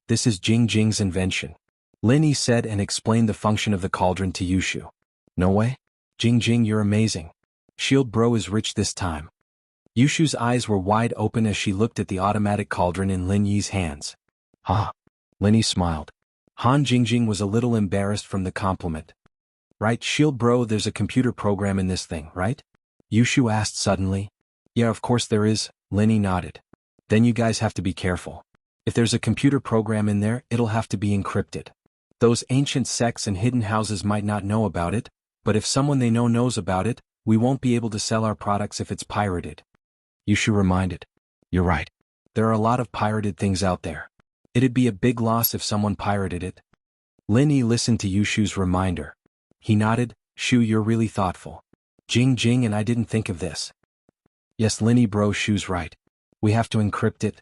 This is Jingjing's invention, Lin Yi said and explained the function of the cauldron to Yushu. No way? Jingjing, you're amazing. Shield bro is rich this time. Yushu's eyes were wide open as she looked at the automatic cauldron in Lin Yi's hands. Ha! Lin Yi smiled. Han Jingjing was a little embarrassed from the compliment. Right, Shield bro, there's a computer program in this thing, right? Yushu asked suddenly. Yeah, of course there is, Lin Yi nodded. Then you guys have to be careful. If there's a computer program in there, it'll have to be encrypted. Those ancient sects and hidden houses might not know about it, but if someone they know knows about it, we won't be able to sell our products if it's pirated. Yushu reminded. You're right. There are a lot of pirated things out there. It'd be a big loss if someone pirated it. Lin Yi listened to Yushu's reminder. He nodded, Shu, you're really thoughtful. Jing, and I didn't think of this. Yes, Lin Yi bro, Shu's right. We have to encrypt it.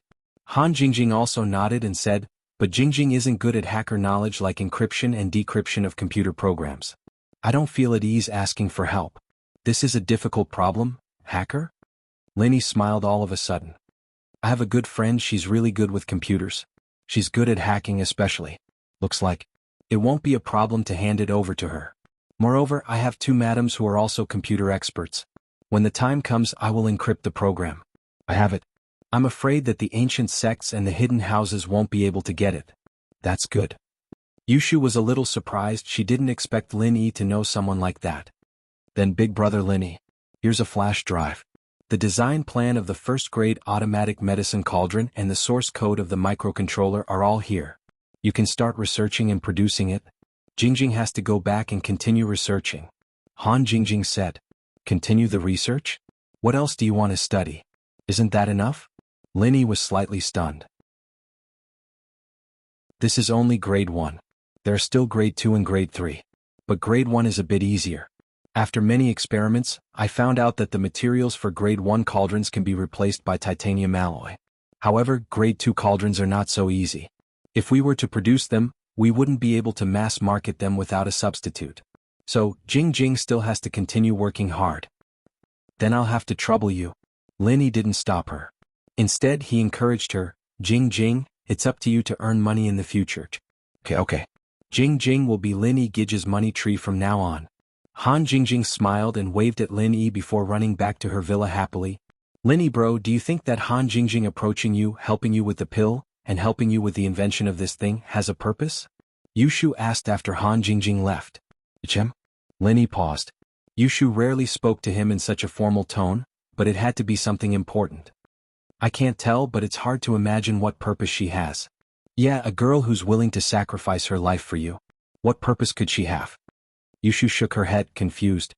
Han Jingjing also nodded and said, but Jingjing isn't good at hacker knowledge like encryption and decryption of computer programs. I don't feel at ease asking for help. This is a difficult problem, hacker? Lin Yi smiled all of a sudden. I have a good friend, she's really good with computers. She's good at hacking especially. Looks like it won't be a problem to hand it over to her. Moreover, I have two madams who are also computer experts. When the time comes, I will encrypt the program. I have it. I'm afraid that the ancient sects and the hidden houses won't be able to get it. That's good. Yushu was a little surprised. She didn't expect Lin Yi to know someone like that. Then Big Brother Lin Yi. Here's a flash drive. The design plan of the first-grade automatic medicine cauldron and the source code of the microcontroller are all here. You can start researching and producing it. Jingjing has to go back and continue researching. Han Jingjing said. Continue the research? What else do you want to study? Isn't that enough? Lin Yi was slightly stunned. This is only grade 1. There are still grade 2 and grade 3. But grade 1 is a bit easier. After many experiments, I found out that the materials for grade 1 cauldrons can be replaced by titanium alloy. However, grade 2 cauldrons are not so easy. If we were to produce them, we wouldn't be able to mass market them without a substitute. So, Jingjing still has to continue working hard. Then I'll have to trouble you. Lin Yi didn't stop her. Instead, he encouraged her, Jingjing, it's up to you to earn money in the future. Okay. Jingjing will be Lin Yi Gij's money tree from now on. Han Jingjing smiled and waved at Lin Yi before running back to her villa happily. Lin Yi bro, do you think that Han Jingjing approaching you, helping you with the pill, and helping you with the invention of this thing, has a purpose? Yushu asked after Han Jingjing left. Ichem? Lin Yi paused. Yushu rarely spoke to him in such a formal tone, but it had to be something important. I can't tell, but it's hard to imagine what purpose she has. Yeah, a girl who's willing to sacrifice her life for you. What purpose could she have? Yushu shook her head, confused.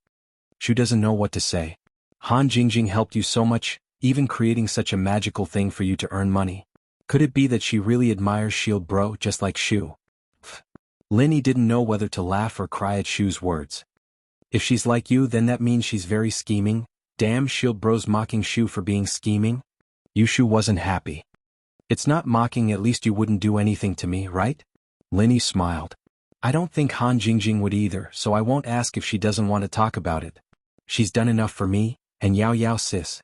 Shu doesn't know what to say. Han Jingjing helped you so much, even creating such a magical thing for you to earn money. Could it be that she really admires Shield Bro just like Shu? Lin Yi didn't know whether to laugh or cry at Shu's words. If she's like you, then that means she's very scheming. Damn, Shield Bro's mocking Shu for being scheming. Yushu wasn't happy. It's not mocking, at least you wouldn't do anything to me, right? Lin Yi smiled. I don't think Han Jingjing would either, so I won't ask if she doesn't want to talk about it. She's done enough for me, and Yao sis.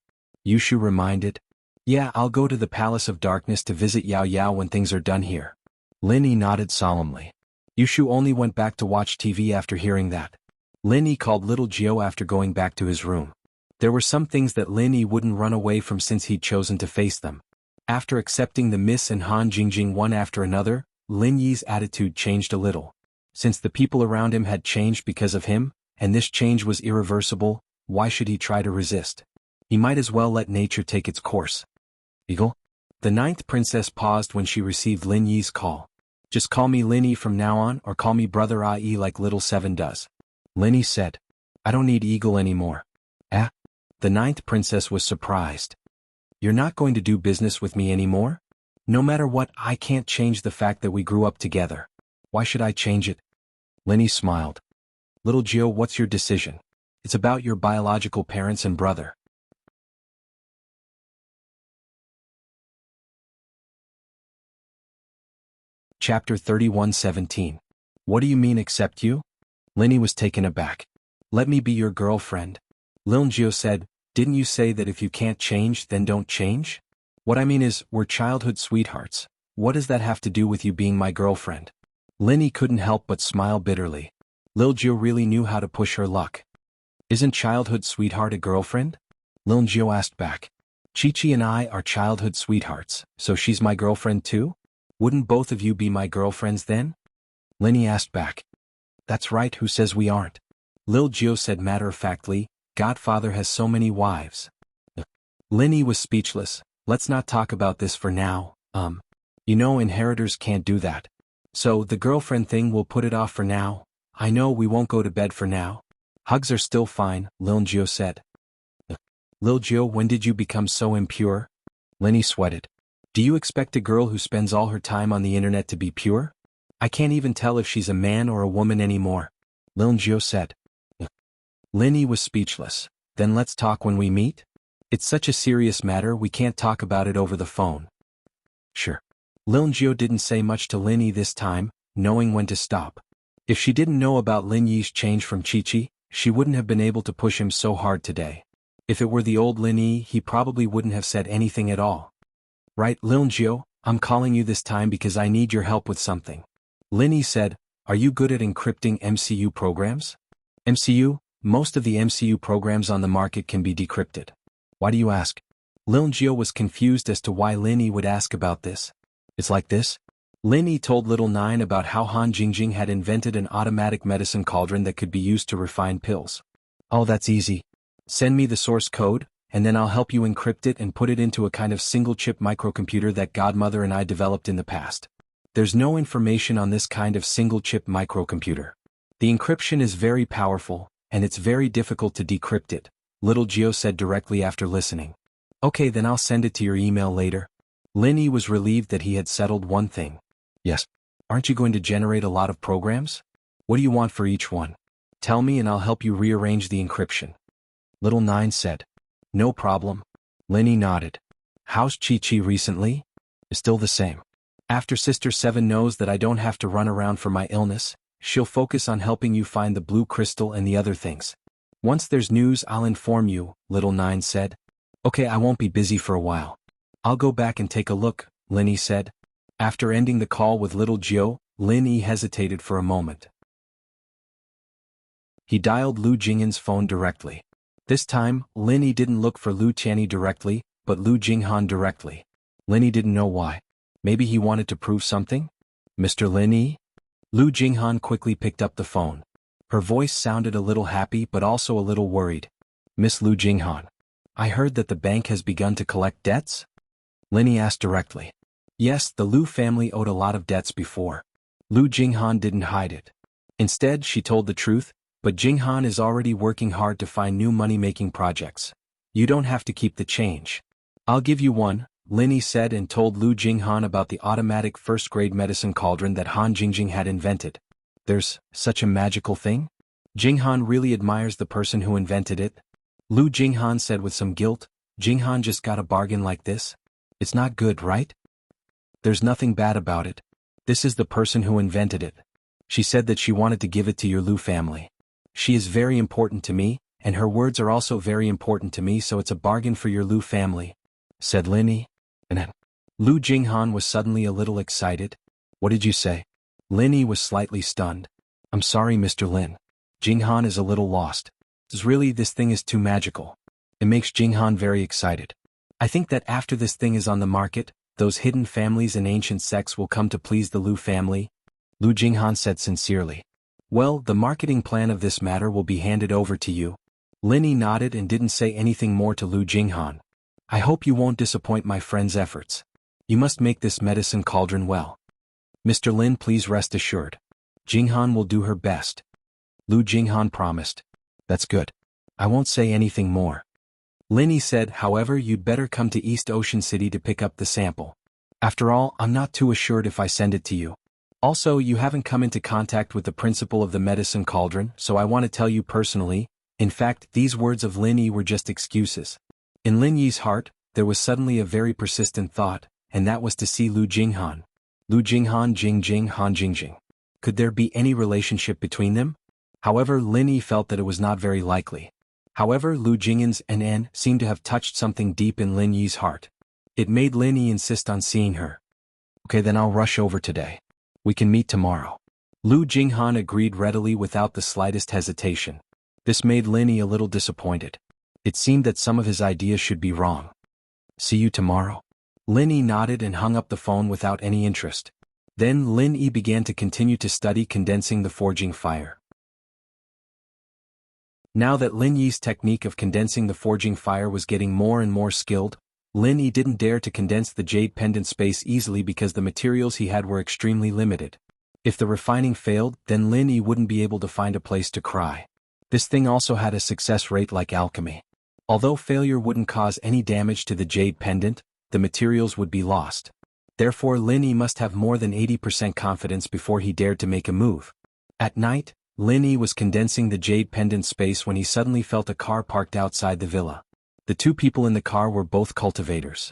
Yushu reminded. Yeah, I'll go to the Palace of Darkness to visit Yao when things are done here. Lin Yi nodded solemnly. Yushu only went back to watch TV after hearing that. Lin Yi called little Jio after going back to his room. There were some things that Lin Yi wouldn't run away from since he'd chosen to face them. After accepting the Miss and Han Jingjing one after another, Lin Yi's attitude changed a little. Since the people around him had changed because of him, and this change was irreversible, why should he try to resist? He might as well let nature take its course. Eagle? The 9th princess paused when she received Lin Yi's call. Just call me Lin Yi from now on, or call me Brother Ai like little Seven does. Lin Yi said. I don't need Eagle anymore. Eh? The 9th princess was surprised. You're not going to do business with me anymore? No matter what, I can't change the fact that we grew up together. Why should I change it? Lin Yi smiled. Little Jio, what's your decision? It's about your biological parents and brother. Chapter 31:17. What do you mean accept you? Lin Yi was taken aback. Let me be your girlfriend. Lil Jio said, didn't you say that if you can't change, then don't change? What I mean is, we're childhood sweethearts. What does that have to do with you being my girlfriend? Lin Yi couldn't help but smile bitterly. Lil Jio really knew how to push her luck. Isn't childhood sweetheart a girlfriend? Lil Jio asked back. Chi-Chi and I are childhood sweethearts, so she's my girlfriend too? Wouldn't both of you be my girlfriends then? Lin Yi asked back. That's right, who says we aren't? Lil Jio said matter-of-factly, Godfather has so many wives. Lin Yi was speechless. Let's not talk about this for now, You know inheritors can't do that. So the girlfriend thing, we'll put it off for now. I know we won't go to bed for now. Hugs are still fine, Lil Jio said. Lil Jio, when did you become so impure? Lin Yi sweated. Do you expect a girl who spends all her time on the internet to be pure? I can't even tell if she's a man or a woman anymore, Lin Jiu said. Linny was speechless. Then let's talk when we meet? It's such a serious matter we can't talk about it over the phone. Sure. Lin Jiu didn't say much to Linny this time, knowing when to stop. If she didn't know about Lin Yi's change from Chi-Chi, she wouldn't have been able to push him so hard today. If it were the old Lin Yi, he probably wouldn't have said anything at all. Right, Lin Jiu, I'm calling you this time because I need your help with something. Lin Yi said, are you good at encrypting MCU programs? MCU? Most of the MCU programs on the market can be decrypted. Why do you ask? Lin Jiu was confused as to why Lin Yi would ask about this. It's like this. Lin Yi told Little Nine about how Han Jingjing had invented an automatic medicine cauldron that could be used to refine pills. Oh, that's easy. Send me the source code, and then I'll help you encrypt it and put it into a kind of single-chip microcomputer that Godmother and I developed in the past. There's no information on this kind of single-chip microcomputer. The encryption is very powerful, and it's very difficult to decrypt it, Little Jiu said directly after listening. Okay, then I'll send it to your email later. Lin Yi was relieved that he had settled one thing. Yes. Aren't you going to generate a lot of programs? What do you want for each one? Tell me and I'll help you rearrange the encryption. Little Nine said. No problem. Lin Yi nodded. How's Chi-Chi recently? Still the same. After Sister Seven knows that I don't have to run around for my illness, she'll focus on helping you find the blue crystal and the other things. Once there's news I'll inform you, Little Nine said. Okay, I won't be busy for a while. I'll go back and take a look, Lin Yi said. After ending the call with Little Jiu, Lin Yi hesitated for a moment. He dialed Lu Jingyan's phone directly. This time, Lin Yi didn't look for Lu Tianyi directly, but Lu Jinghan directly. Lin Yi didn't know why. Maybe he wanted to prove something? Mr. Lin Yi? Lu Jinghan quickly picked up the phone. Her voice sounded a little happy but also a little worried. Miss Lu Jinghan. I heard that the bank has begun to collect debts? Lin Yi asked directly. Yes, the Lu family owed a lot of debts before. Lu Jinghan didn't hide it. Instead, she told the truth, but Jinghan is already working hard to find new money-making projects. You don't have to keep the change. I'll give you one, Lin Yi said and told Lu Jinghan about the automatic first-grade medicine cauldron that Han Jingjing had invented. There's such a magical thing? Jinghan really admires the person who invented it. Lu Jinghan said with some guilt, Jinghan just got a bargain like this? It's not good, right? There's nothing bad about it. This is the person who invented it. She said that she wanted to give it to your Lu family. She is very important to me, and her words are also very important to me, so it's a bargain for your Lu family, said Lin Yi. And then, Lu Jinghan was suddenly a little excited. What did you say? Lin Yi was slightly stunned. I'm sorry, Mr. Lin. Jinghan is a little lost. This thing is too magical. It makes Jinghan very excited. I think that after this thing is on the market, those hidden families and ancient sects will come to please the Lu family, Lu Jinghan said sincerely. Well, the marketing plan of this matter will be handed over to you. Lin Yi nodded and didn't say anything more to Lu Jinghan. I hope you won't disappoint my friend's efforts. You must make this medicine cauldron well. Mr. Lin, please rest assured. Jinghan will do her best. Lu Jinghan promised. That's good. I won't say anything more. Lin Yi said, however, you'd better come to East Ocean City to pick up the sample. After all, I'm not too assured if I send it to you. Also, you haven't come into contact with the principal of the medicine cauldron, so I want to tell you personally. In fact, these words of Lin Yi were just excuses. In Lin Yi's heart, there was suddenly a very persistent thought, and that was to see Lu Jinghan. Lu Jinghan Jingjing Han Jingjing. Could there be any relationship between them? However, Lin Yi felt that it was not very likely. However, Lu Jingyan's NN seemed to have touched something deep in Lin Yi's heart. It made Lin Yi insist on seeing her. Okay, then I'll rush over today. We can meet tomorrow. Lu Jinghan agreed readily without the slightest hesitation. This made Lin Yi a little disappointed. It seemed that some of his ideas should be wrong. See you tomorrow. Lin Yi nodded and hung up the phone without any interest. Then Lin Yi began to continue to study condensing the forging fire. Now that Lin Yi's technique of condensing the forging fire was getting more and more skilled, Lin Yi didn't dare to condense the jade pendant space easily because the materials he had were extremely limited. If the refining failed, then Lin Yi wouldn't be able to find a place to cry. This thing also had a success rate like alchemy. Although failure wouldn't cause any damage to the jade pendant, the materials would be lost. Therefore Lin Yi must have more than 80% confidence before he dared to make a move. At night, Lin Yi was condensing the jade pendant space when he suddenly felt a car parked outside the villa. The two people in the car were both cultivators.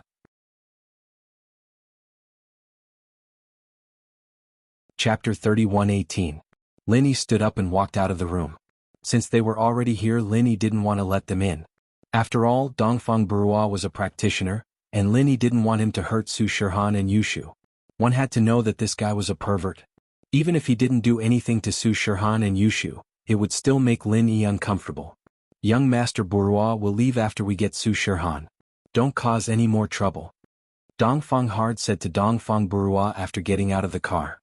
Chapter 31:18. Lin Yi stood up and walked out of the room. Since they were already here, Lin Yi didn't want to let them in. After all, Dongfang Burua was a practitioner, and Lin Yi didn't want him to hurt Su Shirhan and Yushu. One had to know that this guy was a pervert. Even if he didn't do anything to Su Shirhan and Yushu, it would still make Lin Yi uncomfortable. Young Master Burua will leave after we get Su Shirhan. Don't cause any more trouble. Dongfang Hard said to Dongfang Burua after getting out of the car.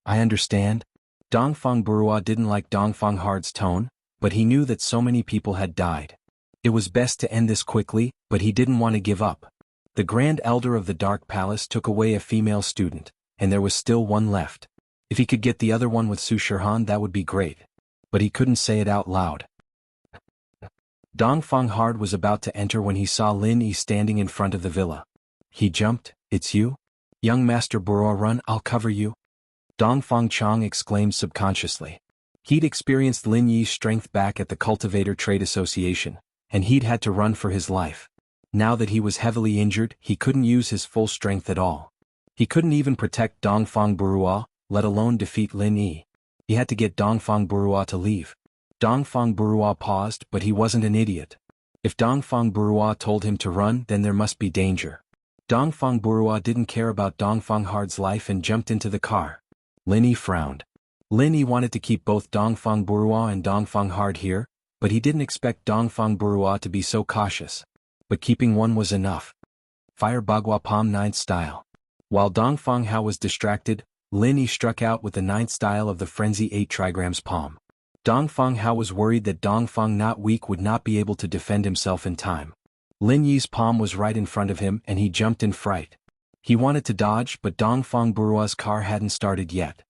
I understand. Dongfang Burua didn't like Dongfang Hard's tone, but he knew that so many people had died. It was best to end this quickly, but he didn't want to give up. The Grand Elder of the Dark Palace took away a female student, and there was still one left. If he could get the other one with Su Shirhan, that would be great. But he couldn't say it out loud. Dongfang Hard was about to enter when he saw Lin Yi standing in front of the villa. He jumped. It's you? Young Master Burua, run, I'll cover you. Dongfang Chang exclaimed subconsciously. He'd experienced Lin Yi's strength back at the Cultivator Trade Association, and he'd had to run for his life. Now that he was heavily injured, he couldn't use his full strength at all. He couldn't even protect Dongfang Burua, let alone defeat Lin Yi. He had to get Dongfang Burua to leave. Dongfang Burua paused, but he wasn't an idiot. If Dongfang Burua told him to run, then there must be danger. Dongfang Burua didn't care about Dongfang Hard's life and jumped into the car. Lin Yi frowned. Lin Yi wanted to keep both Dongfang Burua and Dongfang Hard here, but he didn't expect Dongfang Burua to be so cautious. But keeping one was enough. Fire Bagua Palm 9th style. While Dongfang Hao was distracted, Lin Yi struck out with the 9th style of the Frenzy 8 trigrams palm. Dongfang Hao was worried that Dongfang Not Weak would not be able to defend himself in time. Lin Yi's palm was right in front of him and he jumped in fright. He wanted to dodge, but Dongfang Burua's car hadn't started yet.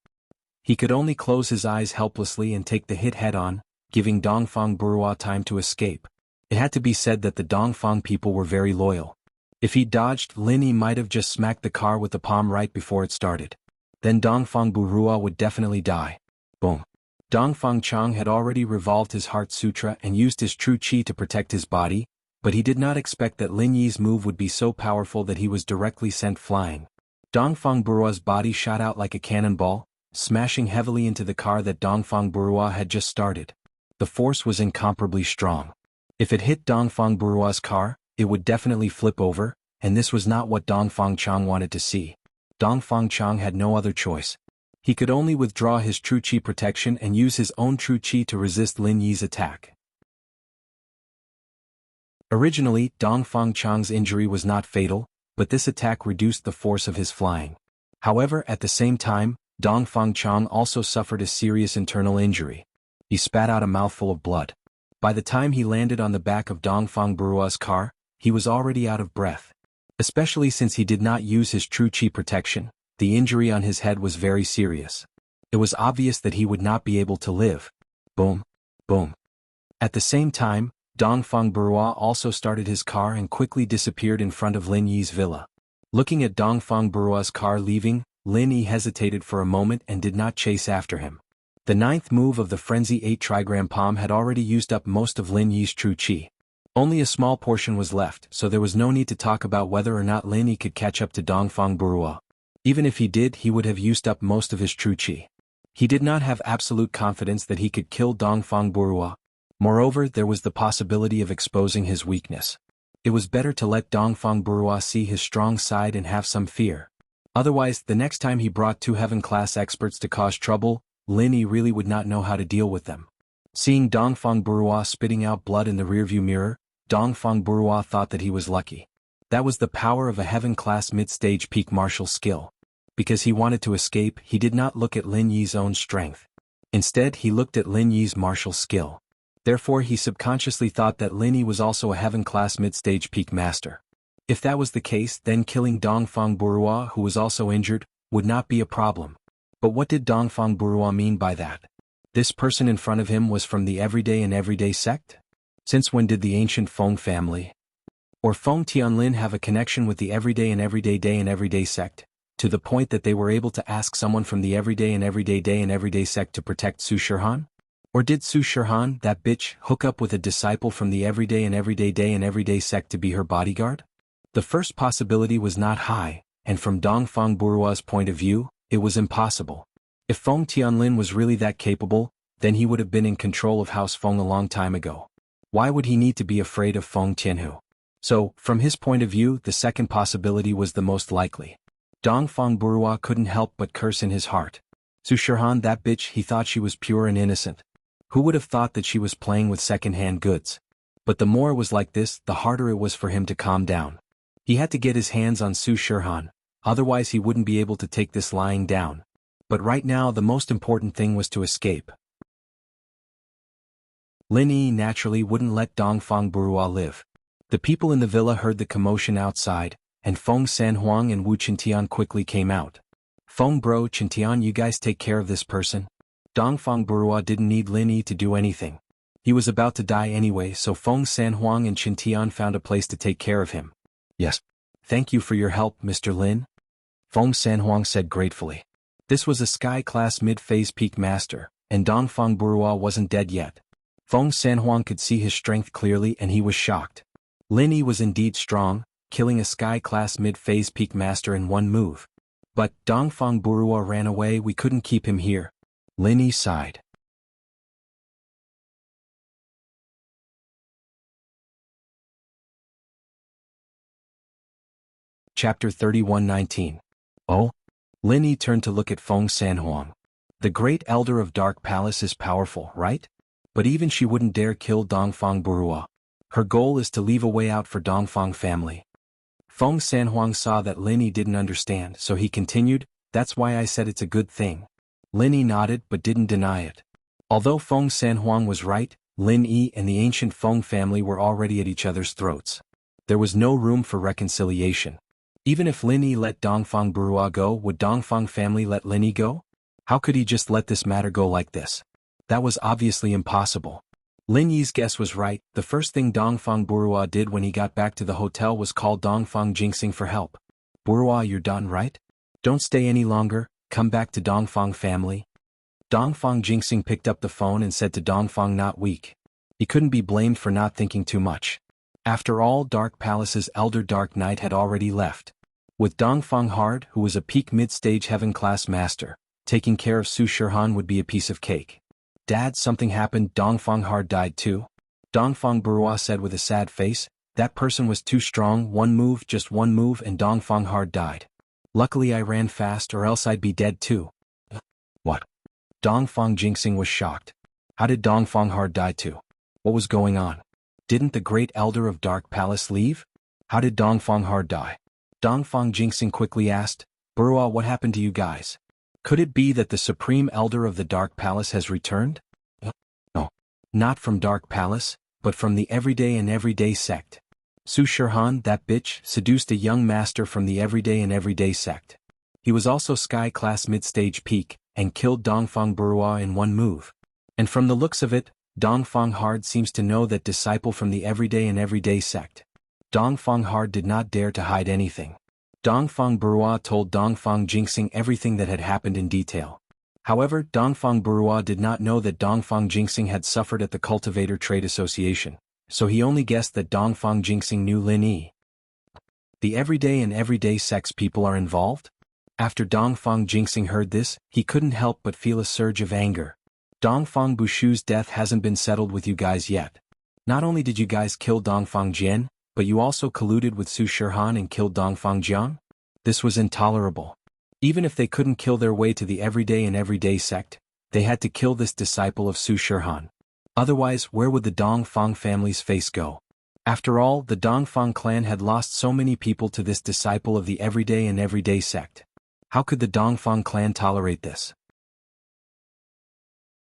He could only close his eyes helplessly and take the hit head-on, giving Dongfang Burua time to escape. It had to be said that the Dongfang people were very loyal. If he dodged, Lin Yi might have just smacked the car with the palm right before it started. Then Dongfang Burua would definitely die. Boom. Dongfang Chang had already revolved his Heart Sutra and used his true Qi to protect his body, but he did not expect that Lin Yi's move would be so powerful that he was directly sent flying. Dongfang Burua's body shot out like a cannonball, smashing heavily into the car that Dongfang Burua had just started. The force was incomparably strong. If it hit Dongfang Burua's car, it would definitely flip over, and this was not what Dongfang Chang wanted to see. Dongfang Chang had no other choice. He could only withdraw his true Qi protection and use his own true Qi to resist Lin Yi's attack. Originally, Dongfang Chang's injury was not fatal, but this attack reduced the force of his flying. However, at the same time, Dongfang Chang also suffered a serious internal injury. He spat out a mouthful of blood. By the time he landed on the back of Dongfang Burua's car, he was already out of breath. Especially since he did not use his true Qi protection, the injury on his head was very serious. It was obvious that he would not be able to live. Boom. Boom. At the same time, Dongfang Burua also started his car and quickly disappeared in front of Lin Yi's villa. Looking at Dongfang Burua's car leaving, Lin Yi hesitated for a moment and did not chase after him. The 9th move of the Frenzy 8 trigram palm had already used up most of Lin Yi's true Qi. Only a small portion was left, so there was no need to talk about whether or not Lin Yi could catch up to Dongfang Burua. Even if he did, he would have used up most of his true Qi. He did not have absolute confidence that he could kill Dongfang Burua. Moreover, there was the possibility of exposing his weakness. It was better to let Dongfang Burua see his strong side and have some fear. Otherwise, the next time he brought 2 heaven-class experts to cause trouble, Lin Yi really would not know how to deal with them. Seeing Dongfang Burua spitting out blood in the rearview mirror, Dongfang Burua thought that he was lucky. That was the power of a heaven-class mid-stage peak martial skill. Because he wanted to escape, he did not look at Lin Yi's own strength. Instead, he looked at Lin Yi's martial skill. Therefore, he subconsciously thought that Lin Yi was also a heaven-class mid-stage peak master. If that was the case, then killing Dongfang Burua, who was also injured, would not be a problem. But what did Dongfang Burua mean by that? This person in front of him was from the Everyday and Everyday sect? Since when did the ancient Feng family? Or Feng Tianlin have a connection with the everyday and everyday day and everyday sect, to the point that they were able to ask someone from the everyday and everyday day and everyday sect to protect Su Shirhan? Or did Su Shirhan, that bitch, hook up with a disciple from the everyday and everyday day and everyday sect to be her bodyguard? The first possibility was not high, and from Dongfang Burua's point of view, it was impossible. If Feng Tianlin was really that capable, then he would have been in control of House Feng a long time ago. Why would he need to be afraid of Feng Tianhu? So, from his point of view, the second possibility was the most likely. Dongfang Burua couldn't help but curse in his heart. Su Shirhan, that bitch, he thought she was pure and innocent. Who would have thought that she was playing with second-hand goods? But the more it was like this, the harder it was for him to calm down. He had to get his hands on Su Shirhan, otherwise he wouldn't be able to take this lying down. But right now the most important thing was to escape. Lin Yi naturally wouldn't let Dongfang Burua live. The people in the villa heard the commotion outside, and Feng Sanhuang and Wu Qintian quickly came out. Feng bro, Qintian, you guys take care of this person. Dongfang Burua didn't need Lin Yi to do anything. He was about to die anyway, so Feng Sanhuang and Qintian found a place to take care of him. Yes. Thank you for your help, Mr. Lin. Feng Sanhuang said gratefully. This was a sky-class mid-phase peak master, and Dongfang Burua wasn't dead yet. Feng Sanhuang could see his strength clearly and he was shocked. Lin Yi was indeed strong, killing a sky-class mid-phase peak master in one move. But Dongfang Burua ran away, we couldn't keep him here. Lin Yi sighed. Chapter 31:19. Oh? Lin Yi turned to look at Feng Sanhuang. The great elder of Dark Palace is powerful, right? But even she wouldn't dare kill Dongfang Burua. Her goal is to leave a way out for Dongfang family. Feng Sanhuang saw that Lin Yi didn't understand, so he continued, that's why I said it's a good thing. Lin Yi nodded but didn't deny it. Although Feng Sanhuang was right, Lin Yi and the ancient Feng family were already at each other's throats. There was no room for reconciliation. Even if Lin Yi let Dongfang Burua go, would Dongfang family let Lin Yi go? How could he just let this matter go like this? That was obviously impossible. Lin Yi's guess was right. The first thing Dongfang Burua did when he got back to the hotel was call Dongfang Jinxing for help. Burua, you're done, right? Don't stay any longer, come back to Dongfang family. Dongfang Jinxing picked up the phone and said to Dongfang, not weak. He couldn't be blamed for not thinking too much. After all, Dark Palace's elder Dark Knight had already left. With Dongfang Hard, who was a peak mid-stage heaven-class master, taking care of Su Shirhan would be a piece of cake. Dad, something happened, Dongfang Hard died too? Dongfang Burua said with a sad face, that person was too strong, just one move and Dongfang Hard died. Luckily I ran fast or else I'd be dead too. What? Dongfang Jinxing was shocked. How did Dongfang Hard die too? What was going on? Didn't the great elder of Dark Palace leave? How did Dongfang Hard die? Dongfang Jinxing quickly asked, Burua, what happened to you guys? Could it be that the supreme elder of the Dark Palace has returned? No. Not from Dark Palace, but from the everyday and everyday sect. Su Shirhan, that bitch, seduced a young master from the everyday and everyday sect. He was also sky-class mid-stage peak, and killed Dongfang Burua in one move. And from the looks of it, Dongfang Hard seems to know that disciple from the everyday and everyday sect. Dongfang Hard did not dare to hide anything. Dongfang Burua told Dongfang Jinxing everything that had happened in detail. However, Dongfang Burua did not know that Dongfang Jinxing had suffered at the Cultivator Trade Association, so he only guessed that Dongfang Jinxing knew Lin Yi. The everyday and everyday sex people are involved? After Dongfang Jinxing heard this, he couldn't help but feel a surge of anger. Dongfang Bushu's death hasn't been settled with you guys yet. Not only did you guys kill Dongfang Jian, but you also colluded with Su Shirhan and killed Dongfang Jiang? This was intolerable. Even if they couldn't kill their way to the everyday and everyday sect, they had to kill this disciple of Su Shirhan. Otherwise, where would the Dongfang family's face go? After all, the Dongfang clan had lost so many people to this disciple of the everyday and everyday sect. How could the Dongfang clan tolerate this?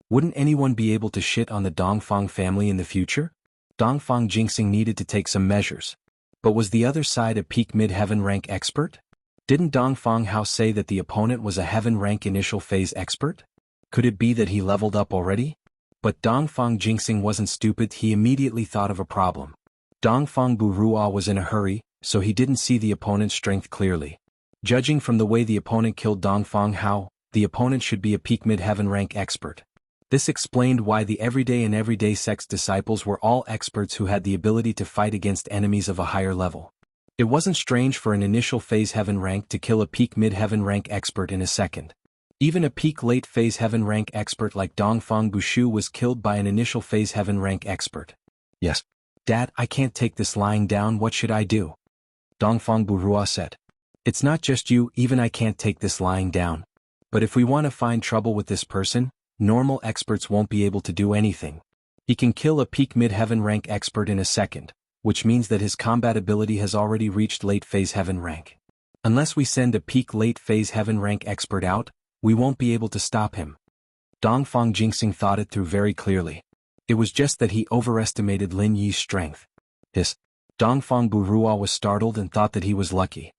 Wouldn't anyone be able to shit on the Dongfang family in the future? Dongfang Jinxing needed to take some measures. But was the other side a peak mid-heaven rank expert? Didn't Dongfang House say that the opponent was a heaven rank initial phase expert? Could it be that he leveled up already? But Dongfang Jinxing wasn't stupid, he immediately thought of a problem. Dongfang Burua was in a hurry, so he didn't see the opponent's strength clearly. Judging from the way the opponent killed Dongfang Hao, the opponent should be a peak mid-heaven rank expert. This explained why the everyday and everyday sect's disciples were all experts who had the ability to fight against enemies of a higher level. It wasn't strange for an initial phase heaven rank to kill a peak mid-heaven rank expert in a second. Even a peak late phase heaven rank expert like Dongfang Bushu was killed by an initial phase heaven rank expert. Yes. Dad, I can't take this lying down, what should I do? Dongfang Burua said. It's not just you, even I can't take this lying down. But if we want to find trouble with this person, normal experts won't be able to do anything. He can kill a peak mid-heaven rank expert in a second, which means that his combat ability has already reached late phase heaven rank. Unless we send a peak late phase heaven rank expert out, we won't be able to stop him. Dongfang Jingxing thought it through very clearly. It was just that he overestimated Lin Yi's strength. Dongfang Burua was startled and thought that he was lucky.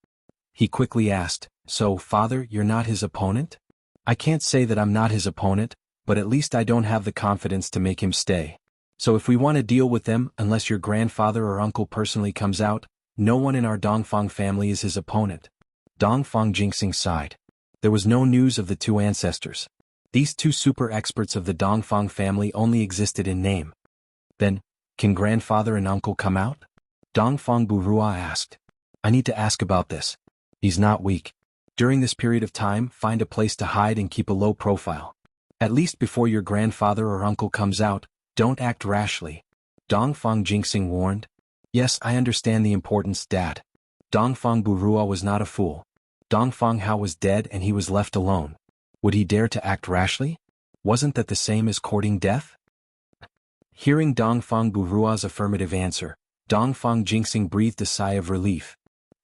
He quickly asked, "So, father, you're not his opponent?" "I can't say that I'm not his opponent, but at least I don't have the confidence to make him stay. So if we want to deal with them, unless your grandfather or uncle personally comes out, no one in our Dongfang family is his opponent." Dongfang Jingxing sighed. There was no news of the two ancestors. These two super experts of the Dongfang family only existed in name. Then, can grandfather and uncle come out? Dongfang Burua asked. I need to ask about this. He's not weak. During this period of time, find a place to hide and keep a low profile. At least before your grandfather or uncle comes out, don't act rashly. Dongfang Jingxing warned. Yes, I understand the importance, Dad. Dongfang Burua was not a fool. Dongfang Hao was dead and he was left alone. Would he dare to act rashly? Wasn't that the same as courting death? Hearing Dongfang Burua's affirmative answer, Dongfang Jingxing breathed a sigh of relief.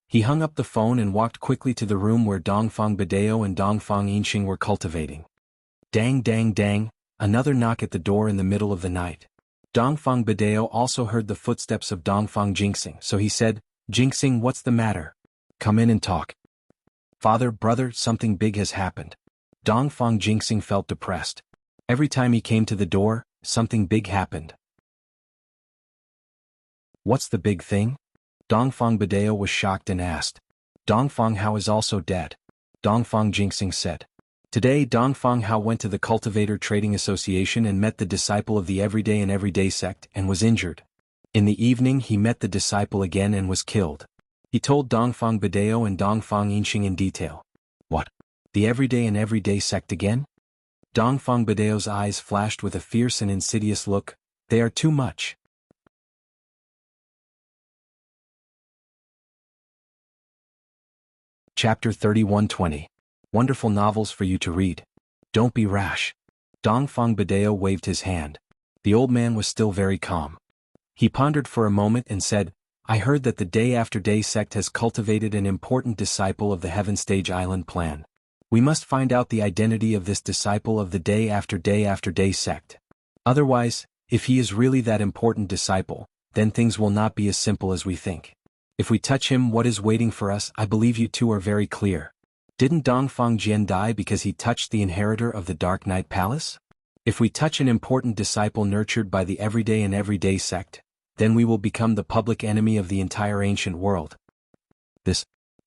He hung up the phone and walked quickly to the room where Dongfang Badeo and Dongfang Yinxing were cultivating. Dang dang dang, another knock at the door in the middle of the night. Dongfang Badeo also heard the footsteps of Dongfang Jingxing, so he said, Jingxing, what's the matter? Come in and talk. Father, brother, something big has happened. Dongfang Jingxing felt depressed. Every time he came to the door, something big happened. What's the big thing? Dongfang Badeo was shocked and asked. Dongfang Hao is also dead. Dongfang Jingxing said. Today Dongfang Hao went to the Cultivator Trading Association and met the disciple of the Everyday and Everyday sect and was injured. In the evening he met the disciple again and was killed. He told Dongfang Badeo and Dongfang Yinxing in detail. What? The Everyday and Everyday sect again? Dongfang Badeo's eyes flashed with a fierce and insidious look. They are too much. Chapter 3120. Wonderful novels for you to read. Don't be rash. Dongfang Badeo waved his hand. The old man was still very calm. He pondered for a moment and said, I heard that the Day After Day sect has cultivated an important disciple of the Heaven Stage Island plan. We must find out the identity of this disciple of the Day After Day sect. Otherwise, if he is really that important disciple, then things will not be as simple as we think. If we touch him, what is waiting for us? I believe you two are very clear. Didn't Dongfang Jian die because he touched the inheritor of the Dark Knight Palace? If we touch an important disciple nurtured by the Everyday and Everyday sect, then we will become the public enemy of the entire ancient world.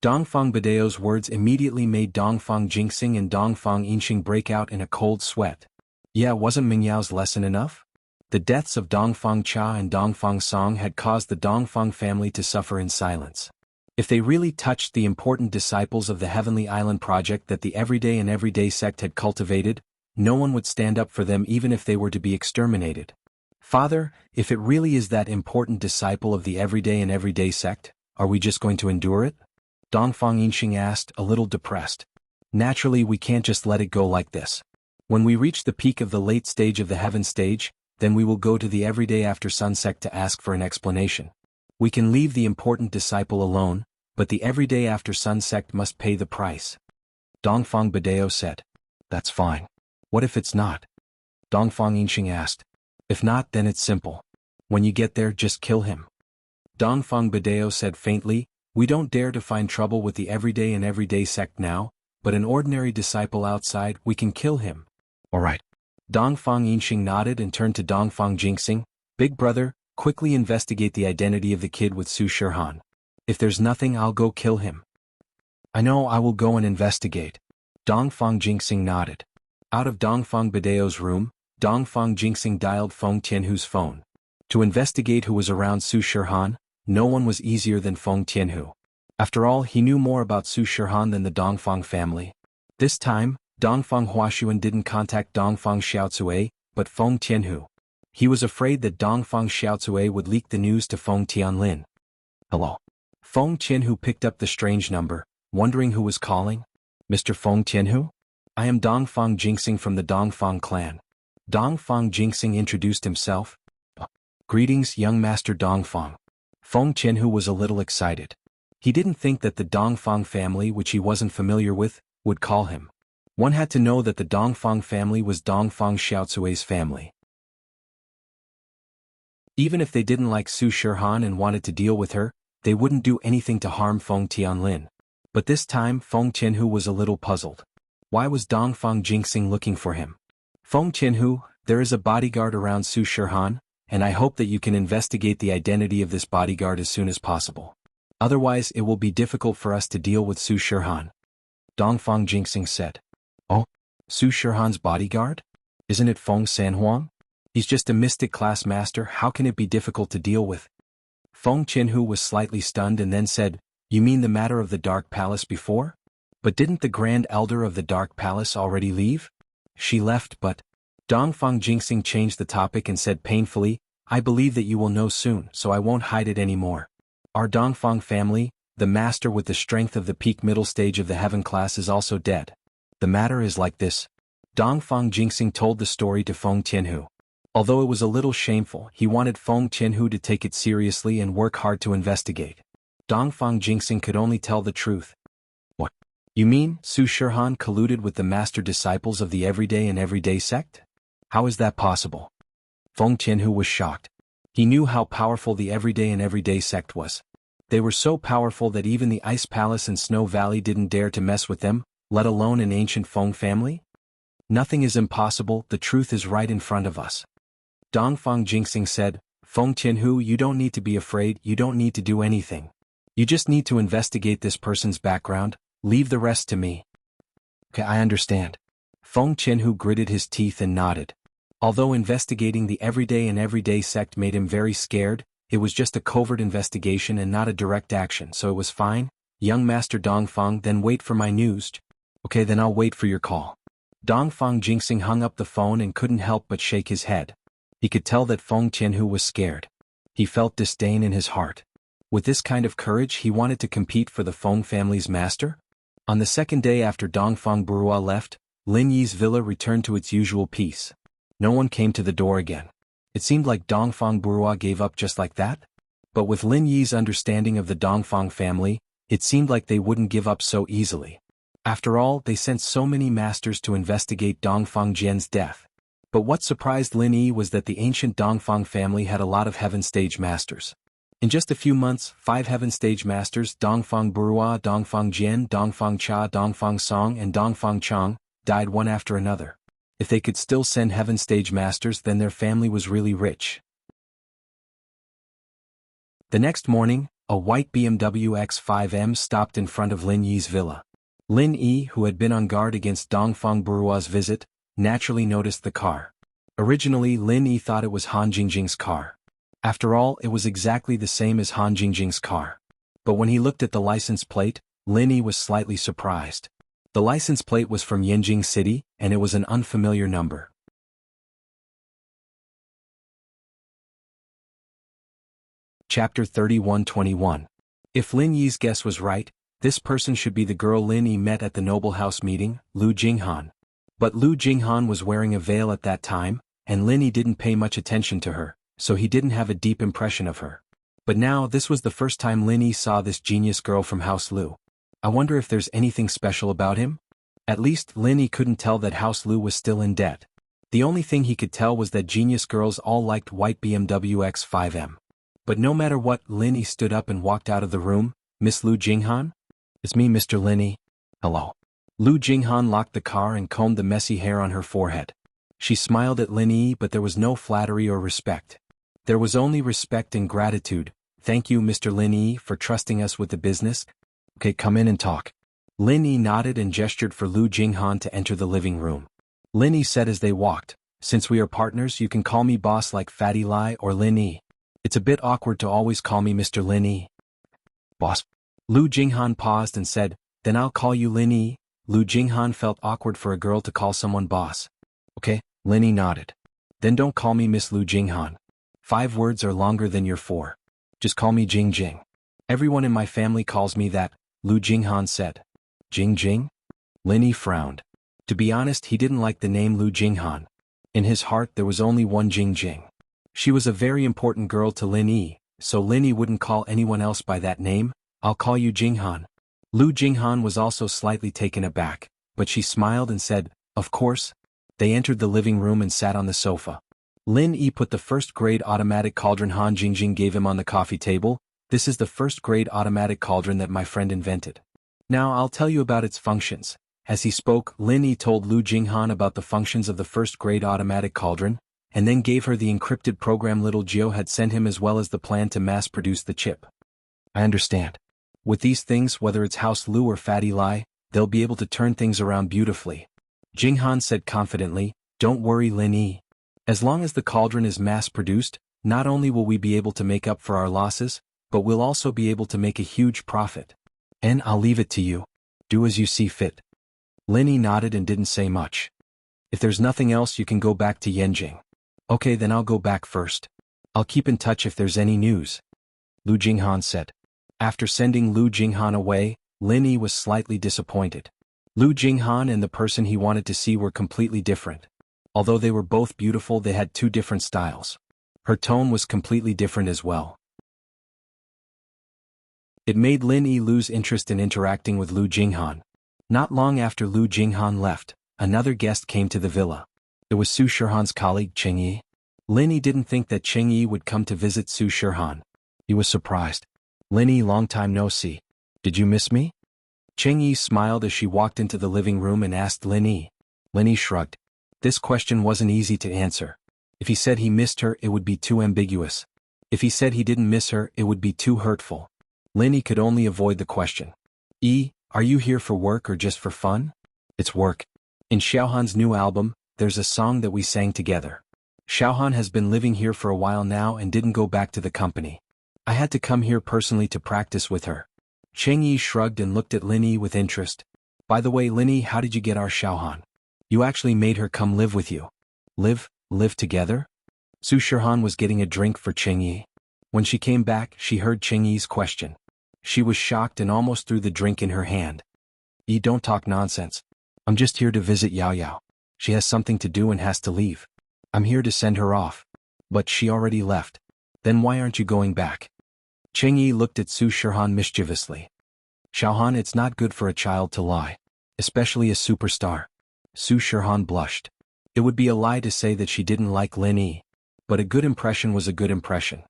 Dongfang Badeo's words immediately made Dongfang Jingxing and Dongfang Yinxing break out in a cold sweat. Yeah, wasn't Mingyao's lesson enough? The deaths of Dongfang Cha and Dongfang Song had caused the Dongfang family to suffer in silence. If they really touched the important disciples of the Heavenly Island project that the Everyday and Everyday sect had cultivated, no one would stand up for them even if they were to be exterminated. Father, if it really is that important disciple of the Everyday and Everyday sect, are we just going to endure it? Dongfang Yinxing asked, a little depressed. Naturally, we can't just let it go like this. When we reach the peak of the late stage of the Heaven stage, then we will go to the Everyday After Sun sect to ask for an explanation. We can leave the important disciple alone, but the Everyday After Sun sect must pay the price. Dongfang Badeo said. That's fine. What if it's not? Dongfang Yinxing asked. If not, then it's simple. When you get there, just kill him. Dongfang Badeo said faintly, we don't dare to find trouble with the Everyday and Everyday sect now, but an ordinary disciple outside, we can kill him. All right. Dongfang Yinxing nodded and turned to Dongfang Jingxing. Big brother, Quickly investigate the identity of the kid with Su Shirhan. If there's nothing, I'll go kill him. I know, I will go and investigate. Dongfang Jingxing nodded. Out of Dongfang Badeo's room, Dongfang Jingxing dialed Feng Tianhu's phone. To investigate who was around Su Shirhan, no one was easier than Feng Tianhu. After all, he knew more about Su Shirhan than the Dongfang family. This time, Dongfang Huashuan didn't contact Dongfang Xiaocui, but Feng Tianhu. He was afraid that Dongfang Xiaocui would leak the news to Feng Tianlin. Hello. Feng Tianhu picked up the strange number, wondering who was calling. Mr. Feng Tianhu? I am Dongfang Jingxing from the Dongfang clan. Dongfang Jingxing introduced himself. Greetings, young Master Dongfang. Feng Tianhu was a little excited. He didn't think that the Dongfang family, which he wasn't familiar with, would call him. One had to know that the Dongfang family was Dongfang Xiaocui's family. Even if they didn't like Su Shirhan and wanted to deal with her, they wouldn't do anything to harm Feng Tianlin. But this time Feng Tianhu was a little puzzled. Why was Dongfang Jingxing looking for him? Feng Tianhu, there is a bodyguard around Su Shirhan, and I hope that you can investigate the identity of this bodyguard as soon as possible. Otherwise it will be difficult for us to deal with Su Shirhan. Dongfang Jingxing said. Oh? Su Shirhan's bodyguard? Isn't it Feng Sanhuang? He's just a mystic class master, how can it be difficult to deal with? Feng Tianhu was slightly stunned and then said, You mean the matter of the Dark Palace before? But didn't the Grand Elder of the Dark Palace already leave? She left, but... Dongfang Jingxing changed the topic and said painfully, I believe that you will know soon, so I won't hide it anymore. Our Dongfang family, the master with the strength of the peak middle stage of the heaven class, is also dead. The matter is like this. Dongfang Jingxing told the story to Feng Tianhu. Although it was a little shameful, he wanted Feng Tianhu to take it seriously and work hard to investigate. Dongfang Jingxing could only tell the truth. What? You mean, Su Shirhan colluded with the master disciples of the Everyday and Everyday sect? How is that possible? Feng Tianhu was shocked. He knew how powerful the Everyday and Everyday sect was. They were so powerful that even the Ice Palace and Snow Valley didn't dare to mess with them, let alone an ancient Feng family? Nothing is impossible, the truth is right in front of us. Dongfang Jingxing said, Feng Tianhu, you don't need to be afraid, you don't need to do anything. You just need to investigate this person's background, leave the rest to me. Okay, I understand. Feng Tianhu gritted his teeth and nodded. Although investigating the Everyday and Everyday sect made him very scared, it was just a covert investigation and not a direct action, so it was fine. Young Master Dongfang, then wait for my news. Okay, then I'll wait for your call. Dongfang Jingxing hung up the phone and couldn't help but shake his head. He could tell that Feng Tianhu was scared. He felt disdain in his heart. With this kind of courage he wanted to compete for the Feng family's master? On the second day after Dongfang Burua left, Lin Yi's villa returned to its usual peace. No one came to the door again. It seemed like Dongfang Burua gave up just like that? But with Lin Yi's understanding of the Dongfang family, it seemed like they wouldn't give up so easily. After all, they sent so many masters to investigate Dongfang Jian's death. But what surprised Lin Yi was that the ancient Dongfang family had a lot of Heaven Stage masters. In just a few months, 5 Heaven Stage masters, Dongfang Burua, Dongfang Jian, Dongfang Cha, Dongfang Song and Dongfang Chang, died one after another. If they could still send Heaven Stage masters, then their family was really rich. The next morning, a white BMW X5M stopped in front of Lin Yi's villa. Lin Yi, who had been on guard against Dongfang Burua's visit, naturally noticed the car. Originally, Lin Yi thought it was Han Jingjing's car. After all, it was exactly the same as Han Jingjing's car. But when he looked at the license plate, Lin Yi was slightly surprised. The license plate was from Yanjing City, and it was an unfamiliar number. Chapter 31-21. If Lin Yi's guess was right, this person should be the girl Lin Yi met at the Noble House meeting, Lu Jinghan. But Lu Jinghan was wearing a veil at that time, and Lin Yi didn't pay much attention to her, so he didn't have a deep impression of her. But now this was the first time Lin Yi saw this genius girl from House Lu. I wonder if there's anything special about him? At least, Lin Yi couldn't tell that House Lu was still in debt. The only thing he could tell was that genius girls all liked white BMW X5M. But no matter what, Lin Yi stood up and walked out of the room. Miss Lu Jinghan? It's me, Mr. Lin Yi. Hello. Lu Jinghan locked the car and combed the messy hair on her forehead. She smiled at Lin Yi, but there was no flattery or respect. There was only respect and gratitude. Thank you, Mr. Lin Yi, for trusting us with the business. Okay, come in and talk. Lin Yi nodded and gestured for Lu Jinghan to enter the living room. Lin Yi said as they walked, since we are partners, you can call me boss like Fatty Lai or Lin Yi. It's a bit awkward to always call me Mr. Lin Yi. Boss. Lu Jinghan paused and said, then I'll call you Lin Yi. Lu Jinghan felt awkward for a girl to call someone boss. Okay, Lin Yi nodded. Then don't call me Miss Lu Jinghan. 5 words are longer than your 4. Just call me Jing Jing. Everyone in my family calls me that, Lu Jinghan said. Jing Jing? Lin Yi frowned. To be honest, he didn't like the name Lu Jinghan. In his heart there was only one Jing Jing. She was a very important girl to Lin Yi, so Lin Yi wouldn't call anyone else by that name. I'll call you Jinghan. Lu Jinghan was also slightly taken aback, but she smiled and said, of course. They entered the living room and sat on the sofa. Lin Yi put the first-grade automatic cauldron Han Jingjing gave him on the coffee table. This is the first-grade automatic cauldron that my friend invented. Now I'll tell you about its functions. As he spoke, Lin Yi told Lu Jinghan about the functions of the first-grade automatic cauldron, and then gave her the encrypted program little Gio had sent him as well as the plan to mass-produce the chip. I understand. With these things, whether it's House Lu or Fatty Lai, they'll be able to turn things around beautifully. Jinghan said confidently, don't worry Lin Yi. As long as the cauldron is mass-produced, not only will we be able to make up for our losses, but we'll also be able to make a huge profit. And I'll leave it to you. Do as you see fit. Lin Yi nodded and didn't say much. If there's nothing else, you can go back to Yanjing. Okay, then I'll go back first. I'll keep in touch if there's any news. Lu Jinghan said. After sending Lu Jinghan away, Lin Yi was slightly disappointed. Lu Jinghan and the person he wanted to see were completely different. Although they were both beautiful, they had 2 different styles. Her tone was completely different as well. It made Lin Yi lose interest in interacting with Lu Jinghan. Not long after Lu Jinghan left, another guest came to the villa. It was Su Shirhan's colleague Cheng Yi. Lin Yi didn't think that Cheng Yi would come to visit Su Shirhan. He was surprised. Lin Yi, long time no see. Did you miss me? Cheng Yi smiled as she walked into the living room and asked Lin Yi. Lin Yi shrugged. This question wasn't easy to answer. If he said he missed her, it would be too ambiguous. If he said he didn't miss her, it would be too hurtful. Lin Yi could only avoid the question. Are you here for work or just for fun? It's work. In Xiaohan's new album, there's a song that we sang together. Xiaohan has been living here for a while now and didn't go back to the company. I had to come here personally to practice with her. Cheng Yi shrugged and looked at Lin Yi with interest. By the way, Lin Yi, how did you get our Xiaohan? You actually made her come live with you. Live together? Su Shirhan was getting a drink for Cheng Yi. When she came back, she heard Cheng Yi's question. She was shocked and almost threw the drink in her hand. Yi, don't talk nonsense. I'm just here to visit Yao Yao. She has something to do and has to leave. I'm here to send her off. But she already left. Then why aren't you going back? Cheng Yi looked at Su Shirhan mischievously. Xiaohan, it's not good for a child to lie. Especially a superstar. Su Shirhan blushed. It would be a lie to say that she didn't like Lin Yi. But a good impression was a good impression.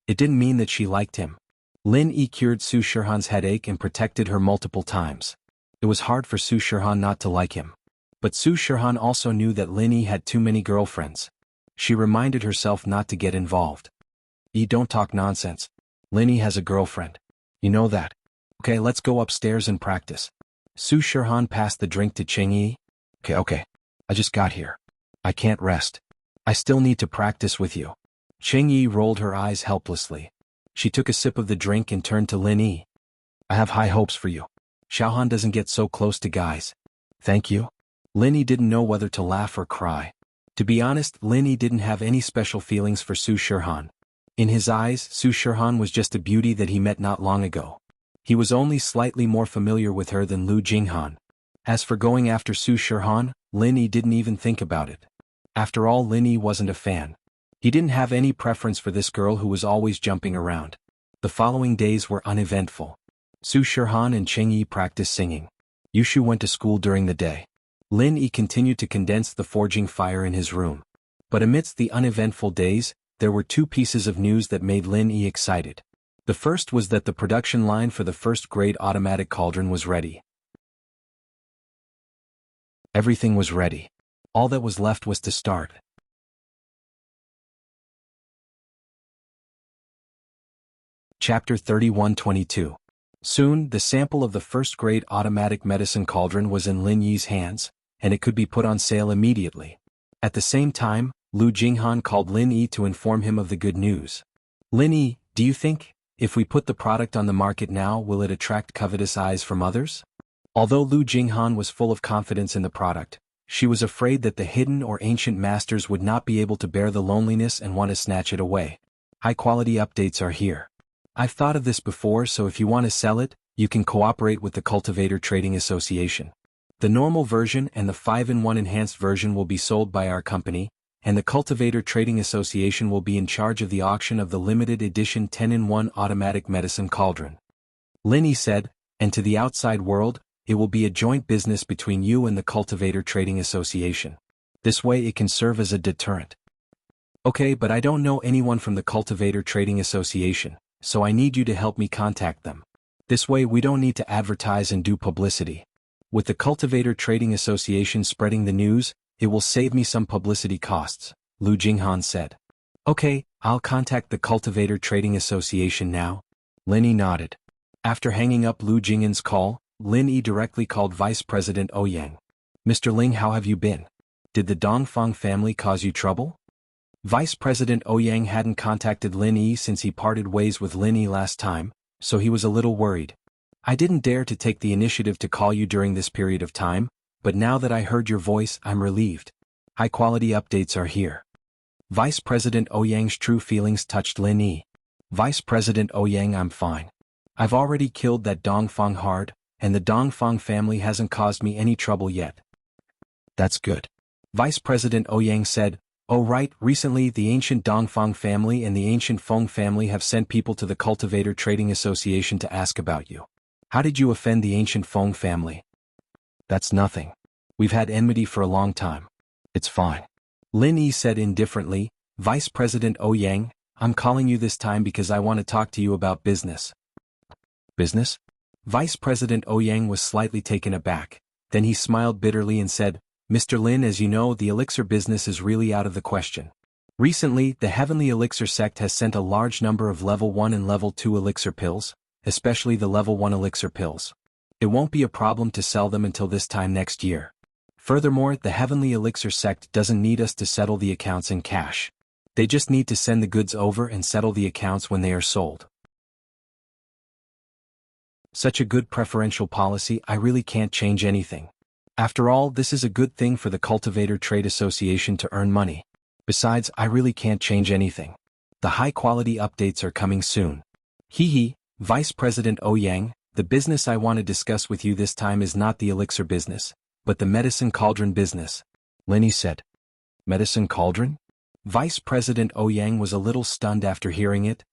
It didn't mean that she liked him. Lin Yi cured Su Shirhan's headache and protected her multiple times. It was hard for Su Shirhan not to like him. But Su Shirhan also knew that Lin Yi had too many girlfriends. She reminded herself not to get involved. Yi, don't talk nonsense. Lin Yi has a girlfriend. You know that. Okay, let's go upstairs and practice. Su Shirhan passed the drink to Cheng Yi. Okay. I just got here. I can't rest. I still need to practice with you. Cheng Yi rolled her eyes helplessly. She took a sip of the drink and turned to Lin Yi. I have high hopes for you. Xiaohan doesn't get so close to guys. Thank you. Lin Yi didn't know whether to laugh or cry. To be honest, Lin Yi didn't have any special feelings for Su Shirhan. In his eyes, Su Shirhan was just a beauty that he met not long ago. He was only slightly more familiar with her than Lu Jinghan. As for going after Su Shirhan, Lin Yi didn't even think about it. After all, Lin Yi wasn't a fan. He didn't have any preference for this girl who was always jumping around. The following days were uneventful. Su Shirhan and Cheng Yi practiced singing. Yushu went to school during the day. Lin Yi continued to condense the forging fire in his room. But amidst the uneventful days, there were 2 pieces of news that made Lin Yi excited. The first was that the production line for the first-grade automatic cauldron was ready. Everything was ready. All that was left was to start. Chapter 31-22. Soon, the sample of the first-grade automatic medicine cauldron was in Lin Yi's hands, and it could be put on sale immediately. At the same time, Lu Jinghan called Lin Yi to inform him of the good news. Lin Yi, do you think, if we put the product on the market now, will it attract covetous eyes from others? Although Lu Jinghan was full of confidence in the product, she was afraid that the hidden or ancient masters would not be able to bear the loneliness and want to snatch it away. High-quality updates are here. I've thought of this before, so if you want to sell it, you can cooperate with the Cultivator Trading Association. The normal version and the 5-in-1 enhanced version will be sold by our company, and the Cultivator Trading Association will be in charge of the auction of the limited edition 10-in-1 automatic medicine cauldron. Lin Yi said, and to the outside world, it will be a joint business between you and the Cultivator Trading Association. This way it can serve as a deterrent. Okay, but I don't know anyone from the Cultivator Trading Association, so I need you to help me contact them. This way we don't need to advertise and do publicity. With the Cultivator Trading Association spreading the news, it will save me some publicity costs, Lu Jinghan said. Okay, I'll contact the Cultivator Trading Association now. Lin Yi nodded. After hanging up Lu Jinghan's call, Lin Yi directly called Vice President Ouyang. Mr. Ling, how have you been? Did the Dongfang family cause you trouble? Vice President Ouyang hadn't contacted Lin Yi since he parted ways with Lin Yi last time, so he was a little worried. I didn't dare to take the initiative to call you during this period of time, but now that I heard your voice, I'm relieved. High-quality updates are here. Vice President Ouyang's true feelings touched Lin Yi. Vice President Ouyang, I'm fine. I've already killed that Dongfang hard, and the Dongfang family hasn't caused me any trouble yet. That's good. Vice President Ouyang said, oh right, recently the ancient Dongfang family and the ancient Feng family have sent people to the Cultivator Trading Association to ask about you. How did you offend the ancient Feng family? That's nothing. We've had enmity for a long time. It's fine. Lin Yi said indifferently, Vice President Ouyang, I'm calling you this time because I want to talk to you about business. Business? Vice President Ouyang was slightly taken aback. Then he smiled bitterly and said, Mr. Lin, as you know, the elixir business is really out of the question. Recently, the Heavenly Elixir sect has sent a large number of level 1 and level 2 elixir pills, especially the level 1 elixir pills. It won't be a problem to sell them until this time next year. Furthermore, the Heavenly Elixir sect doesn't need us to settle the accounts in cash. They just need to send the goods over and settle the accounts when they are sold. Such a good preferential policy, I really can't change anything. After all, this is a good thing for the Cultivator Trade Association to earn money. Besides, I really can't change anything. The high-quality updates are coming soon. Hee, Vice President Ouyang, the business I want to discuss with you this time is not the elixir business, but the medicine cauldron business. Lin Yi said. Medicine cauldron? Vice President Ouyang was a little stunned after hearing it.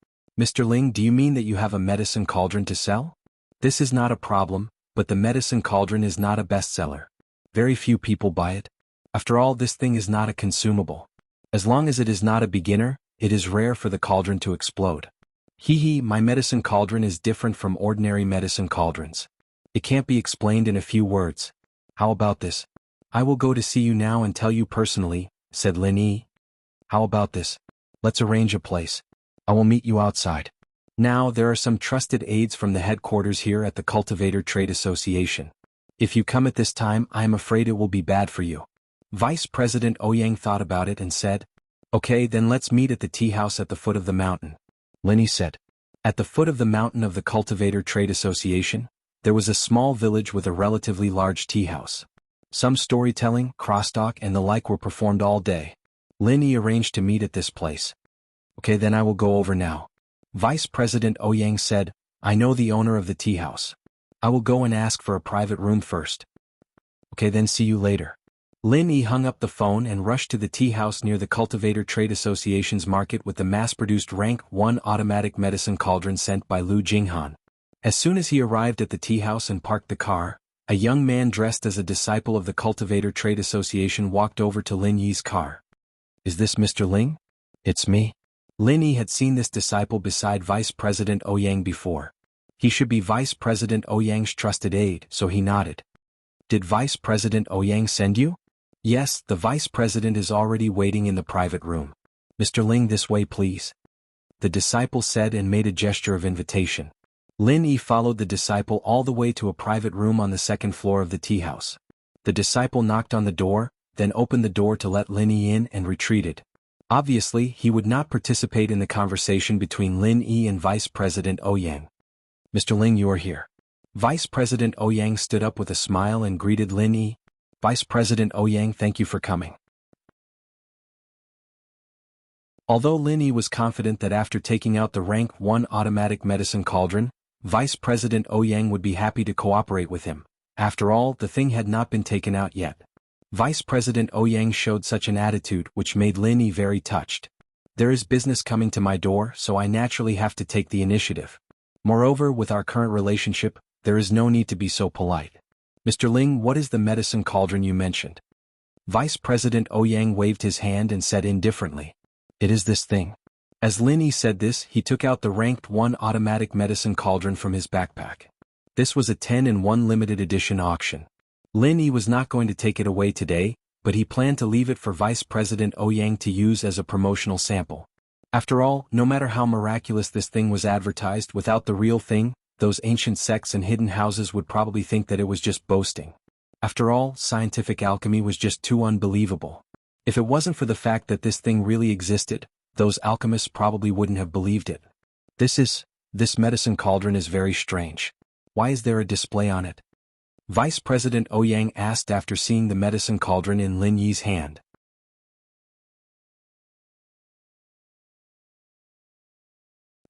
Mr. Ling, do you mean that you have a medicine cauldron to sell? This is not a problem, but the medicine cauldron is not a bestseller. Very few people buy it. After all, this thing is not a consumable. As long as it is not a beginner, it is rare for the cauldron to explode. Hee, my medicine cauldron is different from ordinary medicine cauldrons. It can't be explained in a few words. How about this? I will go to see you now and tell you personally, said Lin Yi. How about this? Let's arrange a place. I will meet you outside. Now there are some trusted aides from the headquarters here at the Cultivator Trade Association. If you come at this time, I am afraid it will be bad for you. Vice President Ouyang thought about it and said, okay, then let's meet at the tea house at the foot of the mountain. Lin Yi said. At the foot of the mountain of the Cultivator Trade Association, there was a small village with a relatively large tea house. Some storytelling, crosstalk, and the like were performed all day. Lin Yi arranged to meet at this place. Okay, then I will go over now. Vice President Ouyang said, I know the owner of the tea house. I will go and ask for a private room first. Okay, then see you later. Lin Yi hung up the phone and rushed to the tea house near the Cultivator Trade Association's market with the mass-produced Rank 1 automatic medicine cauldron sent by Lu Jinghan. As soon as he arrived at the tea house and parked the car, a young man dressed as a disciple of the Cultivator Trade Association walked over to Lin Yi's car. Is this Mr. Ling? It's me. Lin Yi had seen this disciple beside Vice President Ouyang before. He should be Vice President Ouyang's trusted aide, so he nodded. Did Vice President Ouyang send you? Yes, the Vice President is already waiting in the private room. Mr. Ling, this way please. the disciple said and made a gesture of invitation. Lin Yi followed the disciple all the way to a private room on the second floor of the tea house. The disciple knocked on the door, then opened the door to let Lin Yi in and retreated. Obviously, he would not participate in the conversation between Lin Yi and Vice President Ouyang. "Mr. Ling, you are here." Vice President Ouyang stood up with a smile and greeted Lin Yi. "Vice President Ouyang, thank you for coming." Although Lin Yi was confident that after taking out the rank 1 automatic medicine cauldron, Vice President Ouyang would be happy to cooperate with him. After all, the thing had not been taken out yet. Vice President Ouyang showed such an attitude which made Lin Yi very touched. "There is business coming to my door, so I naturally have to take the initiative. Moreover, with our current relationship, there is no need to be so polite. Mr. Ling, what is the medicine cauldron you mentioned?" Vice President Ouyang waved his hand and said indifferently, "It is this thing." As Lin Yi said this, he took out the ranked 1 automatic medicine cauldron from his backpack. This was a 10-in-1 limited edition auction. Lin Yi was not going to take it away today, but he planned to leave it for Vice President Ouyang to use as a promotional sample. After all, no matter how miraculous this thing was advertised, without the real thing, those ancient sects and hidden houses would probably think that it was just boasting. After all, scientific alchemy was just too unbelievable. If it wasn't for the fact that this thing really existed, those alchemists probably wouldn't have believed it. This medicine cauldron is very strange. Why is there a display on it?" Vice President Ouyang asked after seeing the medicine cauldron in Lin Yi's hand.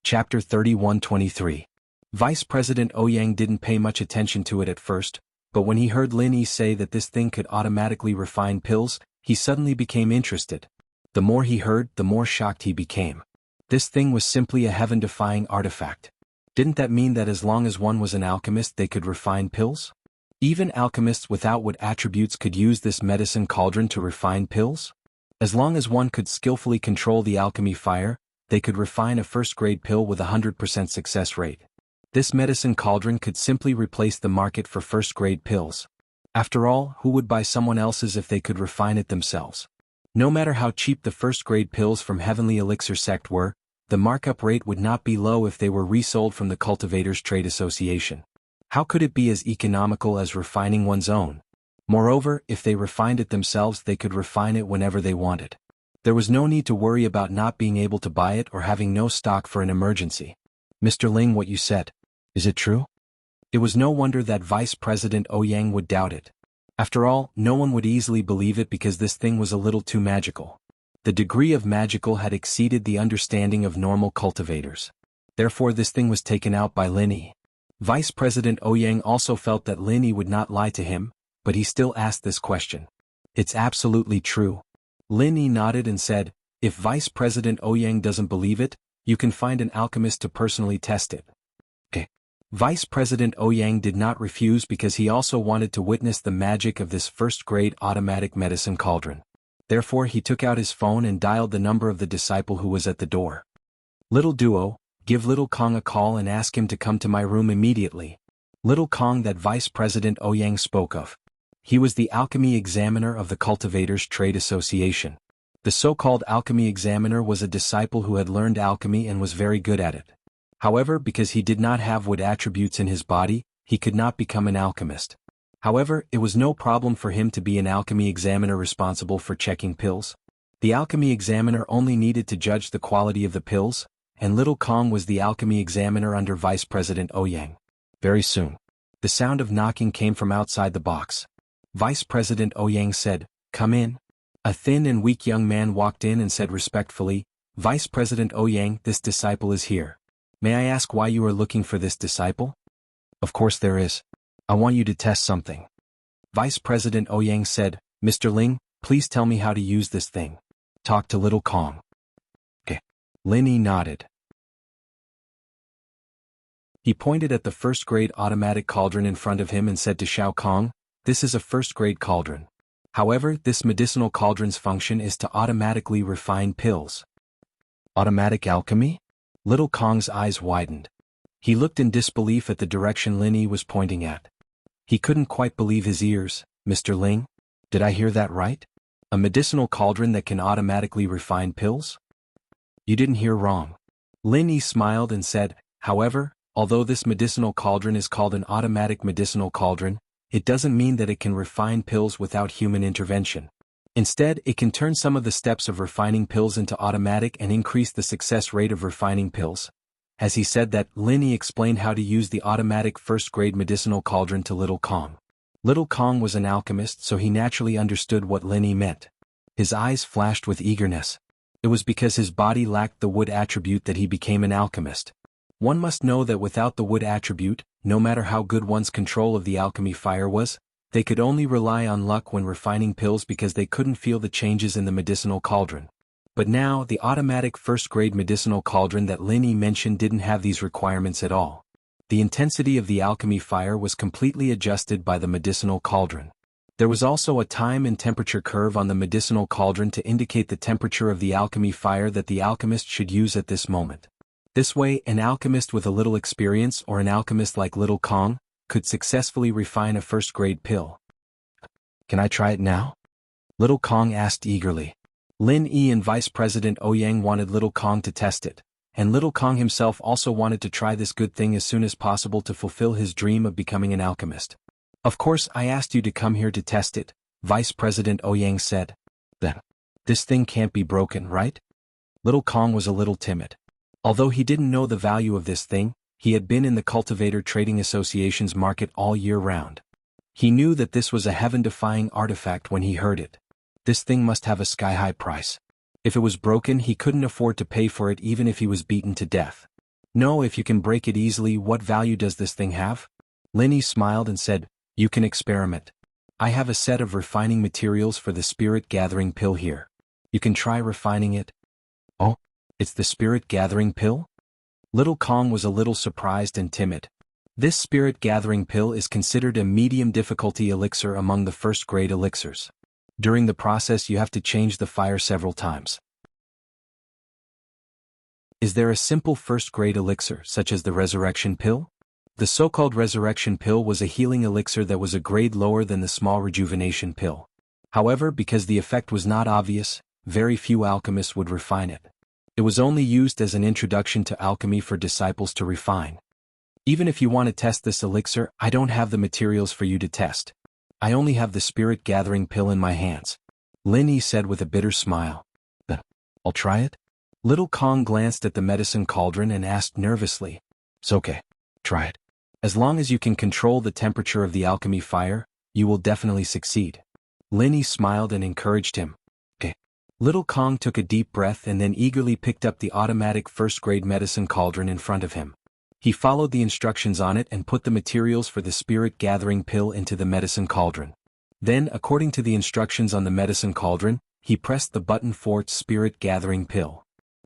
Chapter 31-23. Vice President Ouyang didn't pay much attention to it at first, but when he heard Lin Yi say that this thing could automatically refine pills, he suddenly became interested. The more he heard, the more shocked he became. This thing was simply a heaven-defying artifact. Didn't that mean that as long as one was an alchemist they could refine pills? Even alchemists without wood attributes could use this medicine cauldron to refine pills? As long as one could skillfully control the alchemy fire, they could refine a first-grade pill with a 100% success rate. This medicine cauldron could simply replace the market for first-grade pills. After all, who would buy someone else's if they could refine it themselves? No matter how cheap the first-grade pills from Heavenly Elixir sect were, the markup rate would not be low if they were resold from the Cultivators Trade Association. How could it be as economical as refining one's own? Moreover, if they refined it themselves, they could refine it whenever they wanted. There was no need to worry about not being able to buy it or having no stock for an emergency. "Mr. Ling, what you said, is it true?" It was no wonder that Vice President Ouyang would doubt it. After all, no one would easily believe it because this thing was a little too magical. The degree of magical had exceeded the understanding of normal cultivators. Therefore this thing was taken out by Lin Yi. Vice President Ouyang also felt that Lin Yi would not lie to him, but he still asked this question. "It's absolutely true." Lin Yi nodded and said, "If Vice President Ouyang doesn't believe it, you can find an alchemist to personally test it." Okay. Vice President Ouyang did not refuse because he also wanted to witness the magic of this first-grade automatic medicine cauldron. Therefore he took out his phone and dialed the number of the disciple who was at the door. "Little Duo, give Little Kong a call and ask him to come to my room immediately." Little Kong that Vice President Ouyang spoke of. He was the alchemy examiner of the Cultivators Trade Association. The so-called alchemy examiner was a disciple who had learned alchemy and was very good at it. However, because he did not have wood attributes in his body, he could not become an alchemist. However, it was no problem for him to be an alchemy examiner responsible for checking pills. The alchemy examiner only needed to judge the quality of the pills, and Little Kong was the alchemy examiner under Vice President Ouyang. Very soon, the sound of knocking came from outside the box. Vice President Ouyang said, "Come in." A thin and weak young man walked in and said respectfully, "Vice President Ouyang, this disciple is here. May I ask why you are looking for this disciple?" "Of course there is. I want you to test something." Vice President Ouyang said, "Mr. Ling, please tell me how to use this thing." "Talk to Little Kong." Okay. Lin Yi nodded. He pointed at the first-grade automatic cauldron in front of him and said to Xiao Kong, "This is a first-grade cauldron. However, this medicinal cauldron's function is to automatically refine pills." "Automatic alchemy?" Little Kong's eyes widened. He looked in disbelief at the direction Lin Yi was pointing at. He couldn't quite believe his ears. "Mr. Ling, did I hear that right? A medicinal cauldron that can automatically refine pills?" "You didn't hear wrong. Lin Yi smiled and said, however, although this medicinal cauldron is called an automatic medicinal cauldron, it doesn't mean that it can refine pills without human intervention. Instead, it can turn some of the steps of refining pills into automatic and increase the success rate of refining pills. As he said that, Lin Yi explained how to use the automatic first-grade medicinal cauldron to Little Kong. Little Kong was an alchemist, so he naturally understood what Lin Yi meant. His eyes flashed with eagerness. It was because his body lacked the wood attribute that he became an alchemist. One must know that without the wood attribute, no matter how good one's control of the alchemy fire was, they could only rely on luck when refining pills because they couldn't feel the changes in the medicinal cauldron. But now, the automatic first-grade medicinal cauldron that Lin Yi mentioned didn't have these requirements at all. The intensity of the alchemy fire was completely adjusted by the medicinal cauldron. There was also a time and temperature curve on the medicinal cauldron to indicate the temperature of the alchemy fire that the alchemist should use at this moment. This way, an alchemist with a little experience or an alchemist like Little Kong could successfully refine a first-grade pill. Can I try it now? Little Kong asked eagerly. Lin Yi and Vice President Ouyang wanted Little Kong to test it, and Little Kong himself also wanted to try this good thing as soon as possible to fulfill his dream of becoming an alchemist. Of course, I asked you to come here to test it, Vice President Ouyang said. Then, this thing can't be broken, right? Little Kong was a little timid. Although he didn't know the value of this thing, he had been in the Cultivator Trading Association's market all year round. He knew that this was a heaven-defying artifact when he heard it. This thing must have a sky-high price. If it was broken, he couldn't afford to pay for it even if he was beaten to death. No, if you can break it easily, what value does this thing have? Lin Yi smiled and said, you can experiment. I have a set of refining materials for the spirit-gathering pill here. You can try refining it. Oh, it's the spirit-gathering pill? Little Kong was a little surprised and timid. This spirit-gathering pill is considered a medium-difficulty elixir among the first-grade elixirs. During the process you have to change the fire several times. Is there a simple first-grade elixir such as the resurrection pill? The so-called resurrection pill was a healing elixir that was a grade lower than the small rejuvenation pill. However, because the effect was not obvious, very few alchemists would refine it. It was only used as an introduction to alchemy for disciples to refine. Even if you want to test this elixir, I don't have the materials for you to test. I only have the spirit-gathering pill in my hands. Lin Yi said with a bitter smile. Then, I'll try it? Little Kong glanced at the medicine cauldron and asked nervously. It's okay. Try it. As long as you can control the temperature of the alchemy fire, you will definitely succeed. Lin Yi smiled and encouraged him. Okay. Little Kong took a deep breath and then eagerly picked up the automatic first-grade medicine cauldron in front of him. He followed the instructions on it and put the materials for the spirit-gathering pill into the medicine cauldron. Then, according to the instructions on the medicine cauldron, he pressed the button for spirit-gathering pill.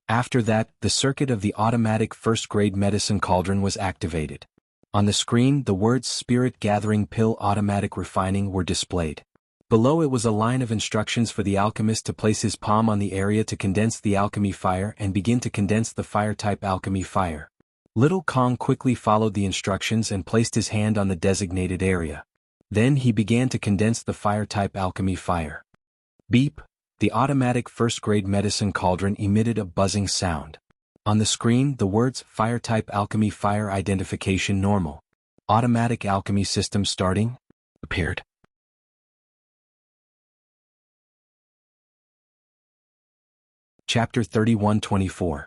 After that, the circuit of the automatic first-grade medicine cauldron was activated. On the screen, the words spirit-gathering pill automatic refining were displayed. Below it was a line of instructions for the alchemist to place his palm on the area to condense the alchemy fire and begin to condense the fire-type alchemy fire. Little Kong quickly followed the instructions and placed his hand on the designated area. Then he began to condense the fire-type alchemy fire. Beep! The automatic first-grade medicine cauldron emitted a buzzing sound. On the screen, the words fire-type alchemy fire identification normal. Automatic alchemy system starting appeared. Chapter 31-24.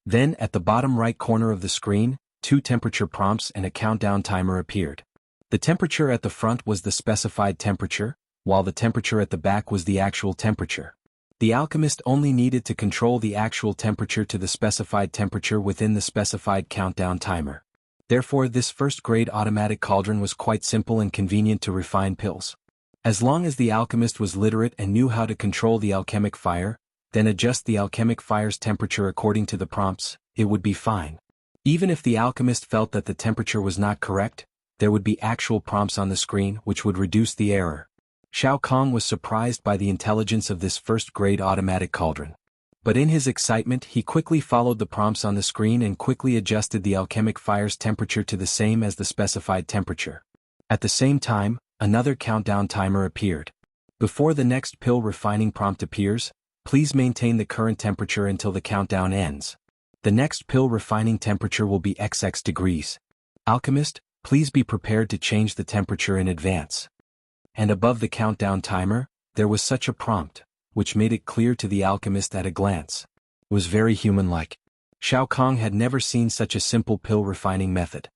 Then, at the bottom right corner of the screen, 2 temperature prompts and a countdown timer appeared. The temperature at the front was the specified temperature, while the temperature at the back was the actual temperature. The alchemist only needed to control the actual temperature to the specified temperature within the specified countdown timer. Therefore, this first-grade automatic cauldron was quite simple and convenient to refine pills. As long as the alchemist was literate and knew how to control the alchemic fire, then adjust the alchemic fire's temperature according to the prompts, it would be fine. Even if the alchemist felt that the temperature was not correct, there would be actual prompts on the screen which would reduce the error. Shao Kong was surprised by the intelligence of this first-grade automatic cauldron. But in his excitement he quickly followed the prompts on the screen and quickly adjusted the alchemic fire's temperature to the same as the specified temperature. At the same time, another countdown timer appeared. Before the next pill refining prompt appears, please maintain the current temperature until the countdown ends. The next pill refining temperature will be XX degrees. Alchemist, please be prepared to change the temperature in advance. And above the countdown timer, there was such a prompt, which made it clear to the alchemist at a glance. It was very human-like. Shao Kong had never seen such a simple pill refining method.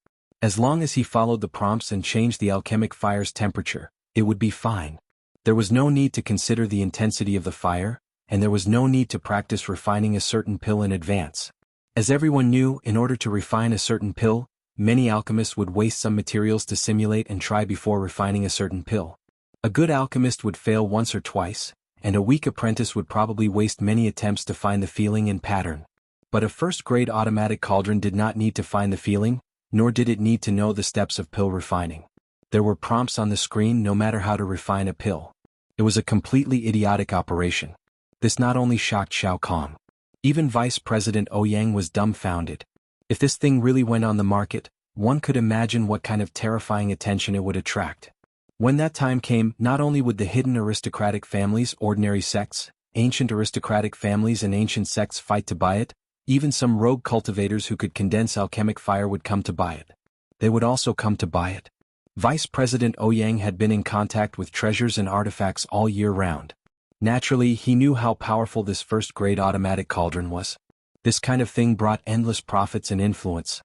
As long as he followed the prompts and changed the alchemic fire's temperature, it would be fine. There was no need to consider the intensity of the fire, and there was no need to practice refining a certain pill in advance. As everyone knew, in order to refine a certain pill, many alchemists would waste some materials to simulate and try before refining a certain pill. A good alchemist would fail once or twice, and a weak apprentice would probably waste many attempts to find the feeling and pattern. But a first-grade automatic cauldron did not need to find the feeling, nor did it need to know the steps of pill refining. There were prompts on the screen no matter how to refine a pill. It was a completely idiotic operation. This not only shocked Shao Kong. Even Vice President Ouyang was dumbfounded. If this thing really went on the market, one could imagine what kind of terrifying attention it would attract. When that time came, not only would the hidden aristocratic families, ordinary sects, ancient aristocratic families and ancient sects fight to buy it, even some rogue cultivators who could condense alchemic fire would come to buy it. They would also come to buy it. Vice President Ouyang had been in contact with treasures and artifacts all year round. Naturally, he knew how powerful this first-grade automatic cauldron was. This kind of thing brought endless profits and influence.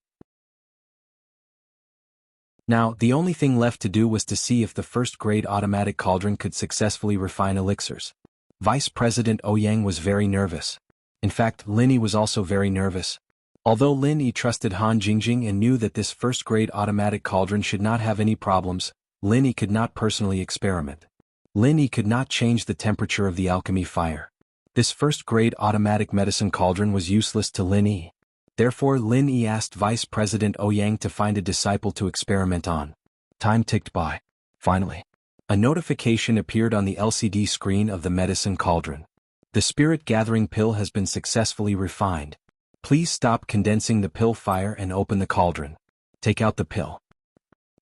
Now, the only thing left to do was to see if the first-grade automatic cauldron could successfully refine elixirs. Vice President Ouyang was very nervous. In fact, Lin Yi was also very nervous. Although Lin Yi trusted Han Jingjing and knew that this first-grade automatic cauldron should not have any problems, Lin Yi could not personally experiment. Lin Yi could not change the temperature of the alchemy fire. This first-grade automatic medicine cauldron was useless to Lin Yi. Therefore, Lin Yi asked Vice President Ouyang to find a disciple to experiment on. Time ticked by. Finally, a notification appeared on the LCD screen of the medicine cauldron. The spirit-gathering pill has been successfully refined. Please stop condensing the pill fire and open the cauldron. Take out the pill.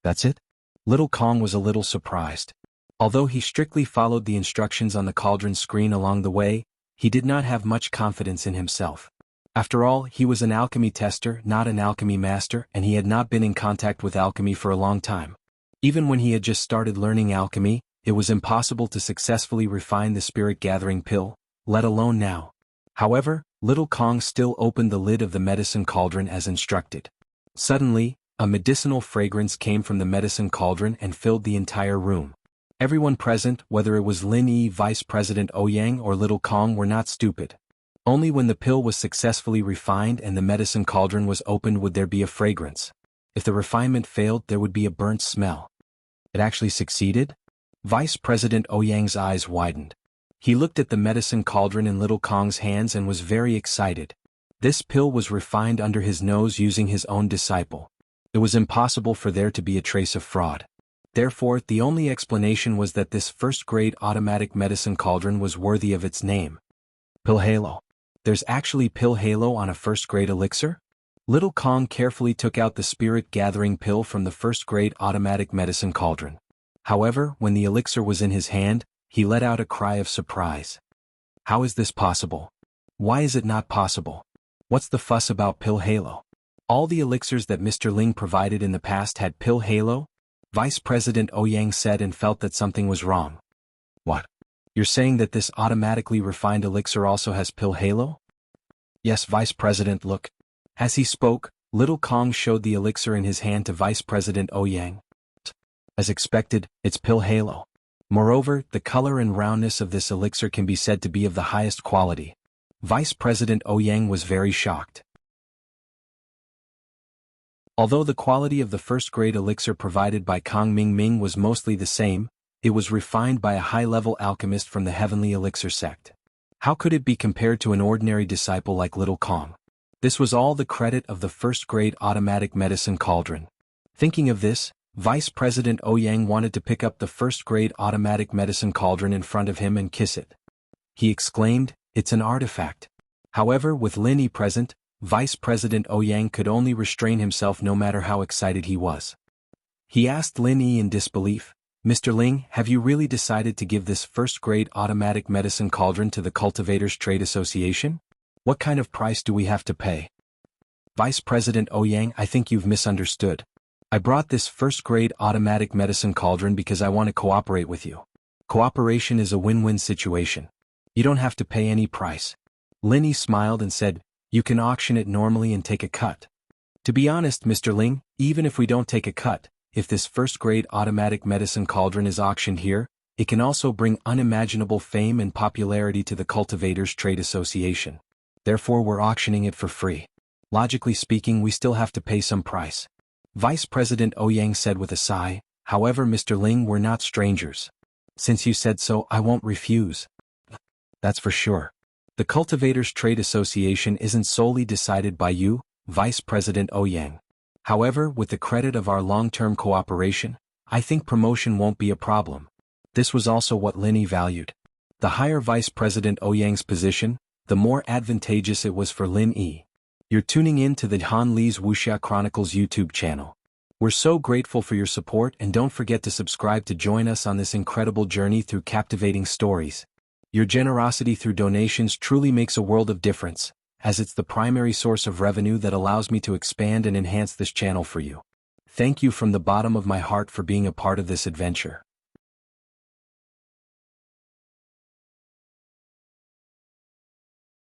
That's it? Little Kong was a little surprised. Although he strictly followed the instructions on the cauldron screen along the way, he did not have much confidence in himself. After all, he was an alchemy tester, not an alchemy master, and he had not been in contact with alchemy for a long time. Even when he had just started learning alchemy, it was impossible to successfully refine the spirit-gathering pill, let alone now. However, Little Kong still opened the lid of the medicine cauldron as instructed. Suddenly, a medicinal fragrance came from the medicine cauldron and filled the entire room. Everyone present, whether it was Lin Yi, Vice President Ouyang or Little Kong, were not stupid. Only when the pill was successfully refined and the medicine cauldron was opened would there be a fragrance. If the refinement failed, there would be a burnt smell. It actually succeeded? Vice President Ouyang's eyes widened. He looked at the medicine cauldron in Little Kong's hands and was very excited. This pill was refined under his nose using his own disciple. It was impossible for there to be a trace of fraud. Therefore, the only explanation was that this first-grade automatic medicine cauldron was worthy of its name. Pill Halo. There's actually pill halo on a first-grade elixir? Little Kong carefully took out the spirit-gathering pill from the first-grade automatic medicine cauldron. However, when the elixir was in his hand, he let out a cry of surprise. How is this possible? Why is it not possible? What's the fuss about pill halo? All the elixirs that Mr. Ling provided in the past had pill halo? Vice President Ouyang said and felt that something was wrong. What? You're saying that this automatically refined elixir also has pill halo? Yes, Vice President, look. As he spoke, Little Kong showed the elixir in his hand to Vice President Ouyang. As expected, it's pill halo. Moreover, the color and roundness of this elixir can be said to be of the highest quality. Vice President Ouyang was very shocked. Although the quality of the first-grade elixir provided by Kong Ming was mostly the same, it was refined by a high-level alchemist from the Heavenly Elixir sect. How could it be compared to an ordinary disciple like Little Kong? This was all the credit of the first-grade automatic medicine cauldron. Thinking of this, Vice President Ouyang wanted to pick up the first-grade automatic medicine cauldron in front of him and kiss it. He exclaimed, "It's an artifact." However, with Lin Yi present, Vice President Ouyang could only restrain himself no matter how excited he was. He asked Lin Yi in disbelief, "Mr. Ling, have you really decided to give this first-grade automatic medicine cauldron to the Cultivators Trade Association? What kind of price do we have to pay?" Vice President Ouyang, I think you've misunderstood. I brought this first-grade automatic medicine cauldron because I want to cooperate with you. Cooperation is a win-win situation. You don't have to pay any price. Lin Yi smiled and said, you can auction it normally and take a cut. To be honest, Mr. Ling, even if we don't take a cut, if this first-grade automatic medicine cauldron is auctioned here, it can also bring unimaginable fame and popularity to the Cultivators Trade Association. Therefore we're auctioning it for free. Logically speaking, we still have to pay some price. Vice President Ouyang said with a sigh, however Mr. Ling, we're not strangers. Since you said so, I won't refuse. That's for sure. The Cultivators Trade Association isn't solely decided by you, Vice President Ouyang. However, with the credit of our long-term cooperation, I think promotion won't be a problem. This was also what Lin Yi valued. The higher Vice President Ouyang's position, the more advantageous it was for Lin Yi. You're tuning in to the Han Li's Wuxia Chronicles YouTube channel. We're so grateful for your support, and don't forget to subscribe to join us on this incredible journey through captivating stories. Your generosity through donations truly makes a world of difference, as it's the primary source of revenue that allows me to expand and enhance this channel for you. Thank you from the bottom of my heart for being a part of this adventure.